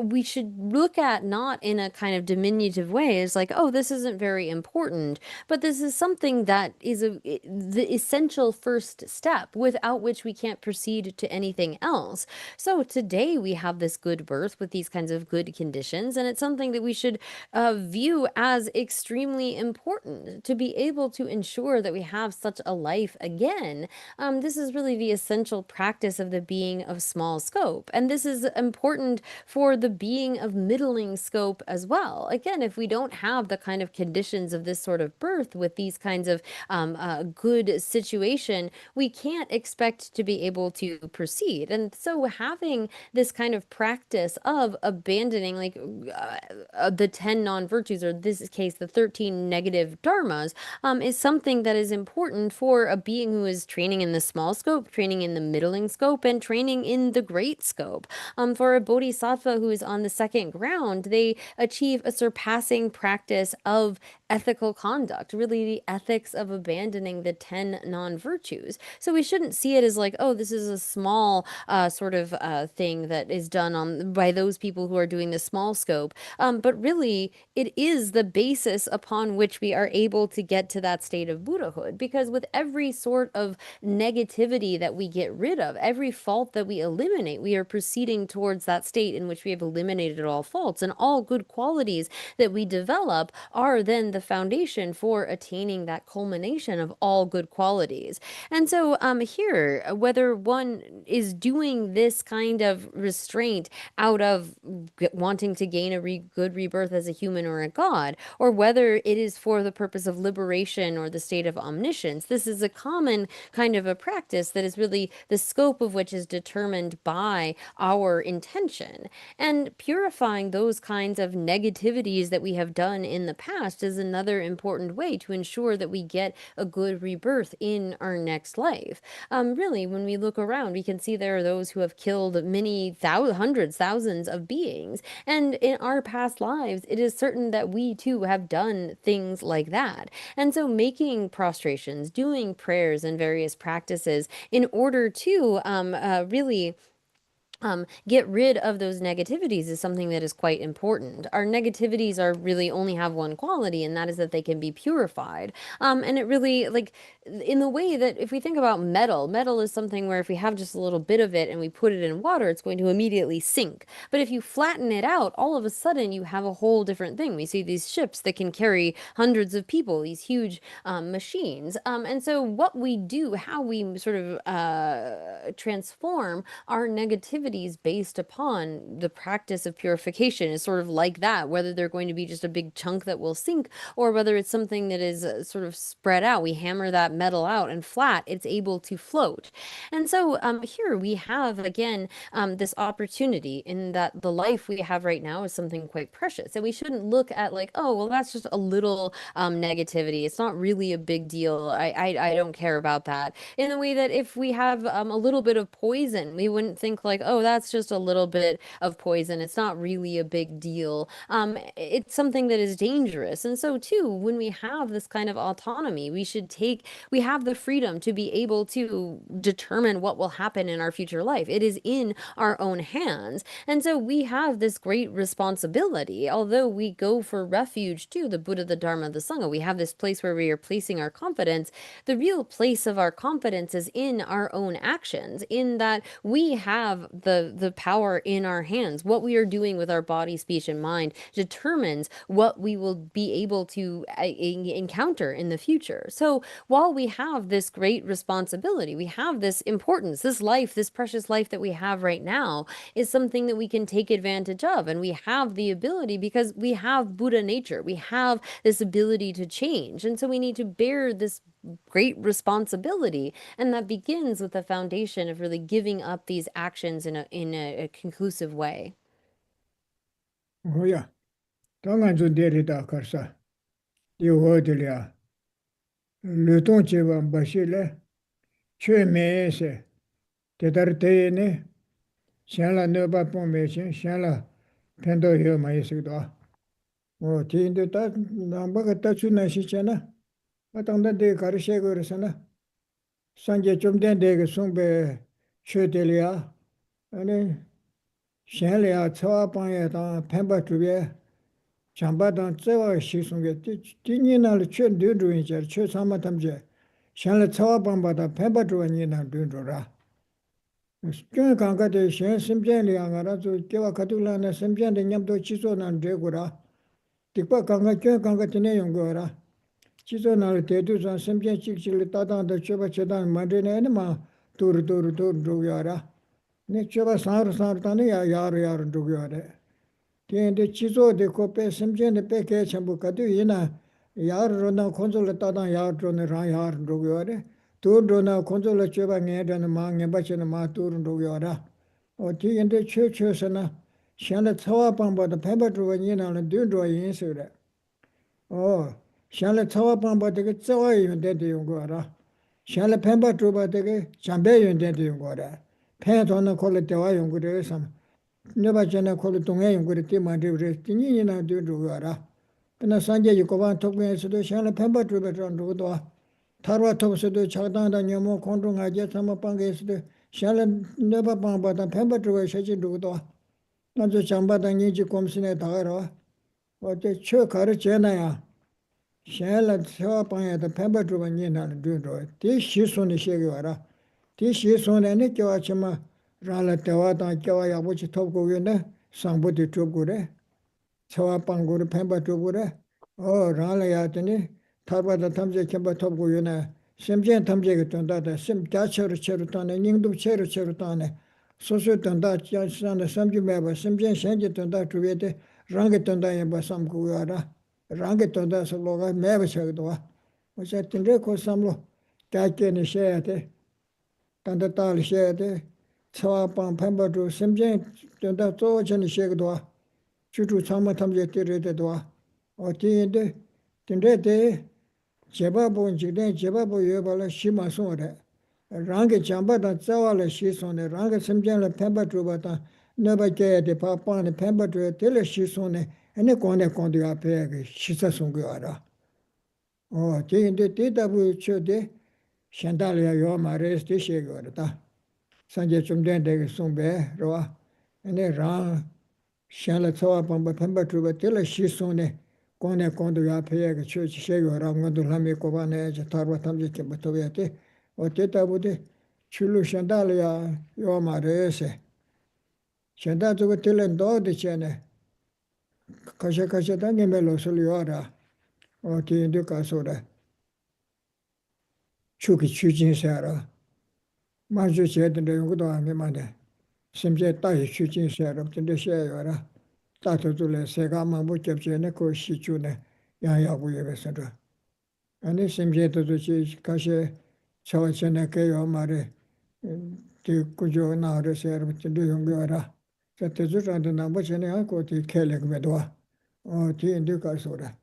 we should look at not in a kind of diminutive way as like, oh, this isn't very important, but this is something that is the essential first step without which we can't proceed to anything else. So today we have this good birth with these kinds of good conditions, and it's something that we should view as extremely important to be able to ensure that we have such a life again. This is really the essential practice of the being of small scope, and this is important for the being of middling scope as well. Again, if we don't have the kind of conditions of this sort of birth with these kinds of good situation, we can't expect to be able to proceed. And so having this kind of practice of abandoning like the 10 non-virtues, or this case, the 13 negative dharmas, is something that is important for a being who is training in the small scope, training in the middling scope, and training in the great scope. For a bodhisattva who is on the second ground, they achieve a surpassing practice of ethical conduct, really the ethics of abandoning the 10 non-virtues. So we shouldn't see it as like, oh, this is a small sort of thing that is done by those people who are doing the small scope, but really it is the basis upon which we are able to get to that state of Buddhahood, because with every sort of negativity that we get rid of, every fault that we eliminate, we are proceeding towards that state in which we have eliminated all faults, and all good qualities that we develop are are then the foundation for attaining that culmination of all good qualities. And so here, whether one is doing this kind of restraint out of wanting to gain a good rebirth as a human or a god, or whether it is for the purpose of liberation or the state of omniscience, this is a common kind of a practice that is really the scope of which is determined by our intention. And purifying those kinds of negativities that we have done in the past is another important way to ensure that we get a good rebirth in our next life. Really, when we look around, we can see there are those who have killed many hundreds, thousands of beings. And in our past lives, it is certain that we too have done things like that. And so making prostrations, doing prayers and various practices in order to really get rid of those negativities is something that is quite important. Our negativities are really only have one quality, and that is that they can be purified. And it really, like, in the way that if we think about metal is something where if we have just a little bit of it and we put it in water, it's going to immediately sink. But if you flatten it out, all of a sudden you have a whole different thing. We see these ships that can carry hundreds of people, these huge machines. And so what we do, how we sort of transform our negativity based upon the practice of purification is sort of like that, whether they're going to be just a big chunk that will sink or whether it's something that is sort of spread out. We hammer that metal out and flat, it's able to float. And so here we have again this opportunity in that the life we have right now is something quite precious, and we shouldn't look at like, oh well, that's just a little negativity, it's not really a big deal, I don't care about that, in the way that if we have a little bit of poison, we wouldn't think like, oh, that's just a little bit of poison, it's not really a big deal. It's something that is dangerous. And so too, when we have this kind of autonomy, we have the freedom to be able to determine what will happen in our future life. It is in our own hands. And so we have this great responsibility. Although we go for refuge to the Buddha, the Dharma, the Sangha, we have this place where we are placing our confidence. The real place of our confidence is in our own actions, in that we have the power in our hands. What we are doing with our body, speech, and mind determines what we will be able to encounter in the future. So while we have this great responsibility, we have this importance, this life, this precious life that we have right now is something that we can take advantage of. And we have the ability because we have Buddha nature. We have this ability to change. And so we need to bear this great responsibility. And that begins with the foundation of really giving up these actions in a conclusive way. Oh yeah. Tangan zu deri da karsa. Di wo de ya. Lu tong che wa ba shi le. Chue me se. Te dar te ne. Xian la ne ba pong me xian. Xian la pen do yo ma yi se do. Oh ti de ta na ba ga ta chu na shi cha na. Ba tang da de kar she go re sa na. San je chom den de ge song be chue de le ya. Ane xian le ya cha pang ye da pen ba tu be. 장바당 제와 시송게 뒤니나를 chen 드르인 저 최사마탐제 샹을 차와방바다 펜바드원이나 드르라 저 강가데 셴 심전이 양아라 저 개와 가둘라나 심전데 냠도 지소난 되고라 뒷바 강가 저 강가티네 용거라 지소나를 대두선 심전 찍찍을 따다한테 쳐바 쳐다 만드네는 마 도르도르도르도야라 네 쳐바 사르사르다네 야야르야르 도야래 근데 지소데 코페 심전데 빼게 전부 가도 이나 야르로나 콘솔을 따다 야르로네 라야르 도요래 도르로나 콘솔을 줘봐 내다는 망에 받치는 마 도르 도요라 어디 근데 최최서나 샹의 차와방보다 펜바드원이나는 뒤로 인수래 샹의 차와방보다 그 짜와이면 되는 거라 샹의 펜바드바되게 잠배연 되는 거라 펜도는 콜레 대화 연구를 해서 네바전에 콜 동해 연구를 때만데 진이나 되더라. 그나 산제 이거만 통해서도 샹을 펜바트베런도도 타르와 톱스도 차단다 녀모 콘동하게 삼방에서도 샹을 네바방바다 펜바트베 셔진도도 먼저 잠바다 니지 꼼신에 다가라. 어때 쳐 가르쳐나야 샹을 세와방에다 펜바트베 니나는 되더. 디 시손이 시게와라. 디 시손에는 겨와치마 라라 대화다 겨와 야보치 톱고게네 상부디 쪽고래 저와 방고를 펜바 쪽고래 라라야더니 타바다 탐제 캠바 톱고요네 심전 탐제가 된다다 심 자체로 체로 타네 닝도 체로 타네 소소 된다 자산의 삼주매바 심전 현재 된다 주베데 랑게 된다에 바삼고야라 랑게 된다서 로가 매바 쳐도 와 어쨌든 그 삼로 자케는 셔야 돼 단다 딸 셔야 돼 차와방 팬바도 심전 된다 조전이 셔도 와 주주 참마 탐제 때려도 와 어디인데 근데 제바본 지대 제바보 여발라 심마소래 랑게 잠바다 자와라 시소네 랑게 심전라 템바트로바다 너바게데 파파네 템바트로 텔레 시소네 에네 고네 콘디 앞에 시사송고 알아 근데 데이터부 쳐데 샨달이야 요 마레스티 셰거다 산제 좀 된데 송베 로아 에네 랑 샹라 차와 밤바 템바트로바 텔레 시소네 कोने कोंदो या पे के छु छि यो रा ngod la me ko ba ne je tar wa tam je ke ba to ya te o te ta bu de chulu shandal ya yo ma re se shanda zo te len do de che ne ka she da ne me lo so yo ra o te de ka so da chu ki chu jin sa ra ma ju che de yo do me ma de sim je ta yi chu jin sa ra de she yo ra 다토들에 세가 망부 접전에 그 시주네 야야부에서도 아니 심제도도 가시 저전에 그요 말에 뒤꾸죠 나르서 여러분들 용거라 저때주라도 나머지네 하고 뒤 켈렉메도 뒤인데 가서라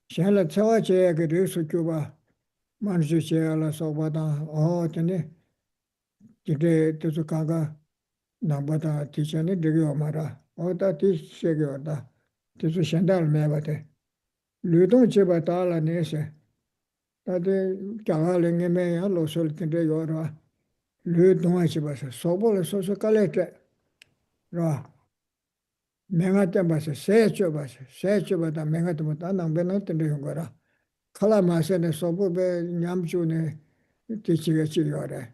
샬라 저제 그 리스 주바 만주제라 소바다 전에 이제 또 가가 나보다 뒤전에 되게 말아 오다 뒤세게다 뒤수 현달 매바데 류동 제바 달라 내세 다데 장할랭에 매야 로설 텐데 요라 류동아 집에서 소볼 소소 깔레테 라 맹아때 봐서 세죠 봐서 세죠보다 맹아때 보다 남배는 텐데 용거라 칼라마세네 소보베 냠주네 뒤치게 치료래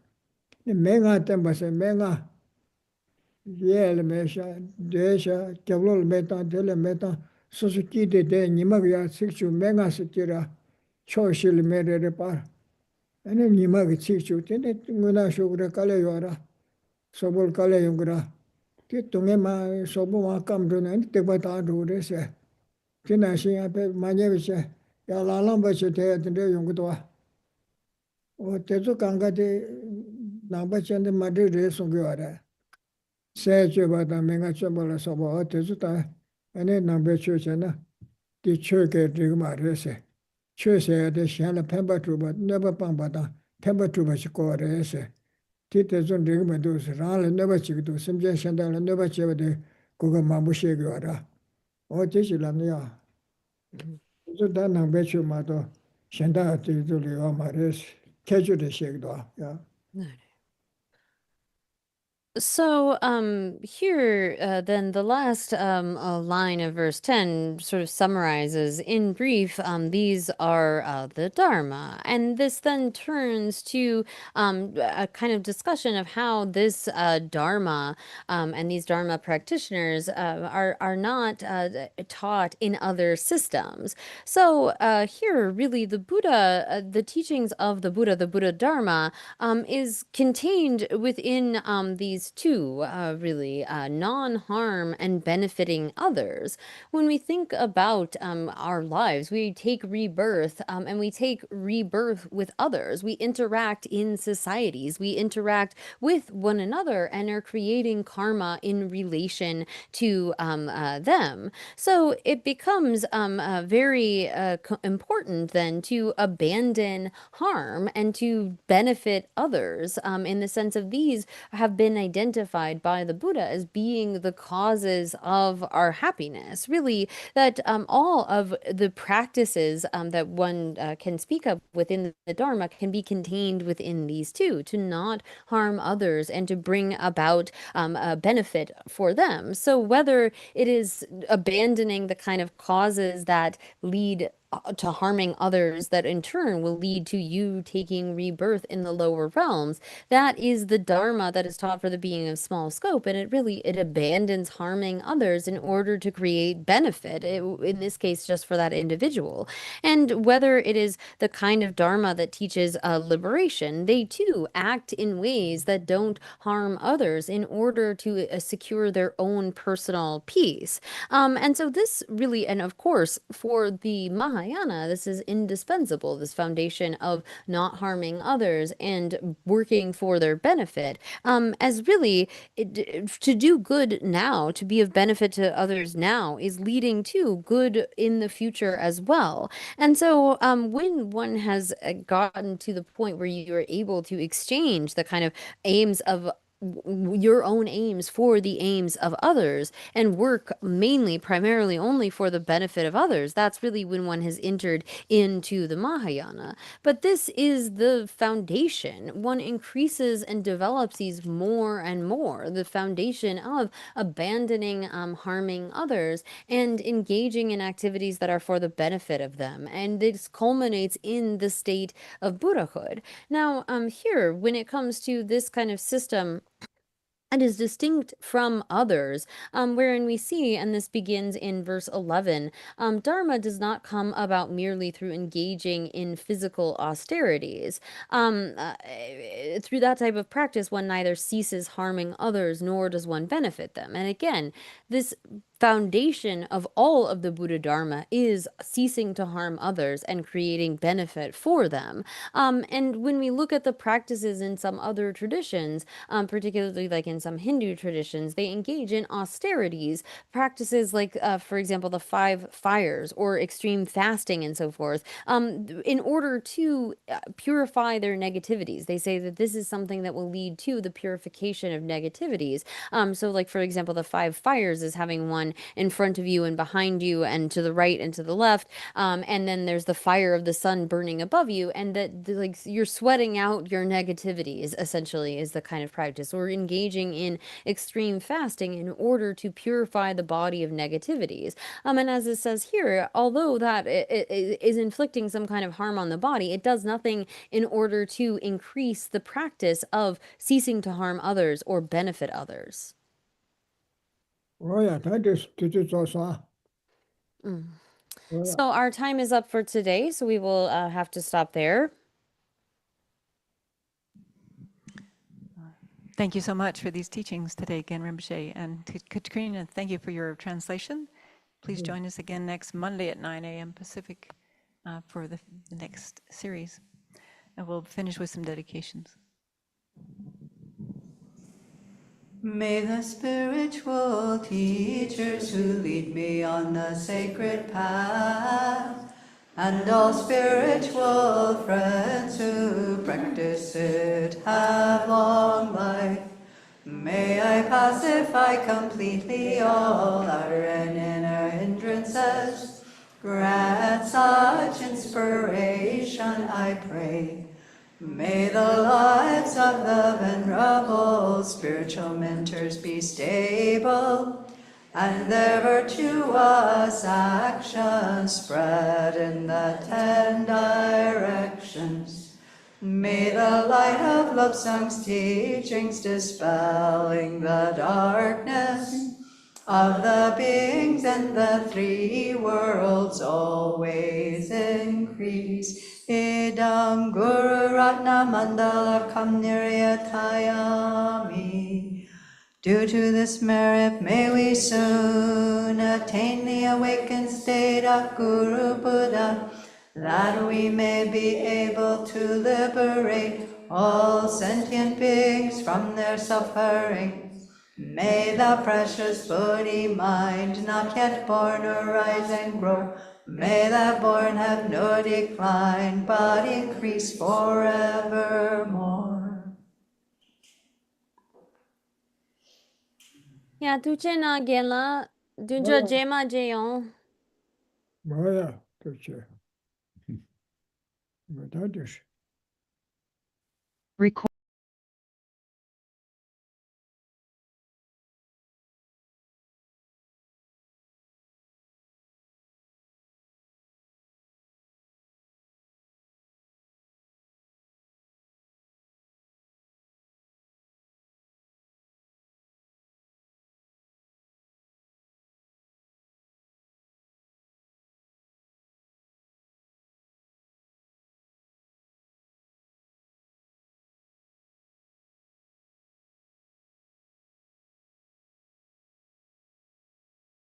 맹아때 봐서 맹아 예를 메샤 데샤 겨울 메타 델레 메타 소스키데 데 니마야 식주 맹아스티라 초실 메레레 파 아니 니마가 식주 텐데 응나 쇼그레 칼레요라 소볼 칼레용그라 티 동에마 소보마 감도네 때바다 도레세 지나시 앞에 마녀비세 야라람바세 대한테 용구도 오 때도 강가데 나바찬데 마드레 송겨와라 세주바다 맹아 쳔벌라 소보 어때주다 아니 남베추잖아 디초게 지금 말해세 최세야데 샹라 펜바투바 네바 빵바다 펜바투바시 거레세 티테존 지금도 라라 네바치기도 심제 샹달라 네바치바데 그거 마무시게 와라 어째지라냐 저다 남베추마도 샹다 티줄이와 말해세 캐주데 시기도 야 So here, then the last line of verse 10 sort of summarizes in brief, these are the Dharma. And this then turns to a kind of discussion of how this Dharma and these Dharma practitioners are not taught in other systems. So here, really, the Buddha, the teachings of the Buddha Dharma, is contained within these two, really, non-harm and benefiting others. When we think about our lives, we take rebirth and we take rebirth with others. We interact in societies. We interact with one another and are creating karma in relation to them. So it becomes very important then to abandon harm and to benefit others in the sense of these have been identified by the Buddha as being the causes of our happiness. Really, that all of the practices that one can speak of within the Dharma can be contained within these two, to not harm others and to bring about a benefit for them. So whether it is abandoning the kind of causes that lead to harming others that in turn will lead to you taking rebirth in the lower realms. That is the dharma that is taught for the being of small scope, and it abandons harming others in order to create benefit, in this case just for that individual. And whether it is the kind of dharma that teaches liberation, they too act in ways that don't harm others in order to secure their own personal peace. And so this really, and of course, for the Mahayana, this is indispensable, this foundation of not harming others and working for their benefit, as really to do good now, to be of benefit to others now, is leading to good in the future as well. And so when one has gotten to the point where you are able to exchange the kind of aims of your own aims for the aims of others and work mainly, primarily only for the benefit of others, that's really when one has entered into the Mahayana. But this is the foundation. One increases and develops these more and more. The foundation of abandoning harming others and engaging in activities that are for the benefit of them. And this culminates in the state of Buddhahood. Now, here, when it comes to this kind of system, and is distinct from others, wherein we see, and this begins in verse 11, Dharma does not come about merely through engaging in physical austerities. Through that type of practice, one neither ceases harming others nor does one benefit them. And again, this foundation of all of the Buddha Dharma is ceasing to harm others and creating benefit for them. And when we look at the practices in some other traditions, particularly like in some Hindu traditions, they engage in austerities, practices like, for example, the 5 fires or extreme fasting and so forth, in order to purify their negativities. They say that this is something that will lead to the purification of negativities. So like, for example, the 5 fires is having one in front of you and behind you and to the right and to the left. And then there's the fire of the sun burning above you, and that like you're sweating out your negativities, essentially, is the kind of practice, or engaging in extreme fasting in order to purify the body of negativities. And as it says here, although that it is inflicting some kind of harm on the body, it does nothing in order to increase the practice of ceasing to harm others or benefit others. Oh yeah, that is also. So our time is up for today, so we will have to stop there. Thank you so much for these teachings today, Gen Rinpoche. And to Katrina, thank you for your translation. Please join us again next Monday at 9 a.m. Pacific for the next series. And we'll finish with some dedications. May the spiritual teachers who lead me on the sacred path, and all spiritual friends who practice it, have long life. May I pacify completely all outer and inner hindrances. Grant such inspiration, I pray. May the lives of the venerable spiritual mentors be stable, and their virtuous actions spread in the 10 directions. May the light of Lobsang's teachings dispelling the darkness of the beings and the 3 worlds always increase. Idam Guru Ratna Mandala Kam Niryatayami. Due to this merit, may we soon attain the awakened state of Guru Buddha, that we may be able to liberate all sentient beings from their suffering. May the precious Bodhi mind not yet born arise and grow. May the born have no decline, but increase forevermore. Yeah, tuchena gela, dunja jema jeon. Oh yeah, that's it. But that is.